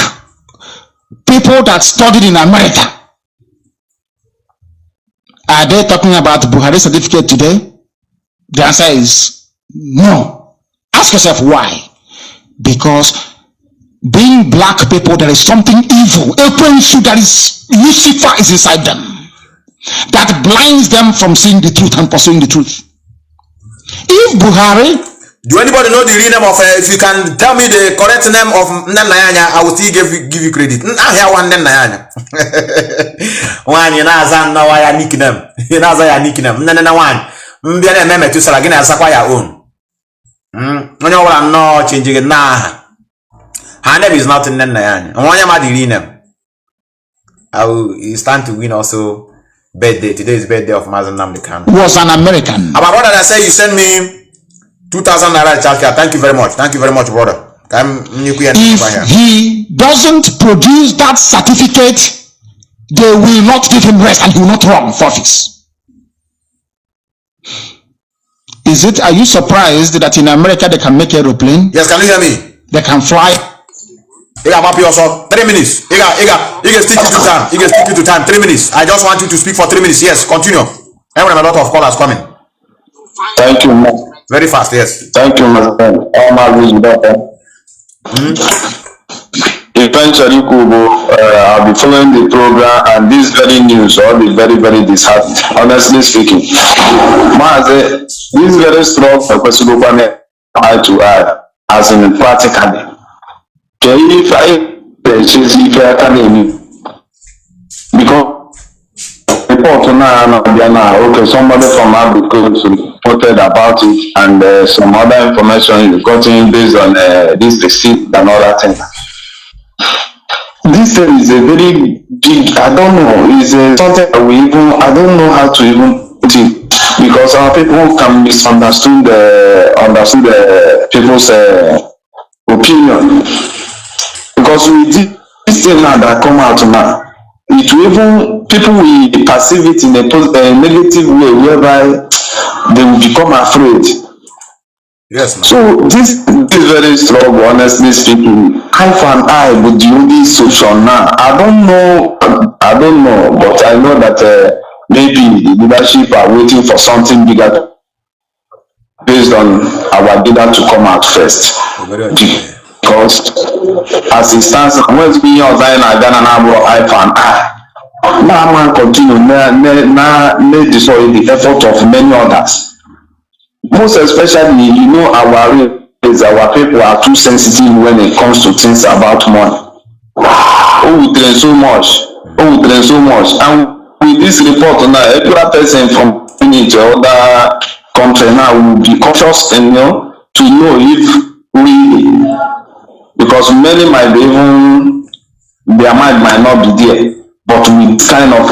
people that studied in America? Are they talking about Buhari certificate today? The answer is no. Ask yourself why. Because being black people, there is something evil. That is Lucifer is inside them. That blinds them from seeing the truth and pursuing the truth. If Buhari, do anybody know the real name of if you can tell me the correct name of Nnamdi, I will still give you credit. I hear one Nnamdi. One you know no why nickname. You know your nickname. No one. Mazi Methuselah again as your own. No one no changing it nah. Her name is not Nnamdi. One you the real name. I will stand to win also. Birthday. Today is birthday of Mazi Nnamdi. Was an American. About brother that say you send me 2,000 naira childcare. Thank you very much. Thank you very much, brother. If he doesn't produce that certificate, they will not give him rest and he will not run for office. Are you surprised that in America they can make aeroplane? Yes, can you hear me? They can fly. You got 3 minutes. You can stick you to time. You can stick you to time. 3 minutes. I just want you to speak for 3 minutes. Yes, continue. I have a lot of callers coming. Thank you, man. Very fast, yes. Thank you, my friend. All my reason, brother. If eventually I'll be following the program, and this very news will be very, very disheartening, honestly speaking. Mazi, this very strong eye to eye, as in practically. If I because report now, okay, somebody from agriculture reported about it, and some other information is gotten based on this receipt and other things. This thing is a very big, I don't know, is something that we even, I don't know how to even put it, because our people can misunderstand the people's opinion. Because we did this thing now that come out now, it will even, people will perceive it in a negative way, whereby they will become afraid. Yes, ma'am. So this is very strong, honestly speaking. Eye for an eye with the only solution now. I don't know, but I know that maybe the leadership are waiting for something bigger based on our leader to come out first. Because as it stands, when it's being outside Ghana now, eye for an eye. Now man continue, may destroy the effort of many others. Most especially, you know, our people are too sensitive when it comes to things about money. Oh, we train so much. And with this report now, every person from any other country now will be cautious, to know if we, because many might be even, their mind might not be there. But with kind of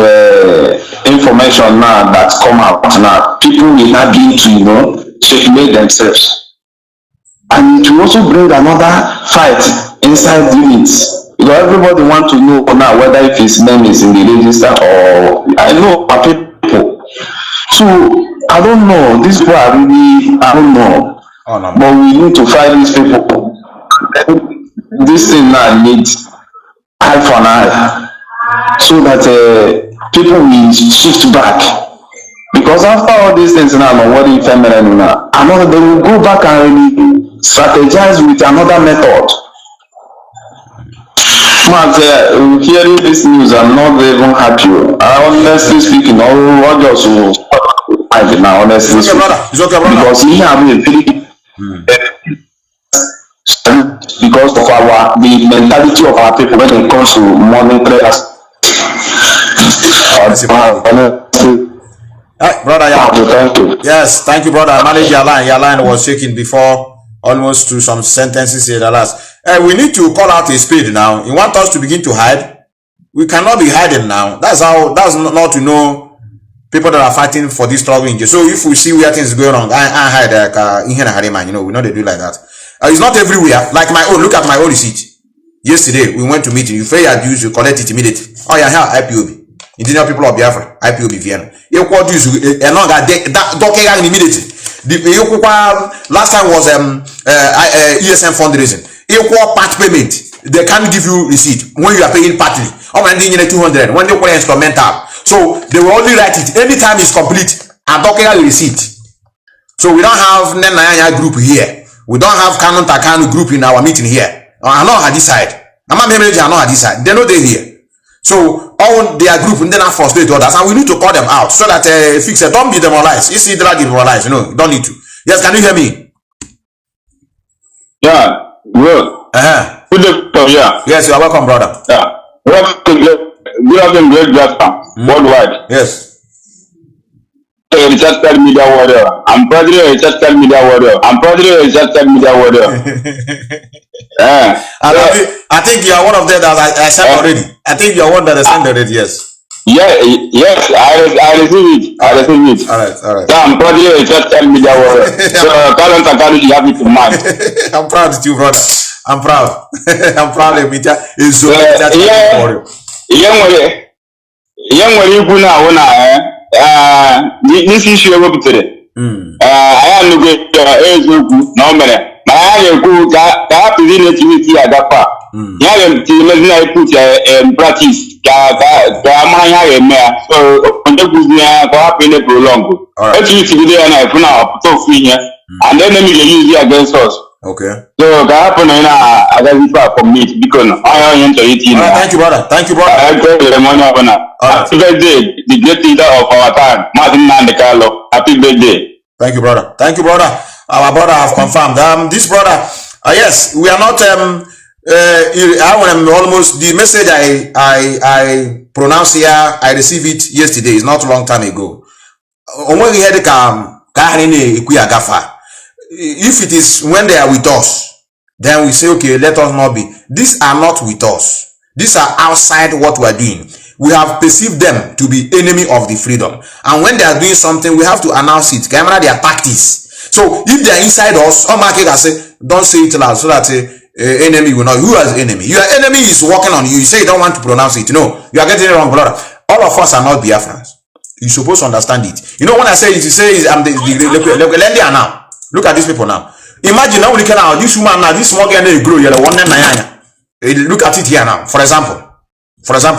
information now that's come out now, people will not begin to, checkmate themselves. And it will also bring another fight inside units. Because everybody wants to know now whether if his name is in the register or I know our people. So I don't know. These people are really, I don't know. Oh, no. But we need to fight these people. This thing now needs eye for an eye. So that people will shift back. Because after all these things now, what if they will go back and really strategize with another method. But hearing this news, I'm not even happy. Honestly speaking, what just now, honestly speaking, because we have a very because of the mentality of our people when it comes to morning prayers. Brother, thank you. Yes, thank you, brother. I managed your line. Your line was shaking before, almost to some sentences here. We need to call out a spade now. You want us to begin to hide? We cannot be hiding now. That's not to know people that are fighting for this struggle. So if we see where things are going wrong, I hide like we know they do like that. It's not everywhere. Like my own. Look at my own receipt. Yesterday we went to meeting. You fail your dues, you collect it immediately. Oh yeah, here IPOB. Indigenous people of Biafra, IPOB Vienna. Equal dues, and not that immediately. The last time was ESM fundraising. Equal part payment. They can't give you receipt when you are paying partly. Or when they need 200, when they call instrumental. So they will only write it anytime it's complete and document receipt. So we don't have Nenaya group here. We don't have Kanu group in our meeting here. I know how this side. I'm not this side. They know they're here. So all their group and then I frustrate others, and we need to call them out so that fix it. Don't be demoralized. You see, they're demoralized. You don't need to. Yes, can you hear me? Yeah, good. Good. Yeah. Yes, you are welcome, brother. Yeah. Good afternoon, great Biafra. Worldwide. Yes. A digital media warrior. I'm proudly a digital media warrior. I think you are one of them that I sent already. I think you are one that I sent already. Yes. Yeah. Yes. I receive it. All right. So I'm proudly a digital media warrior. So Kanu, you have it in mind. I'm proud of you, brother. I'm proud. I'm proud of media. Is so warrior. This issue about today. I am looking no matter. I go that activity at that part. I put in practice. So on the business, go up in a prolong. Actually, today and I put out so free, and then they use it against us. Okay. So ka happen na agaghị for me because onye ntọ iti na. Thank you, brother. Thank you, brother. I go the money of na. Happy birthday, the great leader of our time, Mazi Methuselah. Happy birthday. Thank you, brother. Thank you, brother. Our brother have confirmed. This brother, yes, we are not. I want almost the message I pronounce here. I received it yesterday. It's not a long time ago. If it is when they are with us, then we say, okay, let us not be. These are not with us. These are outside what we are doing. We have perceived them to be enemy of the freedom. And when they are doing something, we have to announce it. Camera their tactics. So if they are inside us, don't say it loud so that enemy will not. Who has enemy? Your enemy is working on you. You say you don't want to pronounce it. No, you are getting it wrong, brother. All of us are not Biafrans. You're supposed to understand it. You know when I say it, you say I'm the now. Look at these people now. Imagine now we can now this woman now, this small girl they grow, you're the one look at it here now. For example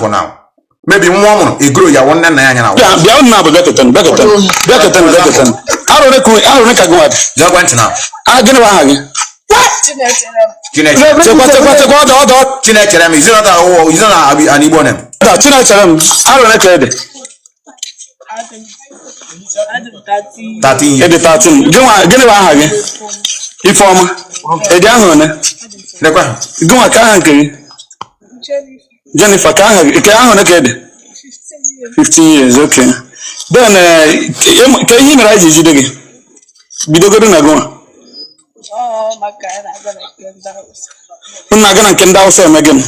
now. Maybe one woman a grow you're one now. Yeah, beyond now better than. I don't know what. Just went now. I don't know what. Is not an Igbo name. I don't know. 13 years. 13. Gini ba ha gị? Ifeoma. Edi ahụ ne? Lekwa. Gụnwa ka aha nke gị? Jennifer ka aha gị? Ke ahụ ne ka ede? 15 years, okay. Then, ka ihe mere anyị ji jide gị? Bidogodo na gụnwa? Unu aga na nke ndị Hausa eme gịnị?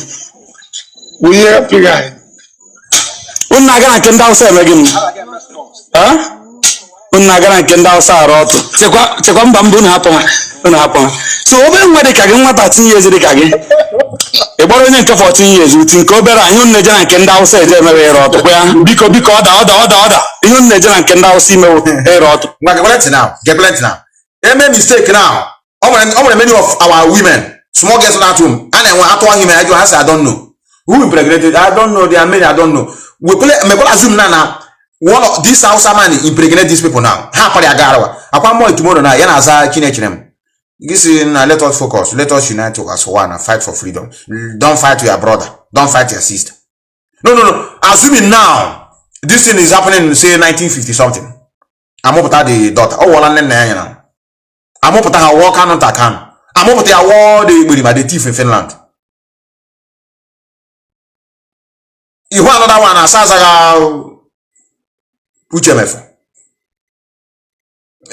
Unu aga na nke ndị Hausa eme gịnị? Unu aga na nke ndị Hausa arụ ọtụ. Chekwa mba mbụ unu hapụ ha. So obere nwa dị ka gị, nwa 13 years dị ka gị. Ị gbara onye nke 14 years uti nke obere anyị unu na-eje na nke ndị Hausa eje emewe ịrụ ọtụ. Kwa ya biko ọda. Ihe unu na-eje na nke ndị Hausa imewe ịrụ ọtụ. Get plenty now. They made mistake now. Many of our women, small girls at home, and then when I told him, I don't know. Who impregnated? I don't know. There are many, I don't know. We assume now. One of these Hausa man impregnate these people now. Tomorrow now. This is let us focus. Let us unite as one and fight for freedom. Don't fight your brother. Don't fight your sister. No. Assuming now this thing is happening in say 1950 something. I'm up the daughter. Oh, well, now. I'm up her walk on Takan. I'm up there war the thief in Finland. You want another one as Uchemef.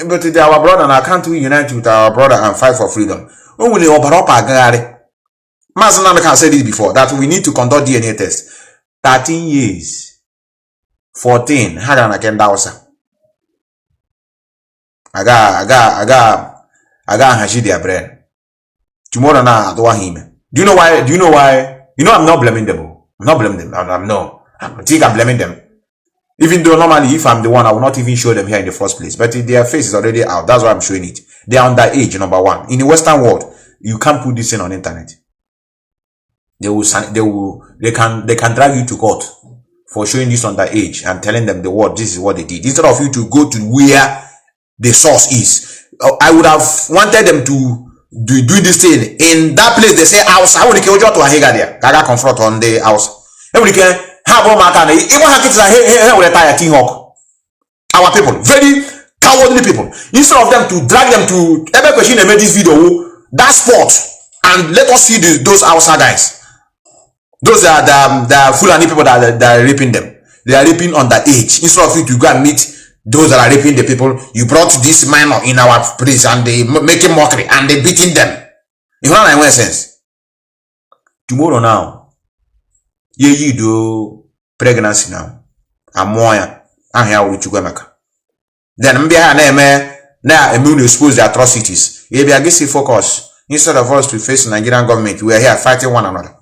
But our brother, and I can't we unite with our brother and fight for freedom. Only Obaropa Gare. Mazanana can say this before that we need to conduct DNA test. 13 years. 14. Hadana Kendausa. I got Hashi their brain. Tomorrow now, I don't him. Do you know why? You know I'm not blaming them. I'm not blaming them. I think I'm blaming them. Even though normally if I'm the one, I will not even show them here in the first place. But their face is already out. That's why I'm showing it. They are underage, number one. In the Western world, you can't put this thing on internet. They can drag you to court for showing this underage and telling them the world this is what they did. Instead of you to go to where the source is. I would have wanted them to do this thing in that place. They say house. I want to kill you to a hega there. Gaga confront on the house. Everybody can have all my kind. Even have kids with a tire team hawk. Our people, very cowardly people. Instead of them to drag them to every question they made this video that spot and let us see those outside guys. Those are the Fulani people that are raping them. They are raping underage. Instead of you to go and meet those that are raping the people, you brought this minor in our place and they making mockery and they beating them. You know what I sense? Tomorrow now, you do pregnancy now. I'm more I'm here with you. Then now immune expose the atrocities. If you against focus, instead of us to face the Nigerian government, we are here fighting one another.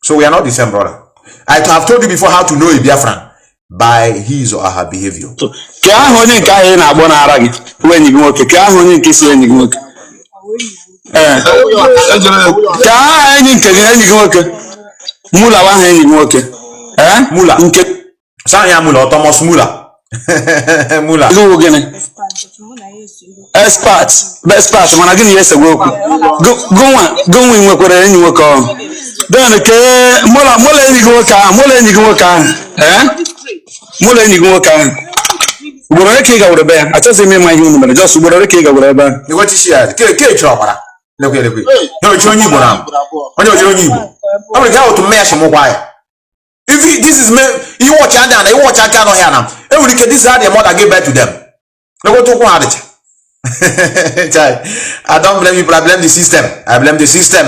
So we are not the same, brother. I have told you before how to know a Biafran. By his or her behavior. So, Mula. Thomas Mula. Mula. Go again. Expert. When I get yes, go in work with any work on. Then okay, Mola any go can. Mola any go can. What cake over the bear? I just say me my human, just what a cake over the bear. You want to share? Cake chopper. Look at it. No, it's only one. When you're only. I'm going to go to mesh mobile. If this is me, you watch and you watch I cannot hear them. Every kid, this is how their mother gave back to them. No go to one. I don't blame people, I blame the system. I blame the system.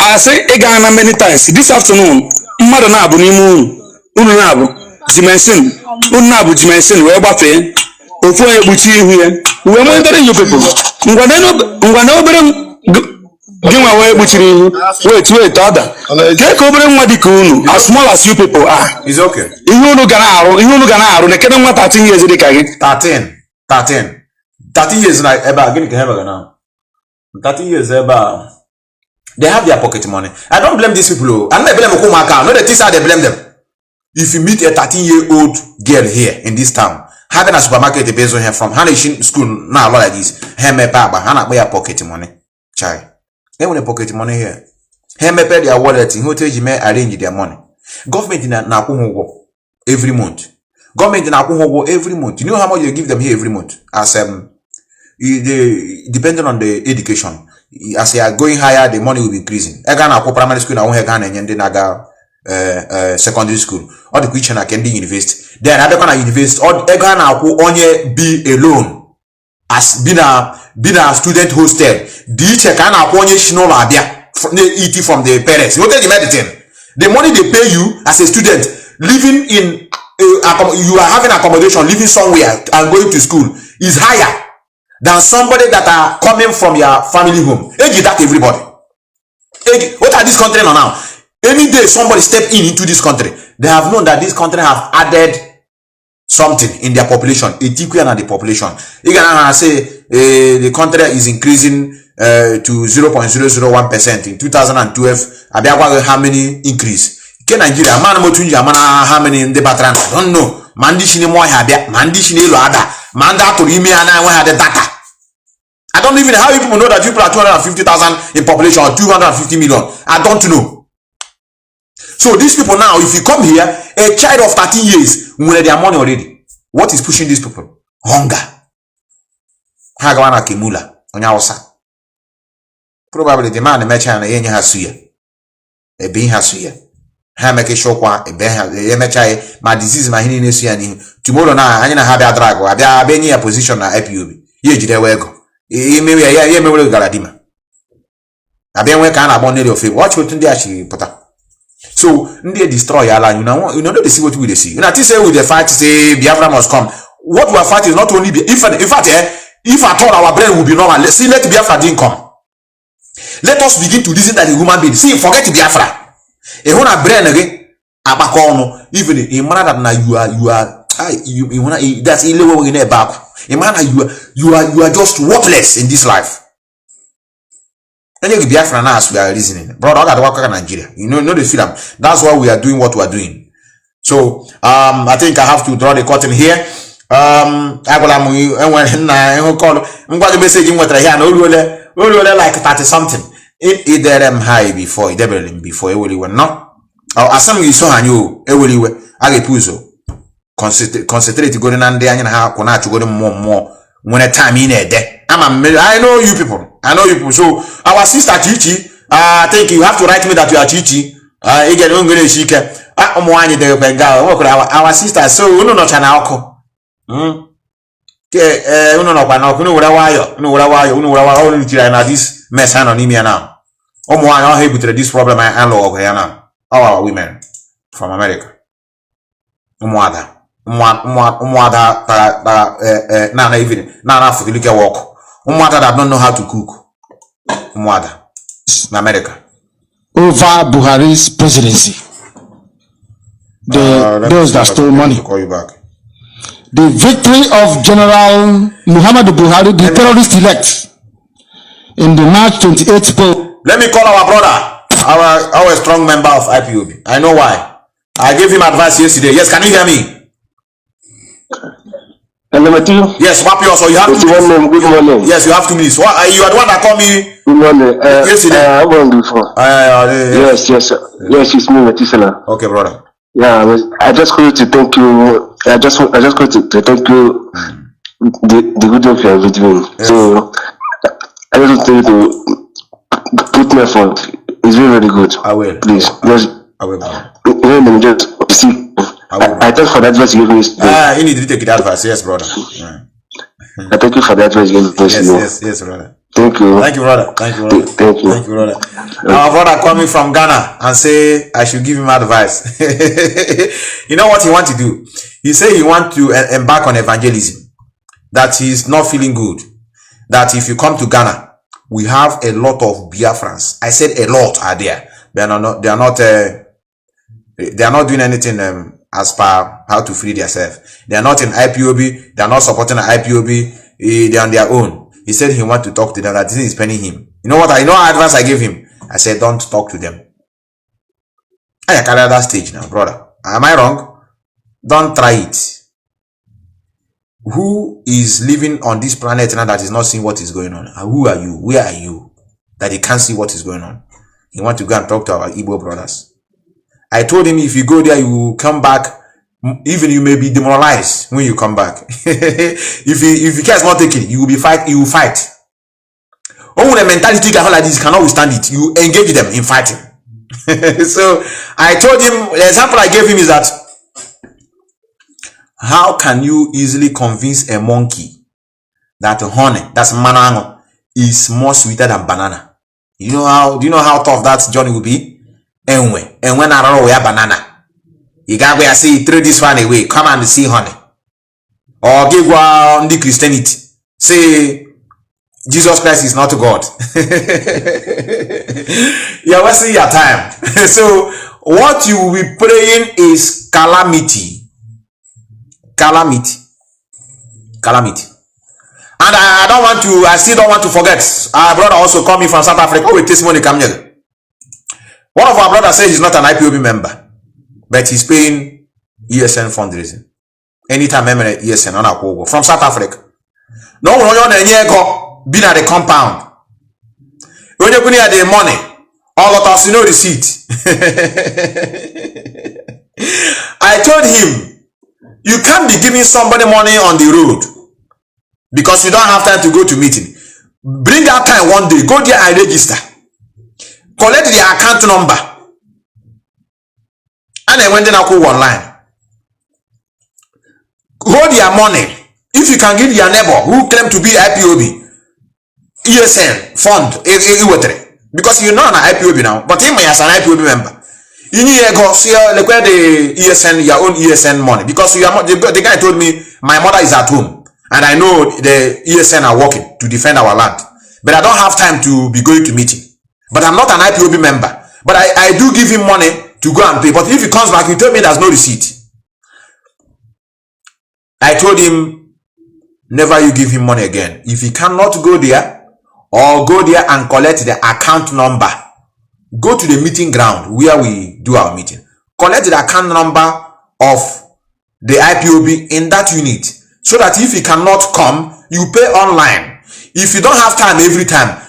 I say again many times this afternoon. Mother Nabu Nimu, Unabu, Jimensin, Unabu Jimensin, where Buffet, before which here, we are monitoring you people. Give away which wait, other. Take over Madikunu, as small as you people are. It's okay. You look at I can't want 13 years. 13 years like about getting now. 13 years about. They have their pocket money. I don't blame these people. I don't blame Okumaka. No, the things they blame them. If you meet a 13-year-old girl here in this town, having a supermarket based on her from Hanishin school now like this, her me papa, Hana pay pocket money. Chai. They want a pocket money here. Her me pay their wallet in hotel you may arrange their money. Government in Nakumo every month. Government in Nakumo every month. You know how much you give them here every month? As depending on the education. As they are going higher, the money will be increasing. Egana ko primary school na won and then naga secondary school. Or the Christian can university. Then Abekana university or Egana ko onye be alone as being a student hostel. The kana ko onye shinola abia eat from the parents. You tell the medicine. The money they pay you as a student living in you are having accommodation living somewhere and going to school is higher than somebody that are coming from your family home. Egi that everybody. Egi, what are this country now? Any day somebody step into this country, they have known that this country have added something in their population, equal and the population. You can say the country is increasing to 0.001% in 2012. How many increase? Can Nigeria man motunja mana how many in the batran? I don't know. Mandishi ni mo habia, mandishi ni lo ada. Manda to ime ana we had the data. I don't even know how people know that people are 250,000 in population or 250 million. I don't know. So these people now, if you come here, a child of 13 years, will have their money already. What is pushing these people? Hunger. Hagawana Kimula, Onyawasa. Probably the man in Mechana Yenya Hasuya. A being Hasuya. Hamake Shokwa, a Beha, my disease, my Hinesian. Tomorrow now, I'm going to have a drag or a Benia position at APUB. Ye Jidewego. Maybe I am a galadima. I been working on a bonnet of it. Watch what they actually put up. So, they destroy Allah. You know, they see what we see. You know, say with the fight, say Biafra must come. What we are fighting is not only if at all our brain will be normal. Let's see, let Biafra didn't come. Let us begin to reason that a human being. See, forget Biafra. A human brain again. Abakono. Even in manner that now you are that's illegal in a back. You are just worthless in this life. And you Biafra now as we are reasoning. Brother, I got to work in Nigeria. You know the film. That's why we are doing what we are doing. So I think I have to draw the curtain here. I will call message like 30 something. It them high before it really were not. As some you saw you I puzo. Concentrate going on there and how can I go more when a time in a day. I know you people. So our sister Chichi, I think you have to write me that you are Chichi. Our sister, so we know not an alcohol. This mess on me now. I'm able to this problem I know here now. Our women from America. Nana even Nana for the look at walk. That don't know how to cook. In America. Over Buhari's presidency. Those that stole money. To call you back. the victory of General Muhammadu Buhari, the terrorist elect, in the March 28th poll. Let me call our brother, our strong member of IPOB. I know why. I gave him advice yesterday. Yes, can you hear me? Hello, Matthew. Yes, Wapi also. You have 2 minutes. Good morning. Yes, you have 2 minutes. What, you are the one that called me. Good morning. Yesterday. I went before. Yes, it's me, Methuselah. Okay, brother. Yeah, I just wanted to thank you. I just wanted to thank you the good job you are doing. Yes. So I just want you to put my effort. It's very, very good. I will. Please. I will. Just see. I thank for the advice you gave me. You need to take the advice. Yes, brother. Yeah. I thank you for the advice you gave me. Yes, brother. Thank you. Thank you, brother. Thank you, brother. Thank you. Thank you, brother. Our brother coming from Ghana and say I should give him advice. You know what he want to do? He say he want to embark on evangelism. That he's not feeling good. That if you come to Ghana, we have a lot of Biafrans. I said a lot are there. They are not doing anything as per how to free themselves. They are not in IPOB. They are not supporting the IPOB. They are on their own. He said he want to talk to them. That this is paining him. You know what? I know advice I gave him. I said don't talk to them. I carry that stage now, brother. Am I wrong? Don't try it. Who is living on this planet now that is not seeing what is going on? Who are you? Where are you? That he can't see what is going on. He want to go and talk to our Igbo brothers. I told him if you go there, you will come back. Even you may be demoralized when you come back. if you care is not taken, you will fight. Oh, the mentality like this cannot withstand it. You engage them in fighting. So I told him, the example I gave him is that how can you easily convince a monkey that honey, that's manango, is more sweeter than banana? Do you know how tough that journey will be? And when I don't know where banana. You got where I say throw this one away. Come and see honey. Or give one the Christianity. Say Jesus Christ is not God. You're wasting your time. So what you will be praying is calamity. Calamity. And I still don't want to forget. Our brother also coming from South Africa with testimony come here. One of our brothers says he's not an IPOB member, but he's paying ESN fundraising. Anytime I'm in ESN on a from South Africa. No one on been at the compound. When you put the money, all of us no receipt. I told him, you can't be giving somebody money on the road because you don't have time to go to meeting. Bring that time one day, go there and register. Collect the account number. And then when they now go online. Hold your money. If you can give your neighbor who claim to be IPOB, ESN, fund, because you're not an IPOB now, but him as an IPOB member. You need to go see where the ESN, your own ESN money. Because you are, the guy told me, my mother is at home. And I know the ESN are working to defend our land. But I don't have time to be going to meeting. But I'm not an IPOB member. But I do give him money to go and pay. But if he comes back, he told me there's no receipt. I told him, never you give him money again. If he cannot go there, or go there and collect the account number, go to the meeting ground where we do our meeting. Collect the account number of the IPOB in that unit. So that if he cannot come, you pay online. If you don't have time every time,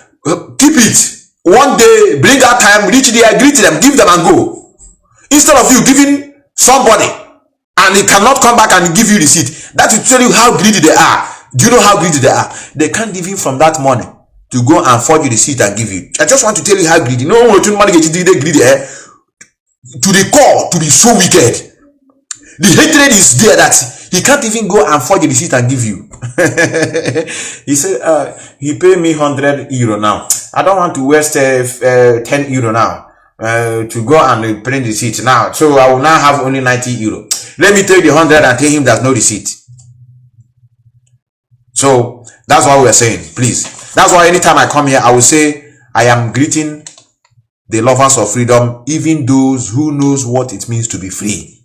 keep it. One day, bring that time, reach there, greet them, give them and go. Instead of you giving somebody and he cannot come back and give you receipt, that will tell you how greedy they are. Do you know how greedy they are? They can't give him from that money to go and forge the receipt and give you. I just want to tell you how greedy. No one will money get greedy to the core, to be so wicked. The hatred is there that he can't even go and forge the receipt and give you. He said, he paid me €100 now. I don't want to waste €10 now to go and print the receipt now. So I will now have only €90. Let me take the 100 and tell him there's no receipt. So that's what we're saying, please. That's why anytime I come here, I will say, I am greeting the lovers of freedom, even those who knows what it means to be free.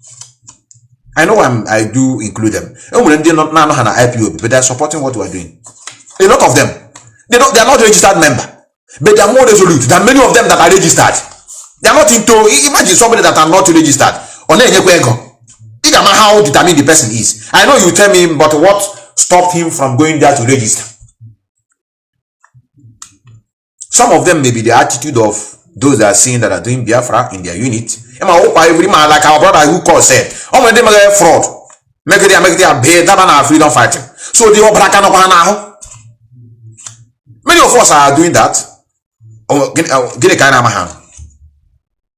I know I do include them. And when they're not now IPOB, but they're supporting what we're doing. A lot of them, they are not registered member, but they are more resolute than many of them that are registered. They are not into. Imagine somebody that are not registered. It doesn't matter how determined the person is. I know you tell me, but what stopped him from going there to register? Some of them may be the attitude of those that are saying that are doing Biafra in their unit. Every man, like our brother who called said, oh, when they make a fraud, make it a bed, that man are freedom fighting. So they all black now. Many of us are doing that. Get a kind of hand.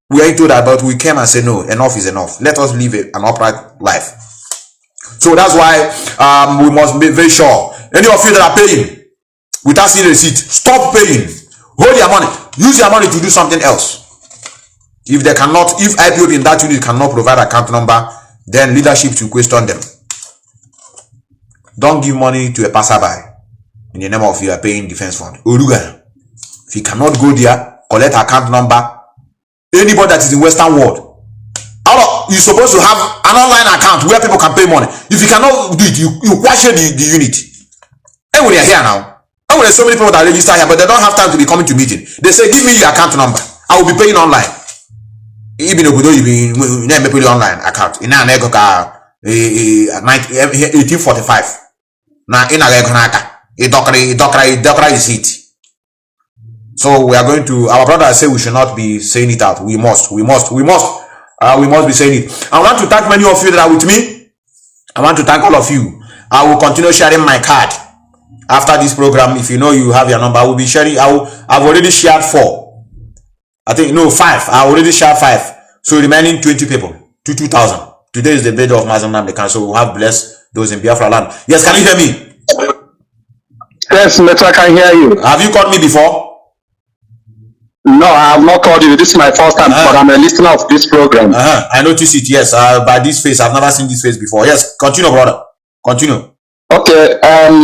We are into that, but we came and said, no, enough is enough. Let us live an upright life. So that's why we must be very sure. Any of you that are paying without seeing a receipt, stop paying. Hold your money. Use your money to do something else. If they cannot, if IPOB in that unit cannot provide account number, then leadership to question them. Don't give money to a passerby in the name of you are paying defense fund. If you cannot go there, collect account number. Anybody that is in Western world, you're supposed to have an online account where people can pay money. If you cannot do it, you question the unit. And we are here now. And there's so many people that register here, but they don't have time to be coming to meeting. They say, give me your account number. I will be paying online. Even though you be online account. In 1845. Now in a receipt. So we are going to, our brother say we should not be saying it out. We must be saying it. I want to thank many of you that are with me. I want to thank all of you. I will continue sharing my card after this program. If you know you have your number, I will be sharing. I've already shared 4. I think no 5. I already shared 5. So remaining 20 people to 2,000. Today is the birthday of Mazi Methuselah, so we have blessed those in Biafra land. Yes, can you hear me? Yes, Methuselah, I can hear you. Have you called me before? No, I have not called you. This is my first time, but I'm a listener of this program. I noticed it, yes. By this face, I've never seen this face before. Yes, continue, brother. Continue. Okay,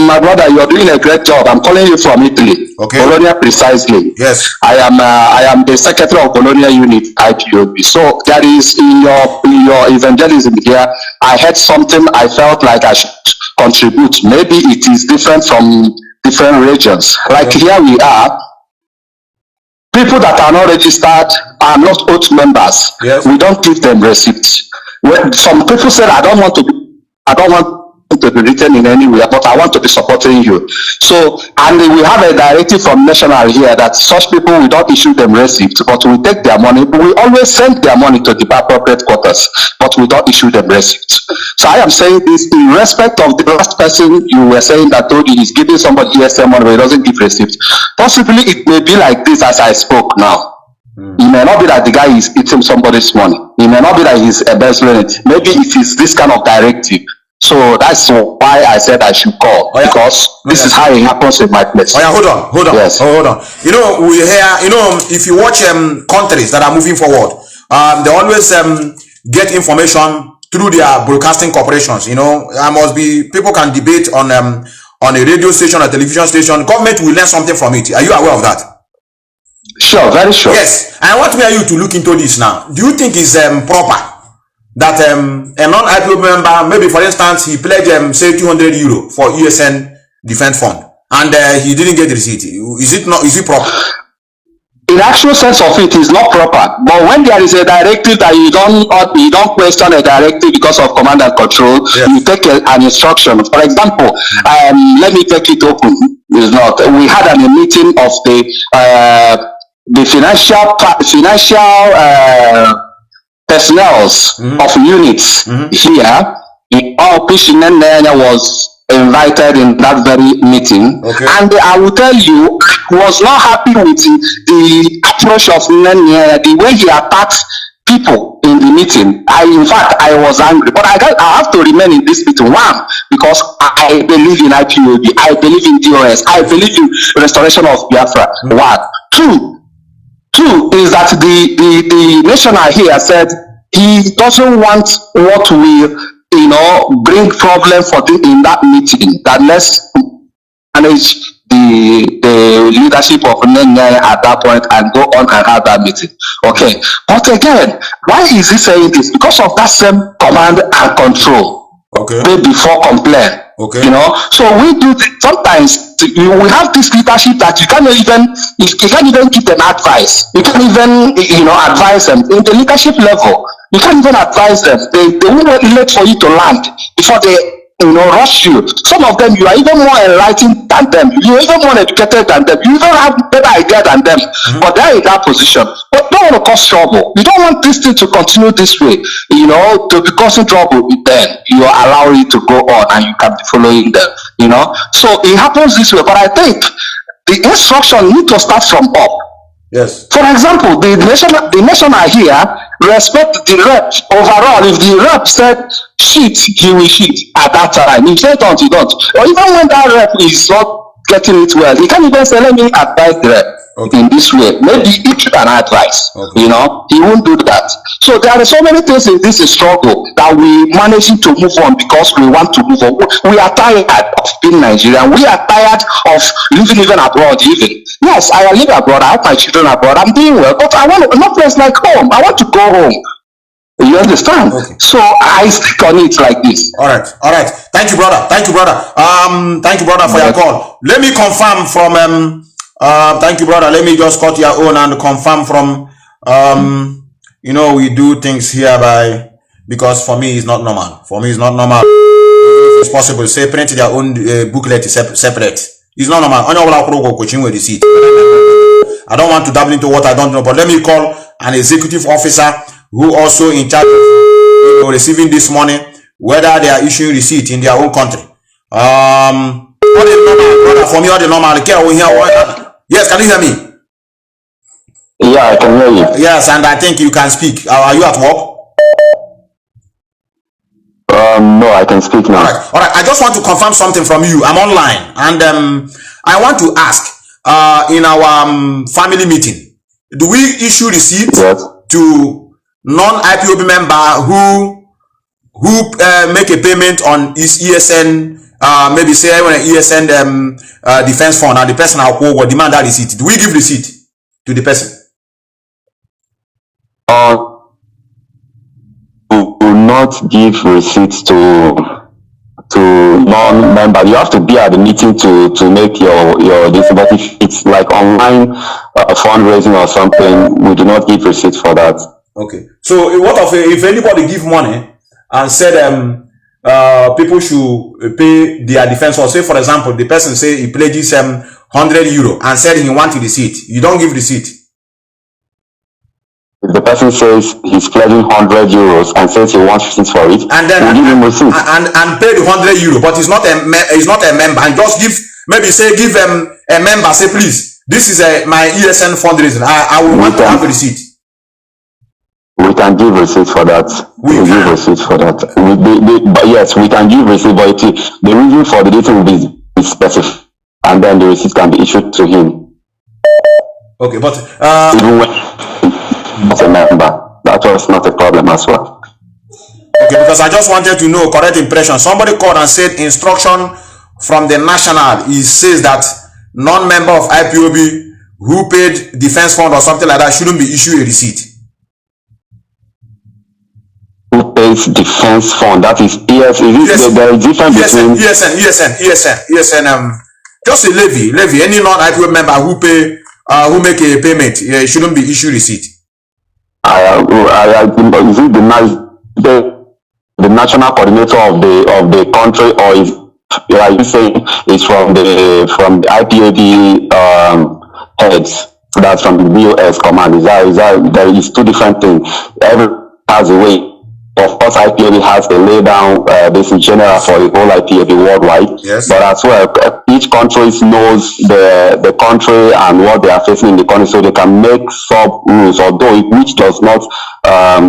my brother, you're doing a great job. I'm calling you from Italy. Okay. Bologna, precisely. Yes. I am the secretary of Bologna unit, IPOB. So there is in your evangelism here, I heard something I felt like I should contribute. Maybe it is different from different regions. Like here we are. People that are not registered are not oath members. Yes. We don't give them receipts. When some people said, I don't want to be written in any way, but I want to be supporting you. So, and we have a directive from National here that such people, we don't issue them receipts, but we take their money. We always send their money to the appropriate quarters, but we don't issue them receipts. So I am saying this in respect of the last person you were saying that told you he's giving somebody GSM money, but he doesn't give receipts. Possibly it may be like this as I spoke now. It may not be that the guy is eating somebody's money. It may not be that he's embezzling it. Maybe it is this kind of directive. So that's why I said I should call, because this is how it happens in my place. Hold on. Yes. Hold on. You know, we hear, if you watch countries that are moving forward, they always get information through their broadcasting corporations. There must be, people can debate on a radio station, a television station. Government will learn something from it. Are you aware of that? Sure, very sure. Yes. I want you to look into this now. Do you think it's proper that a non-IPOB member, maybe for instance, he pledged say €200 for ESN defense fund, and he didn't get the receipt? Is it proper? In actual sense of it is not proper. But when there is a directive that you don't question a directive because of command and control, yes. You take an instruction. For example, let me take it open. It's not. We had a meeting of the financial personnels of units here. Our Pishinene was invited in that very meeting, and I will tell you, I was not happy with the approach of Nene, the way he attacked people in the meeting. In fact, I was angry, but I have to remain in this meeting. One, because I believe in IPOB, I believe in DOS, I believe in restoration of Biafra. One. Two is that the national here said he doesn't want what will bring problem in that meeting. That let's manage the leadership of Nene at that point and go on and have that meeting. Okay. But again, why is he saying this? Because of that same command and control. Okay. Pay before complain. Okay. You know, so we do sometimes we have this leadership that you can't even give them advice. You can't even advise them in the leadership level. You can't even advise them. They won't wait for you to land before they rush you. Some of them, you are even more enlightened than them. You're even more educated than them. You even have better idea than them. But they're in that position. But don't want to cause trouble. You don't want this thing to continue this way. To be causing trouble. Then you allow it to go on, and you can be following them. So it happens this way. But I think the instruction need to start from up. Yes. For example, the national here respect the rep overall. If the rep said shit, he will shit at that time. If they don't, he don't. Or even when that rep is not getting it well, he can't even say, let me advise the rep in this way. Maybe he should an advice. He won't do that. So there are so many things in this struggle that we managing to move on because we want to move on. We are tired of being Nigerian. We are tired of living even abroad even. Yes, I live abroad. I have my children abroad. I'm doing well, but I want no place like home. I want to go home. You understand? Okay. So I stick on it like this. All right. Thank you, brother. Thank you, brother, for your call. Let me confirm from thank you, brother. Let me just cut your own and confirm from we do things hereby because for me it's not normal. It's possible. Say print their own booklet separate. It's not normal. I don't want to dabble into what I don't know, but let me call an executive officer who also in charge of receiving this money, whether they are issuing receipt in their own country. What is normal, brother? For me, all the normal. Yes, can you hear me? Yeah, I can hear you. Yes, and I think you can speak. Are you at work? No, I can speak now. All right. I just want to confirm something from you. I'm online, and I want to ask. In our family meeting, do we issue receipts to non-IPOB member who make a payment on his ESN? Maybe say when an ESN defense fund and the person will demand that receipt. Do we give receipt to the person? Do not give receipts to non-member. You have to be at the meeting to make your this. But if it's like online fundraising or something, we do not give receipts for that. Okay. So what if anybody give money and said people should pay their defense, or say for example the person say he pledges €100 and said he wants receipt, you don't give receipt. If the person says he's pledging €100 and says he wants receipts for it, and then give him receipt and pay the €100, but he's not a member, and just give a member, say please, this is my ESN fundraising. I will want to have a receipt. We can give receipt for that. We give receipt for that. But yes, we can give receipt, but the reason for the data will be specific, and then the receipt can be issued to him. Okay, but even when as a member, that was not a problem as well. Okay, because I just wanted to know correct impression. Somebody called and said instruction from the national. He says that non-member of IPOB who paid defense fund or something like that shouldn't be issued a receipt. Who pays defense fund? That is there is difference between ESN. Just a levy. Any non-IPOB member who make a payment shouldn't be issued receipt. Is it the national coordinator of the country, or is you saying it's from the IPOB heads? That's from the BOS command. Is that there is two different things. Every has a way. Of course, IPOB has a lay down this in general for the whole IPOB worldwide. Yes. But as well, each country knows the country and what they are facing in the country, so they can make sub rules, although which does not,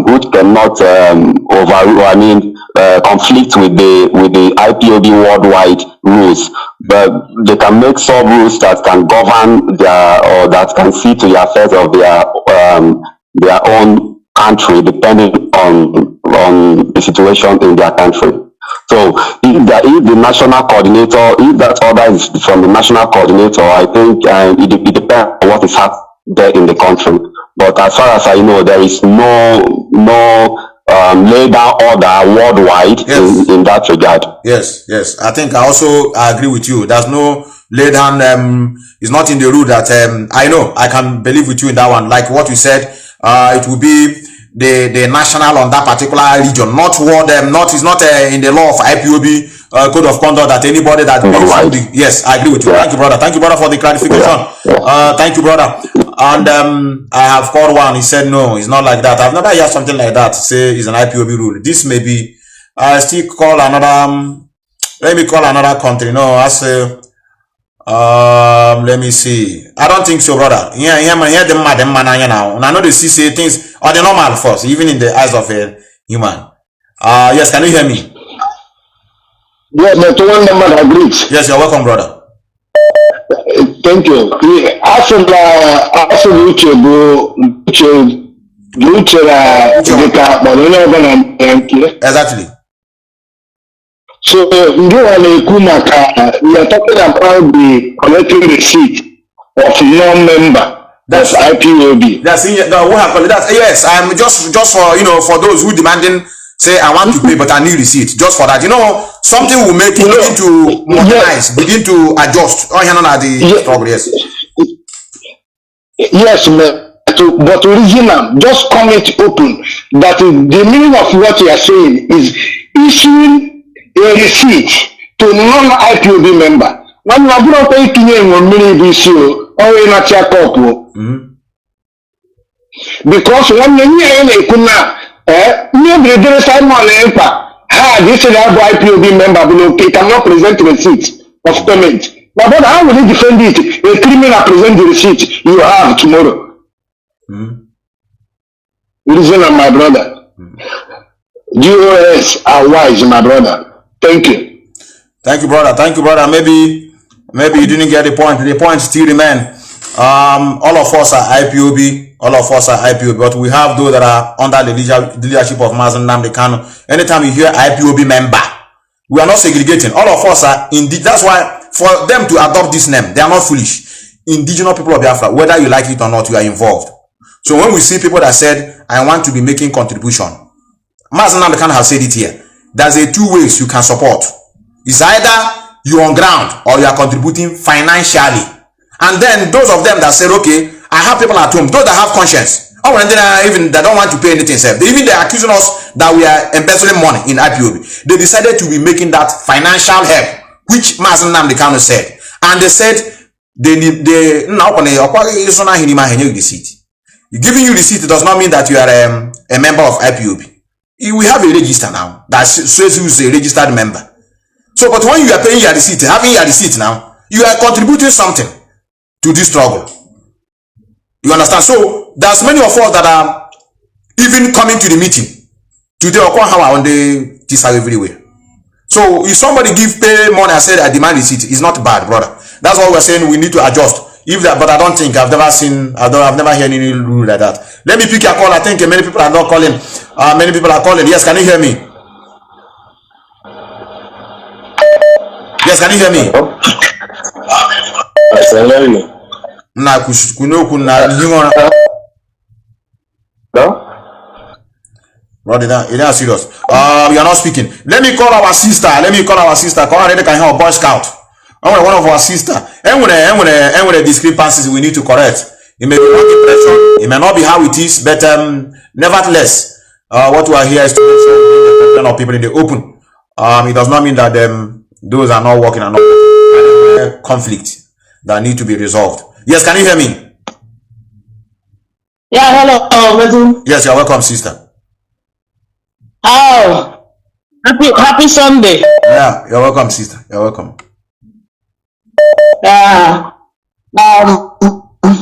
which cannot conflict with the IPOB worldwide rules. But they can make sub rules that can govern or that can see to the affairs of their own country, depending on the situation in their country. So if the national coordinator, if that order is from the national coordinator, I think it depends on what is happening there in the country. But as far as I know, there is no laid down order worldwide in that regard. Yes. I think I also agree with you. There's no laid down. It's not in the rule that I know. I can believe with you in that one. Like what you said, it will be the national on that particular region, not what it's not in the law of IPOB code of conduct that anybody that yes, I agree with you. Thank you, brother. Thank you, brother, for the clarification. Thank you, brother. And I have called one. He said no, it's not like that. I've never heard something like that. Say it's an IPOB rule. This may be. I still call another. Let me call another country. No, I say. Let me see. I don't think so, brother. Yeah, man. Here them man now. And I know they say things are the normal first, even in the eyes of a human. Yes, can you hear me? Yes, but one number agrees. Yes, you're welcome, brother. Thank you. Exactly. So, we are talking about the collecting receipt of non-member. That's IPOB. Yes, I'm just for for those who demanding say I want to pay but I need receipt. Just for that, something will make you begin to modernize, begin to adjust. Yes. Yes, but original, just comment open that the meaning of what you are saying is issuing a receipt to non-IPOB member. When you are going to pay or in a check up, because when you this is how IPOB member below cannot present receipt of payment. But how will you defend it? A criminal present the receipt you have tomorrow. Listen, my brother. GOS are wise, my brother. Thank you. Thank you, brother. Thank you, brother. Maybe you didn't get the point. The point still remains. All of us are IPOB. All of us are IPOB, but we have those that are under the leadership of Mazi Nnamdi Kanu. Anytime you hear IPOB member, we are not segregating. All of us are indeed. That's why for them to adopt this name, they are not foolish. Indigenous people of Biafra, whether you like it or not, you are involved. So when we see people that said, I want to be making contribution, Mazi Nnamdi Kanu has said it here. There's two ways you can support. It's either you're on ground or you are contributing financially. And then those of them that said, okay, I have people at home, those that have conscience, or even they don't want to pay anything, they're accusing us that we are embezzling money in IPOB. They decided to be making that financial help, which Mazi Nnamdi Kanu said. And they said, giving you receipt does not mean that you are a member of IPOB. We have a register now that says who's a registered member. So, but when you are paying your receipt, having your receipt now, you are contributing something to this struggle. You understand? So, there's many of us that are even coming to the meeting today or on the this everywhere. So, if somebody pay money and said I demand receipt, it's not bad, brother. That's what we're saying. We need to adjust. If that, but I don't think I've never heard any rule like that. Let me pick a call. I think many people are not calling. Many people are calling. Yes, can you hear me? Yes, can you hear me? Brother, it is serious. You are not speaking. Let me call our sister. Call her. They can help Boy Scout. One of our sister. And when the discrepancies we need to correct. It may be not impression. It may not be how it is, but nevertheless, what we are here is to make sure of people in the open. It does not mean that those are not working and not conflict that need to be resolved. Yes, can you hear me? Yeah, hello. Yes, you're welcome, sister. Oh, happy Sunday. Yeah, you're welcome, sister. You're welcome.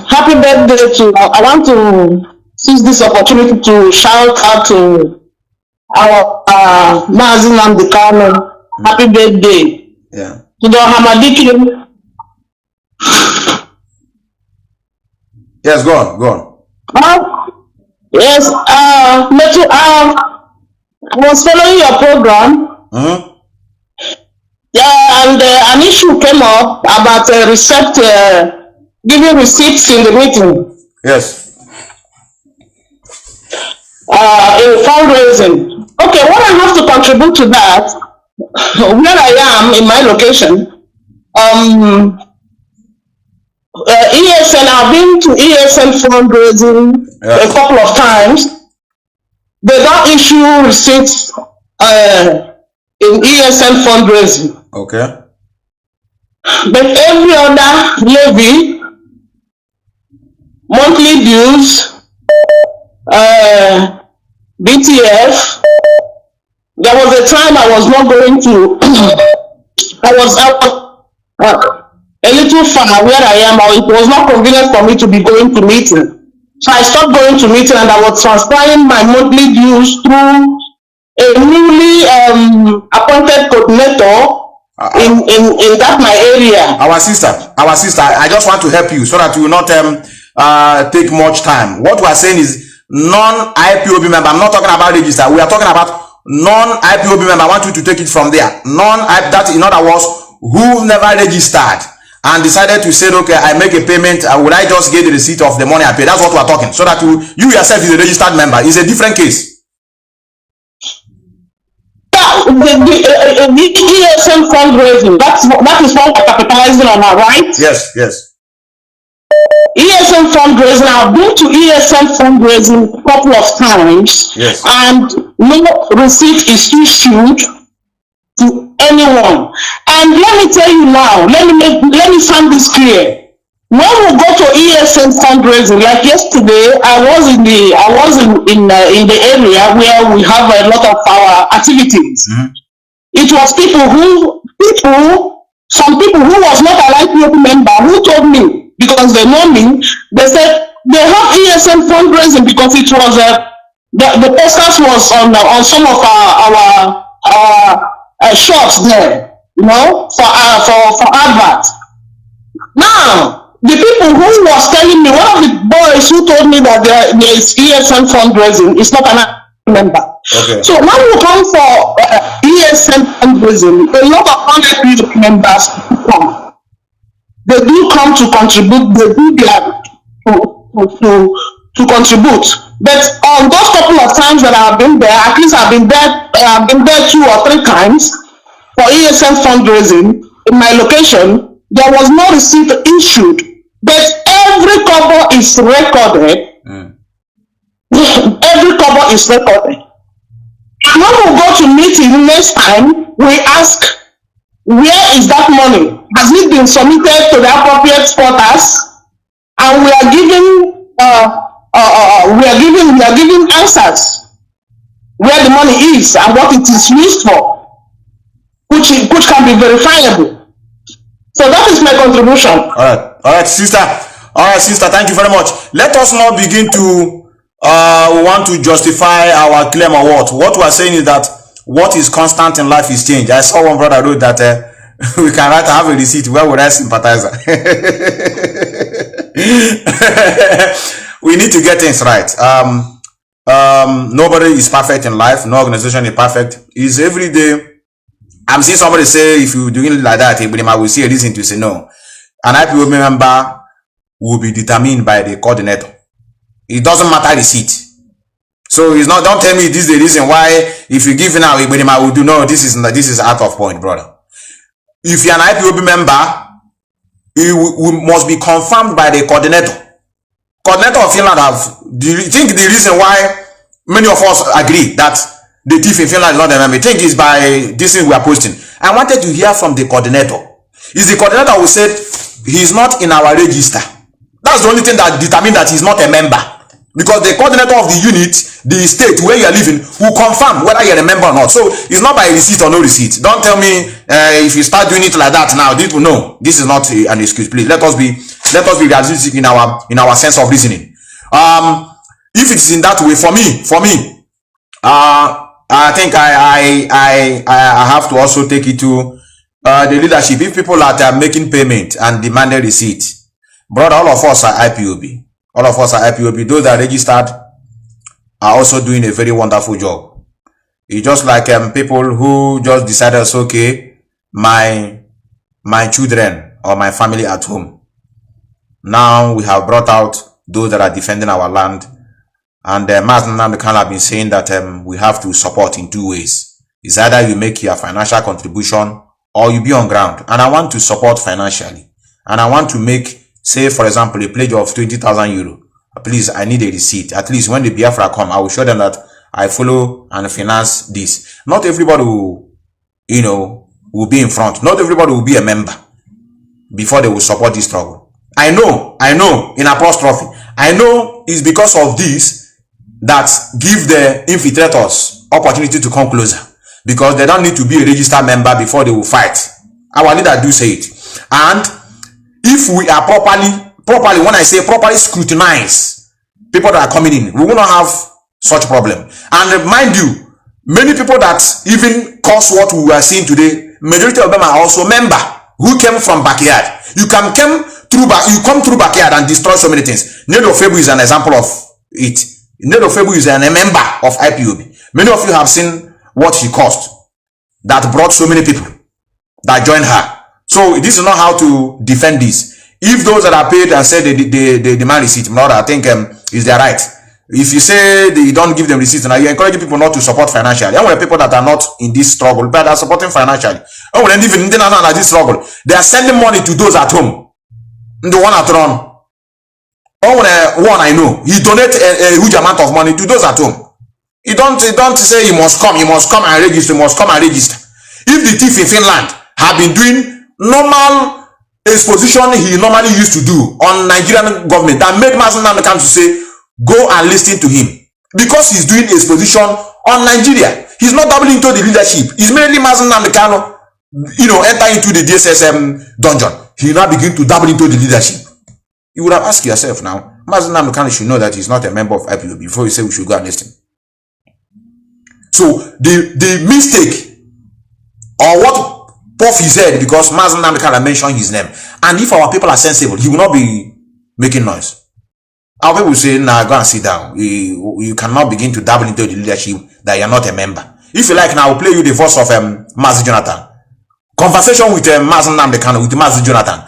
Happy birthday to. I want to seize this opportunity to shout out to our Mazi Nnamdi Kanu. Happy birthday. Yeah. To the Hamadiki. Yes, go on. Yes, I was following your program. Yeah, and an issue came up about giving receipts in the meeting. Yes. In fundraising. Okay, what I have to contribute to that, where I am in my location, ESN, I've been to ESN fundraising a couple of times. They don't issue receipts in ESN fundraising. Okay. But every other levy, monthly dues, BTF, there was a time I was not going to, I was a little far where I am, or it was not convenient for me to be going to meeting. So I stopped going to meeting and I was transferring my monthly dues through a newly appointed coordinator in that my area. Our sister, I just want to help you so that you will not take much time. What we are saying is non-IPOB member. I'm not talking about register. We are talking about non-IPOB member. I want you to take it from there. That, in other words, who never registered and decided to say, okay, I make a payment, would I just get the receipt of the money I pay? That's what we are talking. So that you yourself is a registered member. It's a different case. The ESN fundraising, that is what we're capitalizing on now, right? Yes, yes. ESN fundraising, I've been to ESN fundraising a couple of times, yes, and no receipt is issued to anyone. And let me tell you now, let me sound this clear. When we go to ESN fundraising, like yesterday, I was in the area where we have a lot of our activities. Mm-hmm. It was some people who was not a IPOB member who told me, because they know me, they said they have ESN fundraising because it was the posters was on some of our shops there, you know, for adverts. Now, the people who was telling me, one of the boys who told me that there is ESN fundraising is not an member. Okay. So when we come for ESN fundraising, a lot of non-IPOB members come. They do come to contribute. They do their to contribute. But on those couple of times that I've been there, at least I've been there 2 or 3 times for ESN fundraising in my location. There was no receipt issued, but every cover is recorded. Every cover is recorded. And when we go to meeting next time, we ask, where is that money? Has it been submitted to the appropriate portals? And we are giving answers where the money is and what it is used for, which can be verifiable. So that is my contribution. All right, sister. Thank you very much. Let us not begin to want to justify our claim or what. What we are saying is that what is constant in life is change. I saw one brother wrote that we can write have a receipt. Where would I sympathize? We need to get things right. Nobody is perfect in life. No organization is perfect. It's every day. I'm seeing somebody say, if you doing it like that, I will see a reason to say no. An IPOB member will be determined by the coordinator. It doesn't matter receipt. So it's not, don't tell me this is the reason why if you give now, I will do. No, this is out of point, brother. If you're an IPOB member, it must be confirmed by the coordinator. Coordinator of Finland do you think the reason why many of us agree that the thief in Finland is not a member? I think is by this thing we are posting. I wanted to hear from the coordinator. Is the coordinator who said he's not in our register? That's the only thing that determines that he's not a member. Because the coordinator of the unit, the state where you are living, will confirm whether you're a member or not. So it's not by receipt or no receipt. Don't tell me if you start doing it like that now. No, this is not an excuse. Please let us be realistic in our sense of reasoning. If it's in that way, for me, I think I have to also take it to the leadership. If people are making payment and demanding receipt, brother, all of us are IPOB. All of us are IPOB. Those that are registered are also doing a very wonderful job. It's just like people who just decided, okay, my children or my family at home. Now we have brought out those that are defending our land, and Mazi Nnamdi Kanu have been saying that we have to support in two ways. It's either you make your financial contribution or you be on ground. And I want to support financially, and I want to make, say for example, a pledge of 20,000 euro. Please, I need a receipt. At least when the Biafra come, I will show them that I follow and finance this. Not everybody will, will be in front. Not everybody will be a member before they will support this struggle. I know, in apostrophe, I know it's because of this that give the infiltrators opportunity to come closer, because they don't need to be a registered member before they will fight. Our leader do say it. And if we are properly, when I say properly scrutinize people that are coming in, we will not have such problem. And mind you, many people that even cause what we are seeing today, majority of them are also member who came from backyard. You come through backyard and destroy so many things. Nnamdi is an example of it. Nnamdi is a member of IPOB. Many of you have seen what he caused that brought so many people that joined her. So this is not how to defend this. If those that are paid and say they demand receipt, I think is their right. If you say they don't give them receipts, now you encourage people not to support financially. And when people that are not in this struggle, but are supporting financially, and when even in this struggle, they are sending money to those at home. The one at home. One I know, he donates a huge amount of money to those at home. He don't say he must come and register, If the thief in Finland have been doing normal exposition he normally used to do on Nigerian government, that made Mazi Nnamdi Kanu to say, go and listen to him, because he's doing exposition on Nigeria. He's not doubling into the leadership. He's mainly Mazi Nnamdi Kanu, enter into the DSS dungeon. He now begin to double into the leadership. You would have asked yourself now, Mazi Nnamdi Kanu should know that he's not a member of IPOB before you say we should go and listen. So the mistake, or what Puff he said, because Mazi Nnamdi Kanu mentioned his name, and if our people are sensible, he will not be making noise. Our people say, nah, go and sit down. You cannot begin to dabble into the leadership that you're not a member. If you like, now I'll play you the voice of Mazi Jonathan. Conversation with Mazi Nnamdi Kanu, with Mazi Jonathan.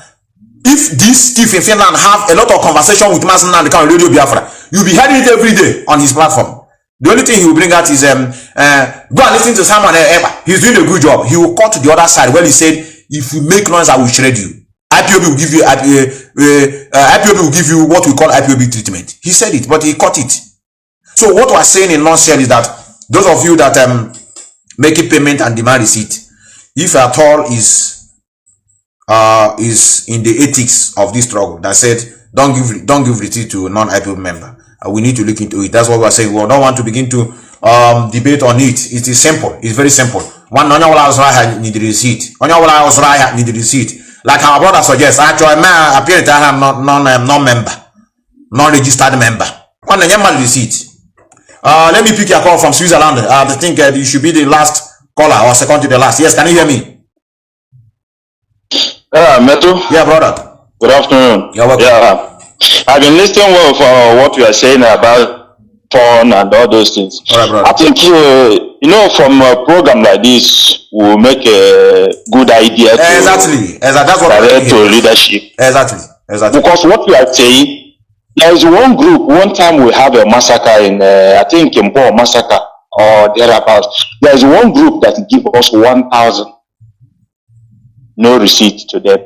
If this thief in Finland have a lot of conversation with Mazi Nnamdi Kanu, Radio Biafra, you'll be hearing it every day on his platform. The only thing he will bring out is, go and listen to Simon Eber. He's doing a good job. He will cut to the other side where he said, if you make noise, I will shred you. IPOB will give you IPOB will give you what we call IPOB treatment. He said it, but he cut it. So what we're saying in nutshell is that those of you that making payment and demand receipt, if at all is in the ethics of this struggle that said don't give receipt to a non-IPOB member, we need to look into it. That's what we're saying. We don't want to begin to debate on it. It is simple. It's very simple. One need the receipt. Need the receipt. Like our brother suggests, actually, apparently I am non-member, non-registered member. One receipt. Let me pick your call from Switzerland. I think you should be the last caller or second to the last. Yes, can you hear me? Metu. Yeah, brother. Good afternoon. You're welcome. Yeah, I've been listening well for what you are saying about porn and all those things. All right, brother. I think from a program like this, we'll make a good idea to exactly. That's what direct to leadership. Exactly. Because what you are saying, there is one group. One time we have a massacre in, I think, in Bo massacre or thereabouts. There is one group that give us 1,000, no receipt to them.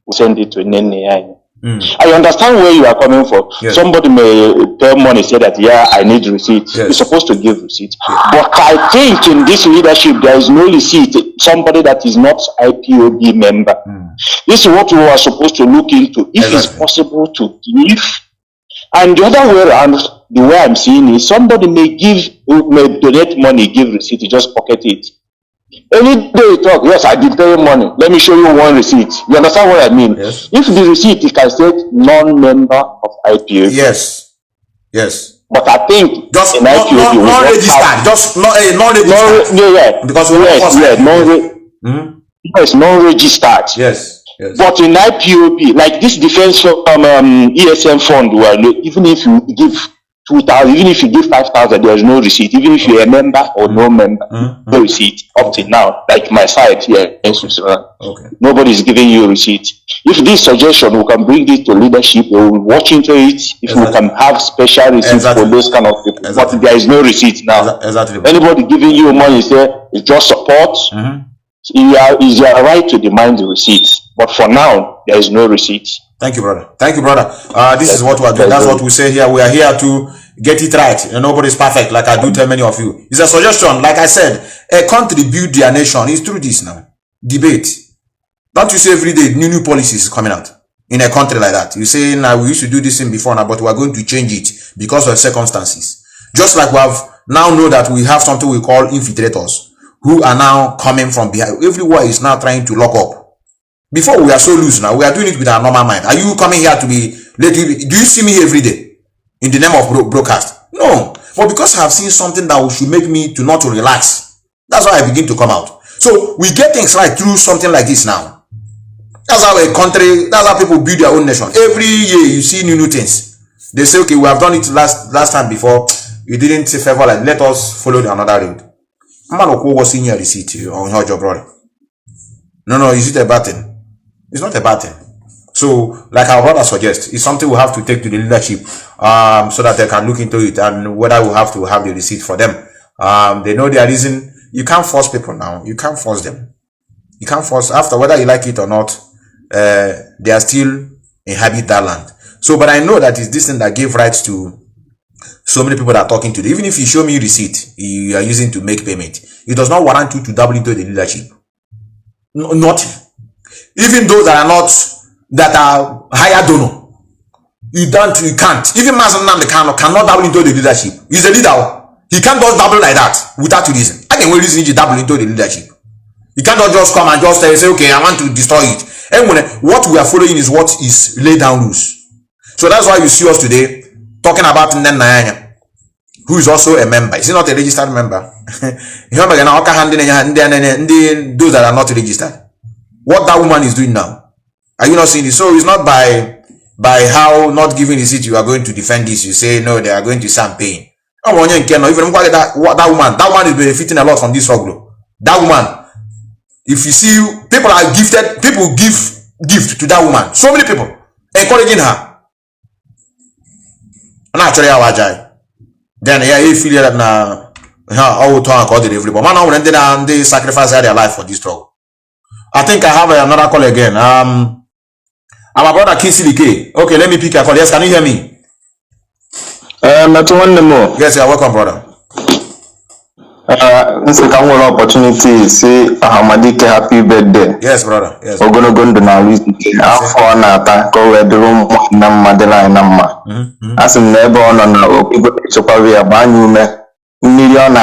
We send it to Nene. I understand where you are coming from. Yes. Somebody may pay money, say that, yeah, I need receipt. Yes. You're supposed to give receipt. But I think in this leadership, there is no receipt. Somebody that is not IPOB member. This is what we are supposed to look into. If it's possible to give. And the other way around, the way I'm seeing is somebody may donate money, give receipt, you just pocket it. Any day you talk, yes, I did pay money. Let me show you one receipt. You understand what I mean? Yes. If the receipt it can say non-member of IPOB. Yes. But I think just in IPOB non-registered. Just non-registered. Because yes, non-registered. Yes. But in IPOB, like this defense from ESM fund, where even if you give 2,000, even if you give 5,000, there's no receipt. Even if you're a member or no member, no receipt up till now. Like my side here in Switzerland, nobody's giving you a receipt. If this suggestion, we can bring it to leadership, we will watch into it. If we can have special receipts for those kind of people, but there is no receipt now. Anybody giving you money, say it's just support. It's your right to demand the receipt, but for now there is no receipt. Thank you, brother. Thank you, brother. This is what we are doing. That's what we say here. We are here to get it right. And nobody's perfect, like I do tell many of you. It's a suggestion. Like I said, a country build their nation is through this now. Debate. Don't you say every day new policies coming out in a country like that? You say, now we used to do this thing before now, but we are going to change it because of circumstances. Just like we have now know that we have something we call infiltrators who are now coming from behind. Everywhere is now trying to lock up. Before we are so loose now, we are doing it with our normal mind. Are you coming here to be late? Do you see me every day in the name of broadcast? No, but because I have seen something that should make me to not to relax, that's why I begin to come out. So we get things right through something like this now. That's how a country, that's how people build their own nation. Every year you see new things. They say, okay, we have done it last time before. You didn't say favor, like let us follow another road. Man, who was in your receipt on your job, brother? No, is it a bad thing? It's not a bad thing. So, like our brother suggests, it's something we have to take to the leadership, so that they can look into it and whether we have to have the receipt for them. They know their reason. You can't force people now. You can't force them. You can't force, after whether you like it or not, they are still inhabit that land. So, but I know that it's this thing that gave rights to so many people that are talking to them. Even if you show me receipt you are using to make payment, it does not warrant you to double into the leadership. Nothing. Even those that are not, that are higher donor, you can't. Even Mazi Nnamdi cannot double into the leadership. He's a leader. He can't just double like that without reason. I can reason you double into the leadership. You cannot just come and just say, okay, I want to destroy it. And what we are following is what is laid down rules. So that's why you see us today talking about Nnamdi, who is also a member. Is he not a registered member? Those that are not registered. What that woman is doing now, are you not seeing it? So it's not by how not giving the seat you are going to defend this. You say no, they are going to some pain. Even that woman is benefiting a lot from this struggle. That woman, if you see, people are gifted, people give gift to that woman. So many people encouraging her. And actually, then you feel that now, how to according everybody. Man, they sacrifice their life for this struggle. I think I have another call again. I'm a brother KCDK. Okay, let me pick a call. Yes, can you hear me? Yes, you're welcome, brother. This is a opportunity. Say, Ahmadike, happy birthday. Yes, brother. Yes. We're gonna go to now. Go where the room Nama. As in never on people to carry a banyu. Million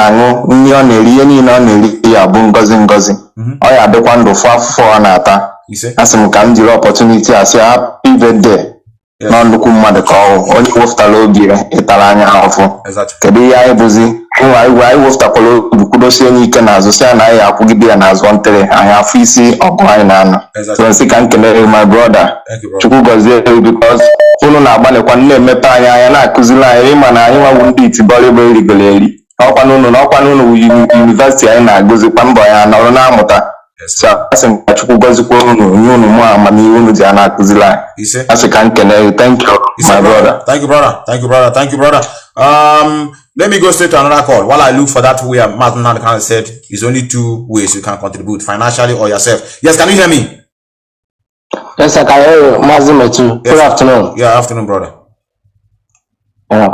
ngozi oh yeah the one for nata as some can the opportunity as a happy birthday non look mad call only wofta lobi italanya afọ kedu ya ebuzi why wofta kolo kudo si enyi ike na azu si na ya akwugide na azu ntere anya afọ isi ọgụ na ano so si kan kele my brother chukwu gozie because unu na agbalekwa na-emepe anya na akuzila anyị ma na anyị nwa ndị itibọrịbọ irigoleri ọkwa n'ụlọ university anyị na-agụzikwa mbọ ya nọrọ na-amụta asị m ka Chukwu gọzikwa unu nye unu mụ amamihe unu ji na-akụzili anyị asị ka nkele. Thank you my brother. Thank you brother. Thank you brother. Thank you brother. Let me go straight to another call while I look for that way. Mazi Nnamdi said it's only two ways you can contribute, financially or yourself. Yes, can you hear me? Yes, I can hear you, Mazi Methuselah. Good afternoon. Yeah, afternoon, brother. Yeah.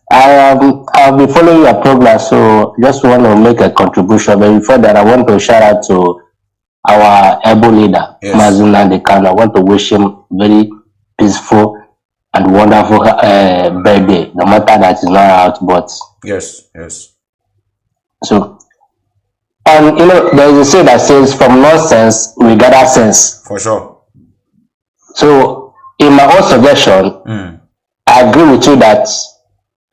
I've been following your progress, so just want to make a contribution. But before that, I want to shout out to our able leader, Mazi Nnamdi Kanu. I want to wish him very peaceful and wonderful birthday, no matter that it's not out, but yes. So, and there is a saying that says, "From nonsense we gather sense." For sure. So, in my own suggestion, I agree with you that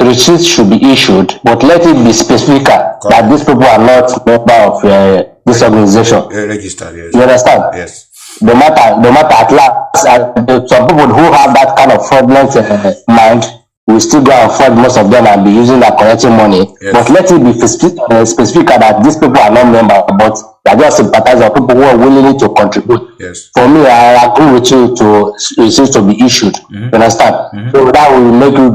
receipts should be issued, but let it be specific that these people are not member of this organization. Registered, yes. You understand? Yes. No matter at last, some people who have that kind of fraudulent mind, we still go and fund most of them and be using that collecting money. Yes. But let it be specific that these people are not members, but they are just sympathizers or people who are willing to contribute. Yes. For me, I agree with you to receive to be issued. You understand? So that will make you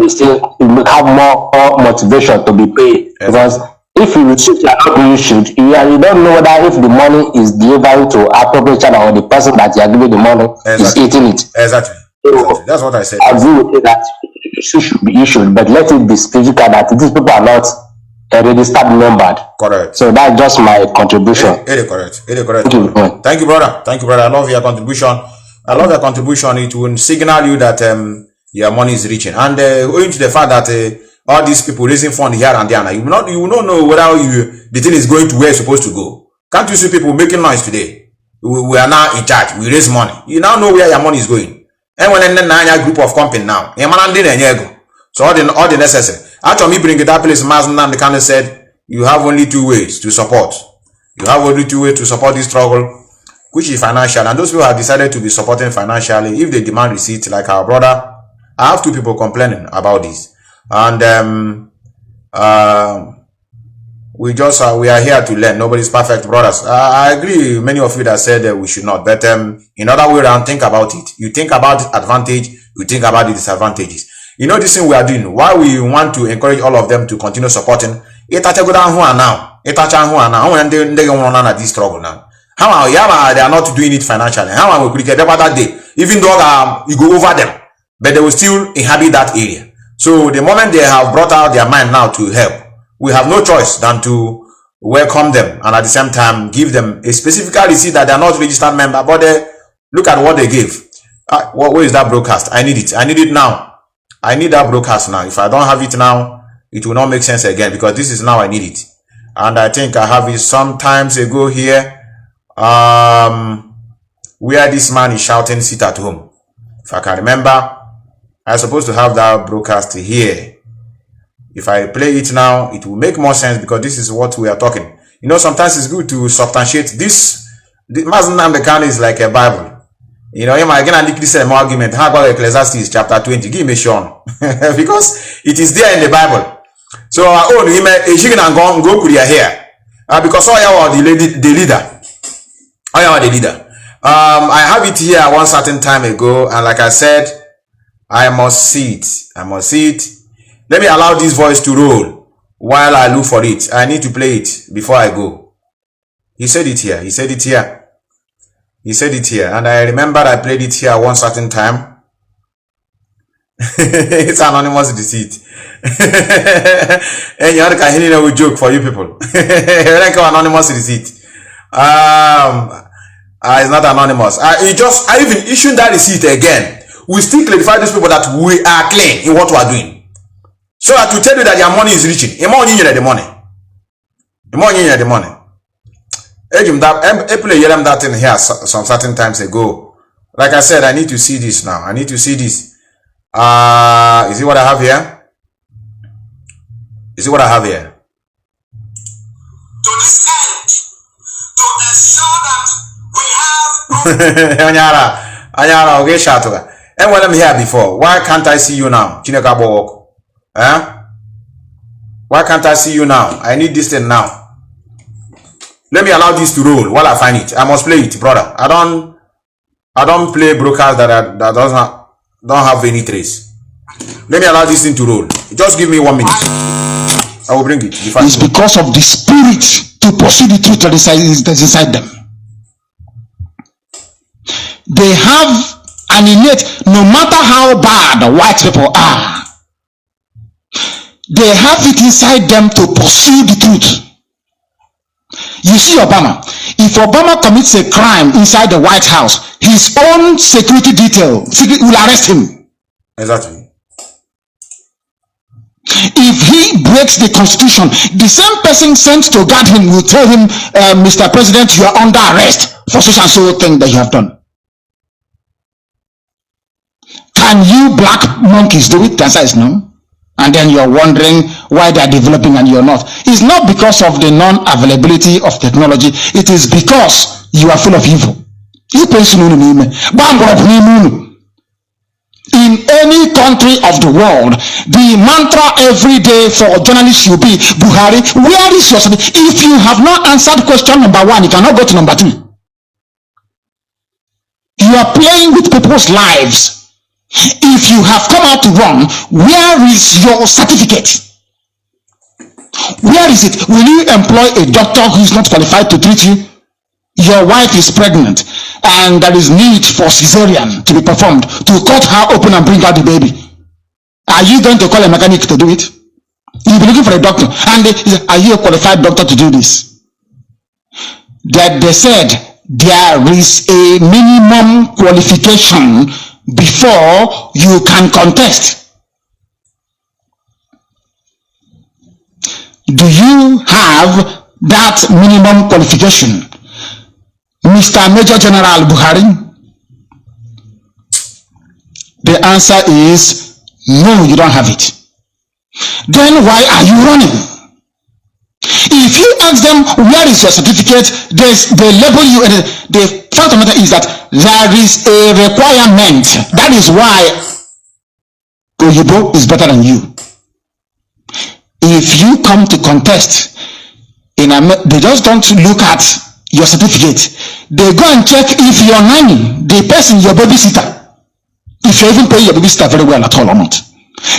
have more motivation to be paid. Yes. Because if you receive, you are not being issued, you don't know whether if the money is delivered to appropriate channel or the person that you are giving the money is eating it. Exactly. So that's what I said. I agree with you that it should be issued, but let it be specific that these people are not a registered member. Correct. So that's just my contribution. Correct. Thank you, brother. I love your contribution. It will signal you that your money is reaching, and owing to the fact that all these people raising funds here and there, you will not know whether the thing is going to where it's supposed to go. Can't you see people making noise today? We are now in charge. We raise money. You now know where your money is going. And when a group of company now, so all the necessary. Actually, me bring it up place. Mazi Methuselah said you have only two ways to support. You have only two ways to support this struggle, which is financial. And those people have decided to be supporting financially. If they demand receipts, like our brother, I have two people complaining about this, and we are here to learn. Nobody's perfect, brothers. I agree with many of you that said that we should not, but in other way around, think about it. You think about the advantage, you think about the disadvantages. You know this thing we are doing, why we want to encourage all of them to continue supporting it. Now this struggle now. How they are not doing it financially. How we could that day, even though you go over them, but they will still inhabit that area. So the moment they have brought out their mind now to help, we have no choice than to welcome them and at the same time give them a specific receipt that they are not registered member. But look at what they gave. Where is that broadcast? I need it. I need it now. I need that broadcast now. If I don't have it now, it will not make sense again, because this is now I need it. And I think I have it sometimes ago here. Where this man is shouting, "Sit at home." If I can remember, I'm supposed to have that broadcast here. If I play it now, it will make more sense, because this is what we are talking. You know, sometimes it's good to substantiate this. Mazi Methuselah is like a Bible. You know, I'm going to this argument. How about Ecclesiastes chapter 20? Give me Sean. Because it is there in the Bible. So, she can go to here. Because I am the leader. I have it here one certain time ago, and like I said, I must see it. Let me allow this voice to roll while I look for it. I need to play it before I go. He said it here. And I remember I played it here one certain time. It's anonymous deceit. And you can hear a joke for you people. Anonymous receipt. It's not anonymous. I even issued that receipt again. We still clarify these people that we are clean in what we are doing. So that to tell you that your money is reaching. The money. I play that thing here some certain times ago. Like I said, I need to see this now. Is it what I have here? To descend, to ensure that we have Anyara, okay, Shatoga. And when I'm here before, why can't I see you now? Chineka walk. Why can't I see you now? I need this thing now. Let me allow this to roll while I find it. I must play it, brother. I don't play broadcast that don't have any trace. Let me allow this thing to roll. Just give me 1 minute. I will bring it. It's because of the spirit to pursue the truth that is inside them. They have an innate, no matter how bad the white people are, they have it inside them to pursue the truth. You see Obama. If Obama commits a crime inside the White House, his own security detail will arrest him. Exactly. If he breaks the Constitution, the same person sent to guard him will tell him, Mr. President, you are under arrest for such and so thing that you have done. Can you black monkeys do it? The answer is no. And then you're wondering why they're developing and you're not. It's not because of the non-availability of technology. It is because you are full of evil. If in any country of the world, the mantra every day for journalists should be, Buhari, where is your certificate? If you have not answered question number 1, you cannot go to number 2. You are playing with people's lives. If you have come out to run, where is your certificate? Where is it? Will you employ a doctor who is not qualified to treat you? Your wife is pregnant and there is need for cesarean to be performed to cut her open and bring out the baby. Are you going to call a mechanic to do it? You'll be looking for a doctor. And are you a qualified doctor to do this? That they said there is a minimum qualification before you can contest. Do you have that minimum qualification? Mr. Major General Buhari? The answer is no, you don't have it. Then why are you running? If you ask them where is your certificate, they label you. The fact of the matter is that there is a requirement. That is why Oyibo is better than you. If you come to contest, they just don't look at your certificate. They go and check if your nanny, the person, your babysitter, if you even pay your babysitter very well at all or not.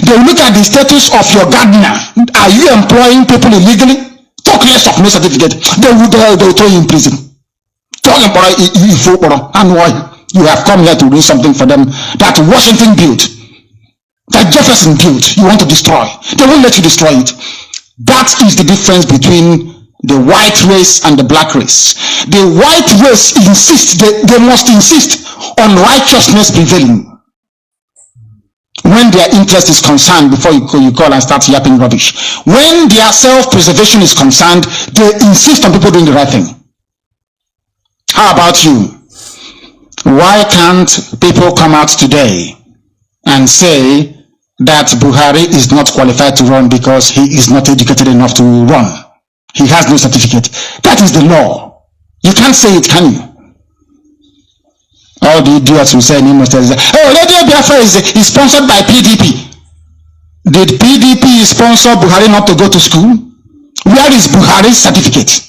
They will look at the status of your gardener. Are you employing people illegally? Talk less of no certificate. They will throw you in prison. Talking about and why you have come here to do something for them that Washington built, that Jefferson built. You want to destroy. They won't let you destroy it. That is the difference between the white race and the black race. The white race insists, they must insist on righteousness prevailing when their interest is concerned before you call and start yapping rubbish. When their self-preservation is concerned, they insist on people doing the right thing. How about you? Why can't people come out today and say that Buhari is not qualified to run because he is not educated enough to run? He has no certificate. That is the law. You can't say it, can you? All the idiots who say Radio Biafra is sponsored by PDP. Did PDP sponsor Buhari not to go to school? Where is Buhari's certificate?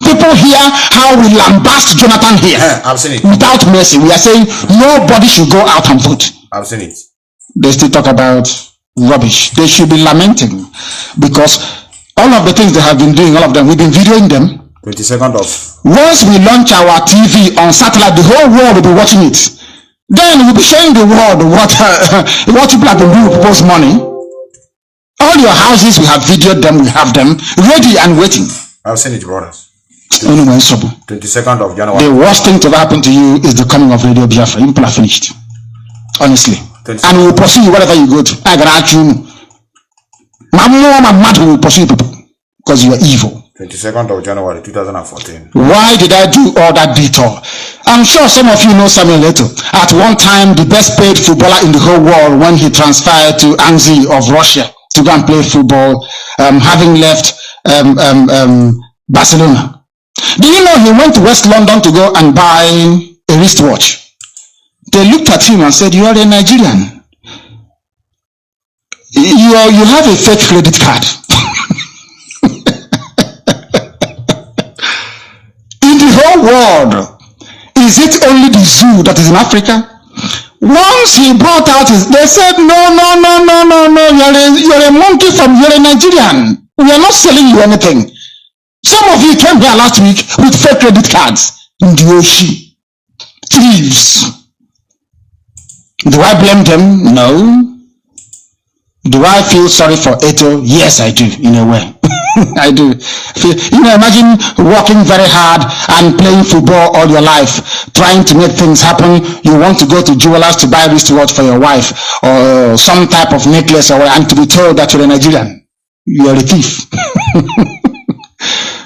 People hear how we lambast Jonathan here. I've seen it. Without mercy. We are saying nobody should go out and vote. I've seen it. They still talk about rubbish. They should be lamenting because all of the things they have been doing, all of them, we've been videoing them. 22nd of. Once we launch our TV on satellite, the whole world will be watching it. Then we'll be showing the world what people have been doing with people's money. All your houses, we have videoed them, we have them ready and waiting. I've seen it, brothers. Anyway, 22nd of January. The worst thing to happen to you is the coming of Radio Biafra. People are finished. Honestly. And we will pursue you wherever you go to. I got you. My mad will pursue people because you are evil. 22nd of January 2014. Why did I do all that detour? I'm sure some of you know Samuel Eto'o. At one time, the best paid footballer in the whole world when he transferred to Anzi of Russia to go and play football, having left Barcelona. Do you know he went to West London to go and buy a wristwatch? They looked at him and said, "You are a Nigerian. You have a fake credit card." In the whole world, is it only the zoo that is in Africa? Once he brought out they said, no, you're a monkey you're a Nigerian. We are not selling you anything. Some of you came here last week with fake credit cards. Ndioshi. Thieves. Do I blame them? No. Do I feel sorry for Eto'o? Yes, I do, in a way. I do. Imagine working very hard and playing football all your life, trying to make things happen. You want to go to jewelers to buy wristwatch for your wife or some type of necklace, and to be told that you're a Nigerian. You're a thief.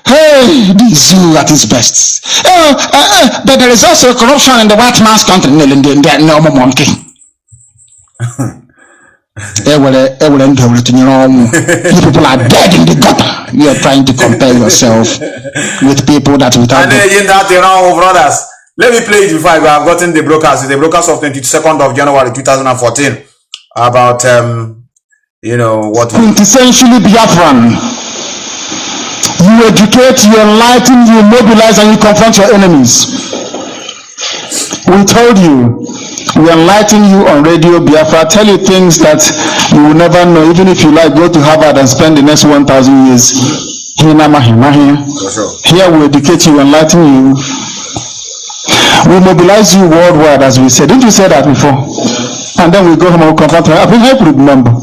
Hey, the zoo at its best. But there is also corruption in the white man's country. No monkey. You people are dead in the gutter. You are trying to compare yourself with people that without brothers. Let me play it before I go. I've gotten the broadcast. It's the broadcast of 22nd of January 2014 about you know what quintessentially Biafran. You educate, you enlighten, you mobilize, and you confront your enemies. We told you, we enlighten you on Radio Biafra, tell you things that you will never know. Even if you like, go to Harvard and spend the next 1,000 years. Here we educate you, enlighten you. We mobilize you worldwide, as we said. Didn't you say that before? And then we go home and we confront her. I think I could remember.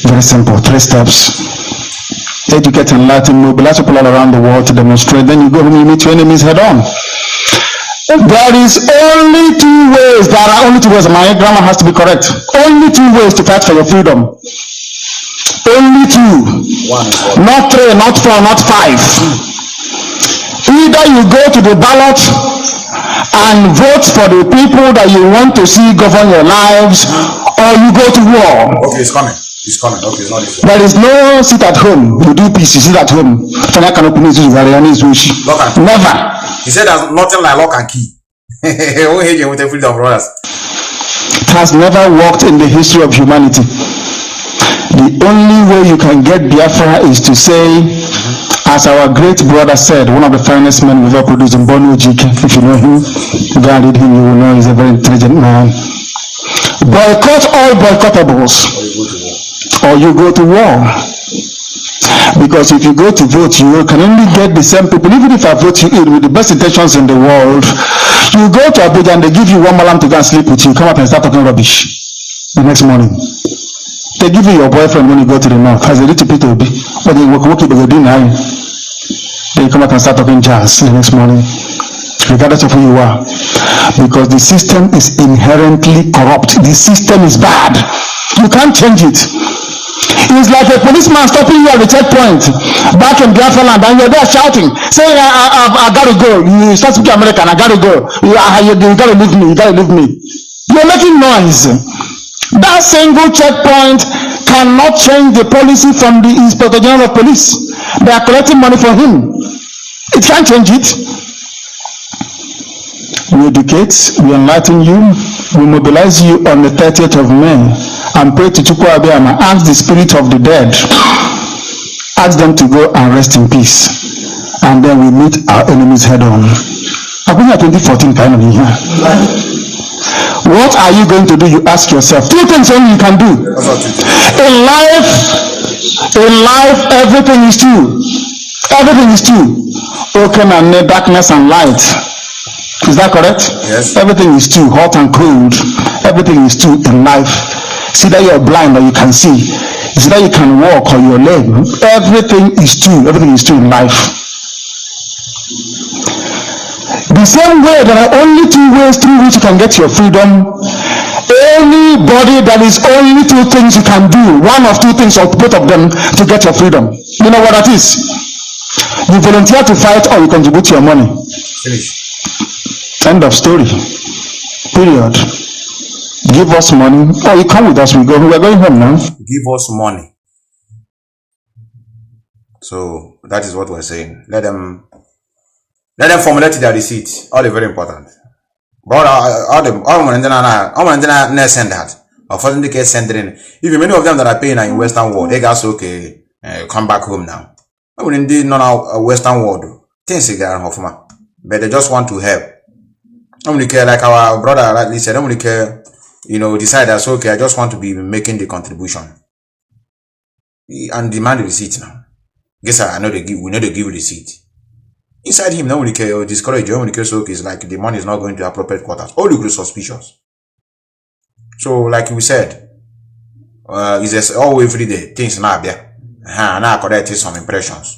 Very simple, 3 steps. Educate, enlighten, mobilize people all around the world to demonstrate. Then you go home, you meet your enemies head on. There is only 2 ways. There are only 2 ways. My grammar has to be correct. Only 2 ways to fight for your freedom. Only 2. Not 3, not 4, not 5. Either you go to the ballot and vote for the people that you want to see govern your lives, or you go to war. Okay, it's coming. It's coming. Okay, it's not this. There is no sit at home. You do peace. You sit at home. Never. He said there's nothing like lock and key. With the freedom, brothers. It has never worked in the history of humanity. The only way you can get Biafra is to say, as our great brother said, one of the finest men we've ever produced in Bono Jike. If you know him, go and read him, you will know he's a very intelligent man. Boycott all boycottables, or you go to war. Because if you go to vote, you can only get the same people. Even if I vote you in with the best intentions in the world, you go to Abuja and they give you 1 malam to go and sleep with you. Come up and start talking rubbish the next morning. They give you your boyfriend when you go to the north. Has a little bit of but they work with the deny. They come out and start talking jazz the next morning, regardless of who you are. Because the system is inherently corrupt. The system is bad. You can't change it. It's like a policeman stopping you at the checkpoint back in Biafra land, and you're there shouting, saying, I gotta go. You start speaking American, I gotta go. You gotta leave me, you gotta leave me. You're making noise. That single checkpoint cannot change the policy from the Inspector General of Police. They are collecting money from him. It can't change it. We educate, we enlighten you, we mobilize you on the 30th of May and pray to Chukwu Abiyama, ask the spirit of the dead, ask them to go and rest in peace. And then we meet our enemies head on. I've been at 2014 kind of here. What are you going to do? You ask yourself. 2 things only you can do. In life, everything is two. Everything is two. Open and darkness and light. Is that correct? Yes. Everything is two, hot and cold. Everything is two in life. See that you're blind or you can see. See that you can walk or you're lame. Everything is two. Everything is two in life. The same way, there are only 2 ways through which you can get your freedom. Anybody, that is only 2 things you can do, one of 2 things or both of them to get your freedom. You know what that is? You volunteer to fight or you contribute your money. Finish. End of story. Period. Give us money or you come with us. We are going home now. Give us money. So that is what we're saying. Let them formulate their receipt. All very important. But all send that. Or for them they send it in. Even many of them that are paying in Western world, they guys okay, come back home now. I mean, indeed not Western world. Things again, but they just want to help. I don't really care, like our brother rightly said. I don't really care, decide that's okay. I just want to be making the contribution and demand the receipt now. Guess I know we know they give receipt. Inside him, nobody care or discourage you. Nobody cares. Okay, it's like the money is not going to appropriate quarters. All you suspicious. So, like we said, it's just all every day things now there. Now correct some impressions.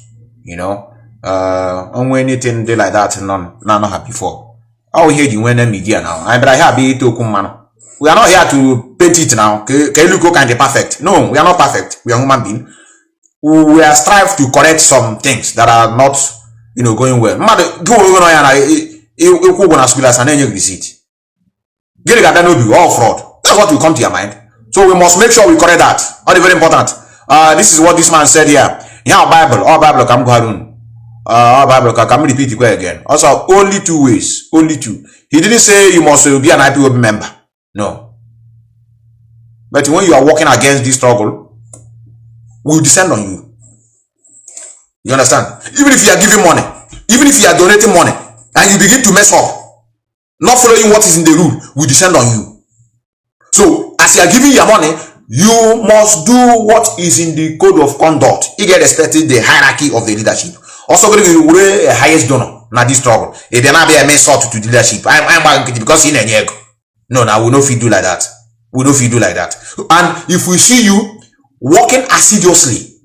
Only anything they like that, none not happy for. I hear you when the media now. But I have be to come man. We are not here to paint it now. Can you look kind of perfect? No, we are not perfect. We are human beings. We are strive to correct some things that are not, going well. Mother, go on school as an any receipt. Get it no be all fraud. That's what will come to your mind. So we must make sure we correct that. All very important. This is what this man said here. Yeah, Bible, all Bible come Harun. Bible, can we repeat it again? Also, only 2 ways. Only 2. He didn't say you must be an IPOB member. No. But when you are working against this struggle, we will descend on you. You understand? Even if you are giving money, even if you are donating money, and you begin to mess up, not following what is in the rule, we descend on you. So, as you are giving your money, you must do what is in the code of conduct. You get respected the hierarchy of the leadership. Also, going to be a highest donor. Now this struggle. If there not be a mess up to leadership, I'm because in a no, now we no fit do like that. We no fit do like that. And if we see you working assiduously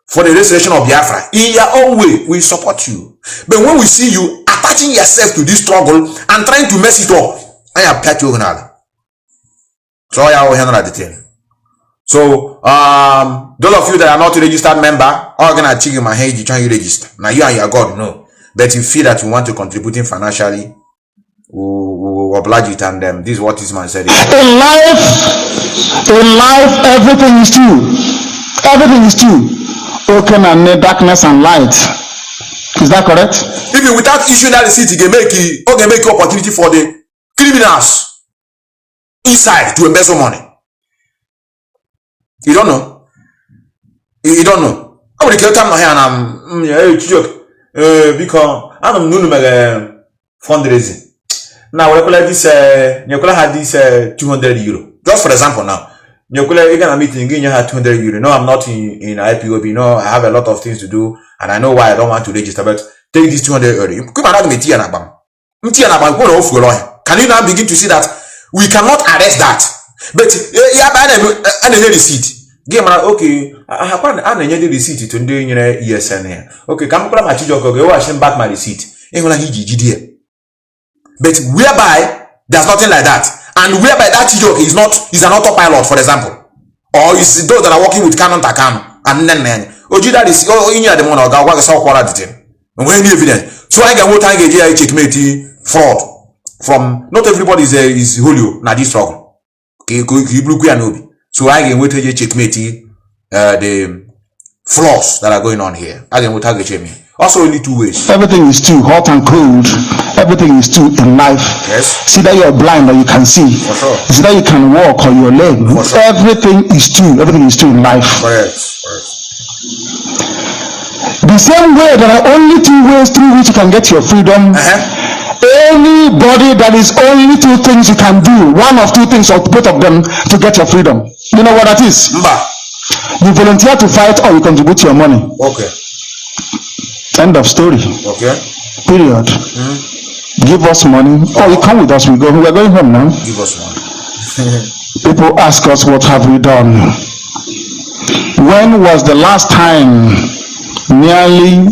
for the restoration of Biafra in your own way, we support you. But when we see you attaching yourself to this struggle and trying to mess it up, I am pat you another. So I will handle the thing. So those of you that are not a registered member, are gonna check in my head, you trying to register. Now you and your God know. But you feel that you want to contribute financially, we will oblige it, and this is what this man said. In life, everything is true. Everything is true. Open and darkness and light. Is that correct? Even without issuing that receipt, it can make opportunity for the criminals inside to embezzle money. You don't know. You don't know. I will tell time here and I'm because I'm no fundraising. Now we call this Nicola had this €200. Just for example now. Nicola you're gonna meeting again, you have €200. No, I'm not in IPOB, no, I have a lot of things to do and I know why I don't want to register, but take this €200. Can you now begin to see that we cannot arrest that? But yeah, I receipt. Game okay. I have the receipt to do ESN here. Okay, come my child go back my receipt. But whereby there's nothing like that, and whereby that child is an autopilot, for example, or is those that are working with Kanu and then that is in the money or so quality. When evidence, so I can what I get checkmate fraud from not everybody is holy na this struggle. So I can wait to checkmate the flaws that are going on here. I can target me. Also only 2 ways. Everything is true, hot and cold. Everything is true in life. Yes. See that you're blind or you can see. For sure. See that you can walk or you're lame. For sure. Everything is true. Everything is true in life. Correct. The same way there are only 2 ways through which you can get your freedom. Anybody that is only 2 things you can do, one of 2 things or both of them to get your freedom. You know what that is? You volunteer to fight or you contribute your money. Okay. End of story. Okay. Period. Give us money or you come with us. We're going home now. Give us money. People ask us, what have we done? When was the last time nearly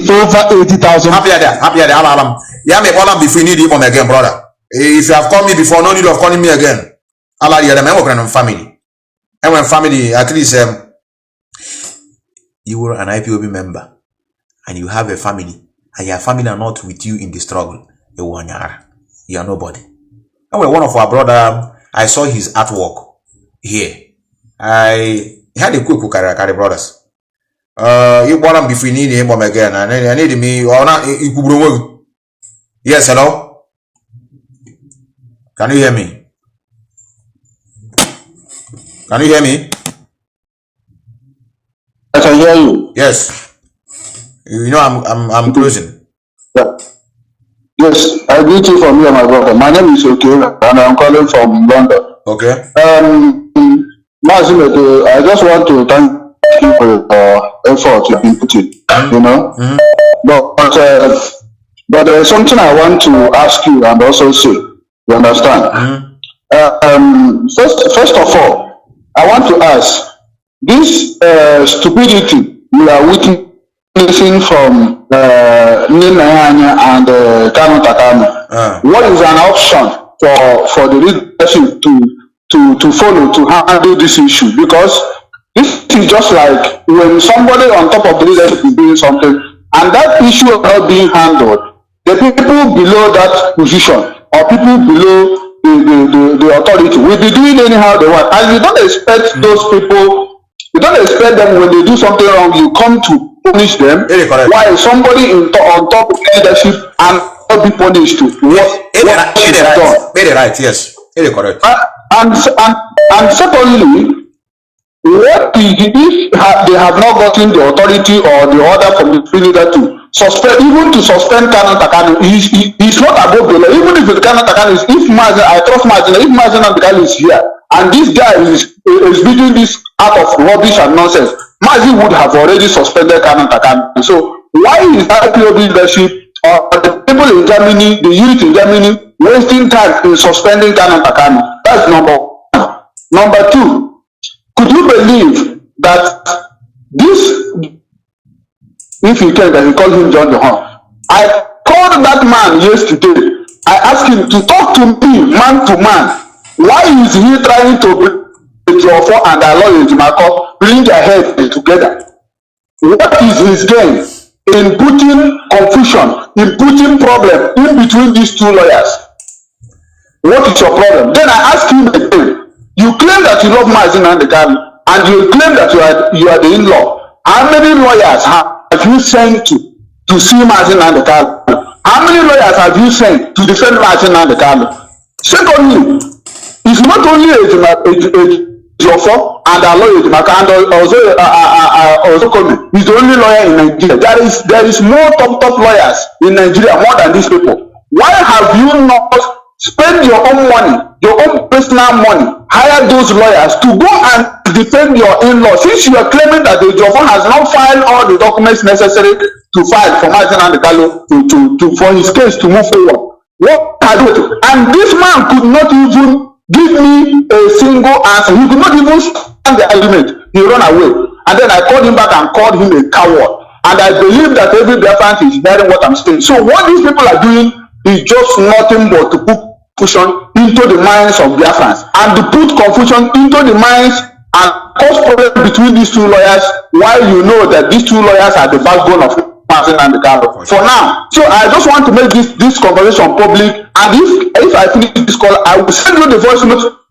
over 80,000? Happy there. Yeah, me call before you need him again, brother. If you have called me before, no need of calling me again. Allah the other man family. And when family, at least you were an IPOB member and you have a family, and your family are not with you in the struggle. You are nobody. And when one of our brother, I saw his artwork here. I had a quick carry brothers. You bought him before you need him again, and I need me or not. Yes, hello? Can you hear me? Can you hear me? I can hear you. Yes. You know I'm closing. Yeah. Yes, I greet you from here, my brother. My name is Oke, and I'm calling from London. Okay. Mazi Methuselah, I just want to thank you for your effort you've been putting. You know? But there is something I want to ask you and also say. You understand? First of all, I want to ask, this stupidity we are witnessing from Nnamdi and Kanu, what is an option for the leadership to follow to handle this issue? Because this is just like when somebody on top of the leadership is doing something and that issue is not being handled, the people below that position or people below the authority will be doing anyhow they want, and you don't expect those people You don't expect them when they do something wrong, you come to punish them. While somebody on top of leadership and not be punished to what right, yes. Correct. And secondly, what if they have not gotten the authority or the order from the leader to suspend, even to suspend Kanu, he's not above the law. Even if Kanu is, if Mazi, I trust Mazi, if Mazi Nnamdi is here and this guy is beating this out of rubbish and nonsense, Mazi would have already suspended Kanu. So why is that POB leadership or the people in Germany, the youth in Germany, wasting time in suspending Kanu? That's number one. Number two, could you believe that this, if you can, that you call him John the Horn? I called that man yesterday. I asked him to talk to me man to man. Why is he trying to bring Joffo and Aloy Jimako, bring their heads together? What is his gain in putting confusion, in putting problem in between these two lawyers? What is your problem? Then I asked him again. You claim that you love Mazi Nnamdi and you claim that you are the in-law. How many lawyers have you sent to see Mazi Nnamdi? How many lawyers have you sent to defend Mazi Nnamdi? Secondly, it's not only Joffo and Aloy Ejimaka and also Kanu. He's the only lawyer in Nigeria. There is more top lawyers in Nigeria more than these people. Why have you not spend your own money, your own personal money, hire those lawyers to go and defend your in-law? Since you are claiming that the Joffo has not filed all the documents necessary to file for Mazi Nnamdi for his case to move forward. What I do? And this man could not even give me a single answer. He could not even stand the argument. He ran away. And then I called him back and called him a coward. And I believe that every Biafran is hearing what I'm saying. So what these people are doing is just nothing but to put confusion into the minds of Biafrans and to put confusion into the minds and cause problem between these two lawyers, while you know that these two lawyers are the backbone of Mazi Nnamdi for now. So I just want to make this conversation public, and if I finish this call, I will send you the voice note.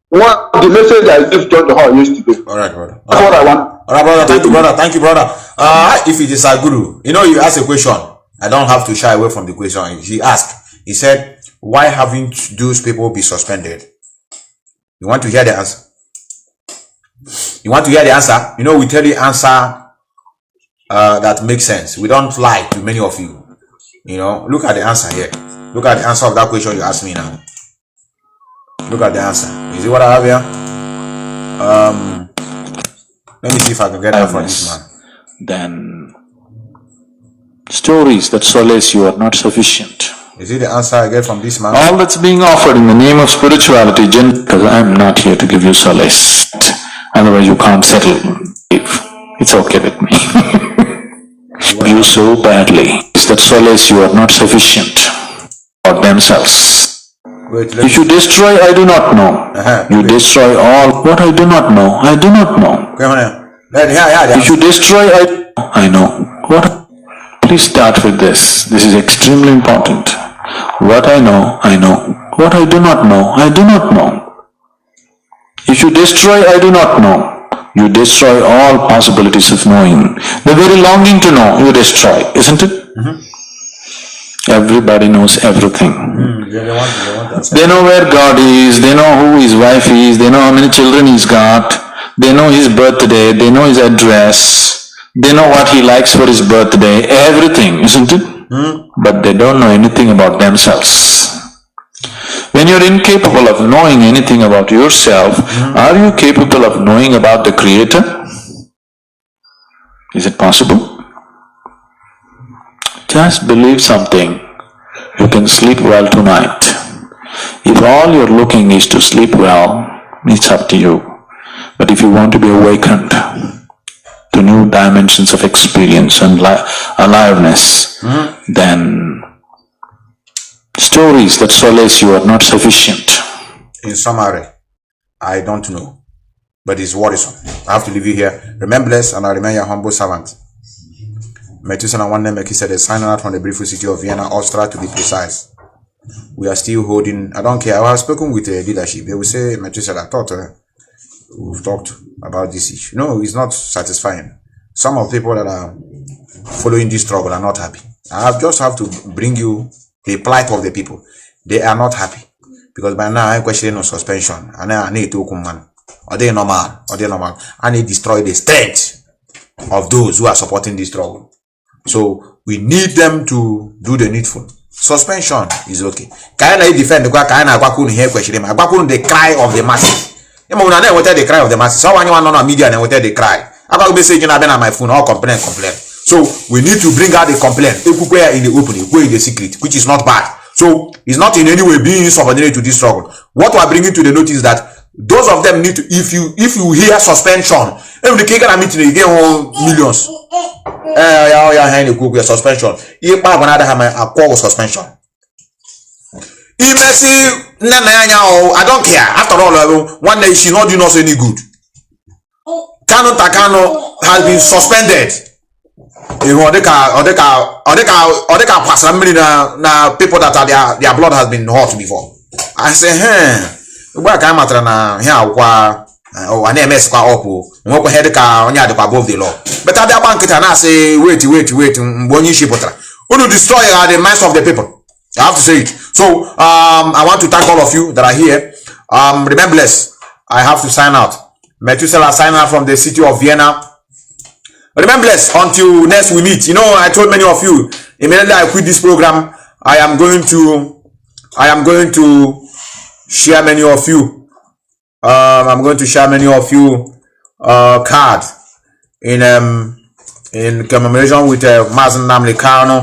What the message I gave John the Hall yesterday. All right, brother. That's what I want. All right, brother. Thank you, brother. If it is a guru, you ask a question. I don't have to shy away from the question. He asked. He said, "Why haven't those people be suspended?" You want to hear the answer? You want to hear the answer? We tell the answer that makes sense. We don't lie to many of you. Look at the answer here. Look at the answer of that question you asked me now. Look at the answer. You see what I have here? Let me see if I can get that from this man. Then stories that solace you are not sufficient. Is it the answer I get from this man? All that's being offered in the name of spirituality, because I am not here to give you solace. Otherwise you can't settle. It's okay with me. You so badly. It's that solace you are not sufficient for themselves. If you destroy, I do not know. You destroy all. What I do not know, I do not know. If you destroy, I know. What? Please start with this. This is extremely important. What I know, I know. What I do not know, I do not know. If you destroy, I do not know. You destroy all possibilities of knowing. The very longing to know, you destroy, isn't it? Everybody knows everything. They know where God is, they know who his wife is, they know how many children he's got, they know his birthday, they know his address, they know what he likes for his birthday, everything, isn't it? But they don't know anything about themselves. When you're incapable of knowing anything about yourself, are you capable of knowing about the Creator? Is it possible? Just believe something. You can sleep well tonight. If all you're looking is to sleep well, it's up to you. But if you want to be awakened to new dimensions of experience and aliveness, then stories that solace you are not sufficient. In summary, I don't know, but it's worrisome. I have to leave you here. Remember blessed, and I remain your humble servant. Methuselah one name said, signing out from the beautiful city of Vienna, Austria to be precise. We are still holding, I don't care. I have spoken with the leadership. They will say, Methuselah, I thought we've talked about this issue. No, it's not satisfying. Some of the people that are following this struggle are not happy. I just have to bring you the plight of the people. They are not happy because by now I'm questioning on suspension, and I need to come man. Are they normal? Are they normal? And they destroy the strength of those who are supporting this struggle. So we need them to do the needful. Suspension is okay. Can I defend the cry of the masses? The cry of the masses. So when you want on media and they cry. I got message on my phone, all complain. So we need to bring out the complaint in the open, in the secret, which is not bad. So it's not in any way being subordinate to this struggle. What we are bringing to the notice is that those of them need to, if you hear suspension, every the meeting again millions. Suspension. If I have a call suspension. I don't care. After all, one day she not doing us any good. Kanu has been suspended. People that are their blood has been hot before. I say, where can I above the law? But at the bank and I say, wait, when you ship to destroy the minds of the people. I have to say it. So I want to thank all of you that are here. Remember, I have to sign out. Methuselah sign out from the city of Vienna. Remember, until next we meet. You know, I told many of you immediately I quit this program. I am going to share many of you. I'm going to share many of you card in commemoration with Mazi Nnamdi Kanu.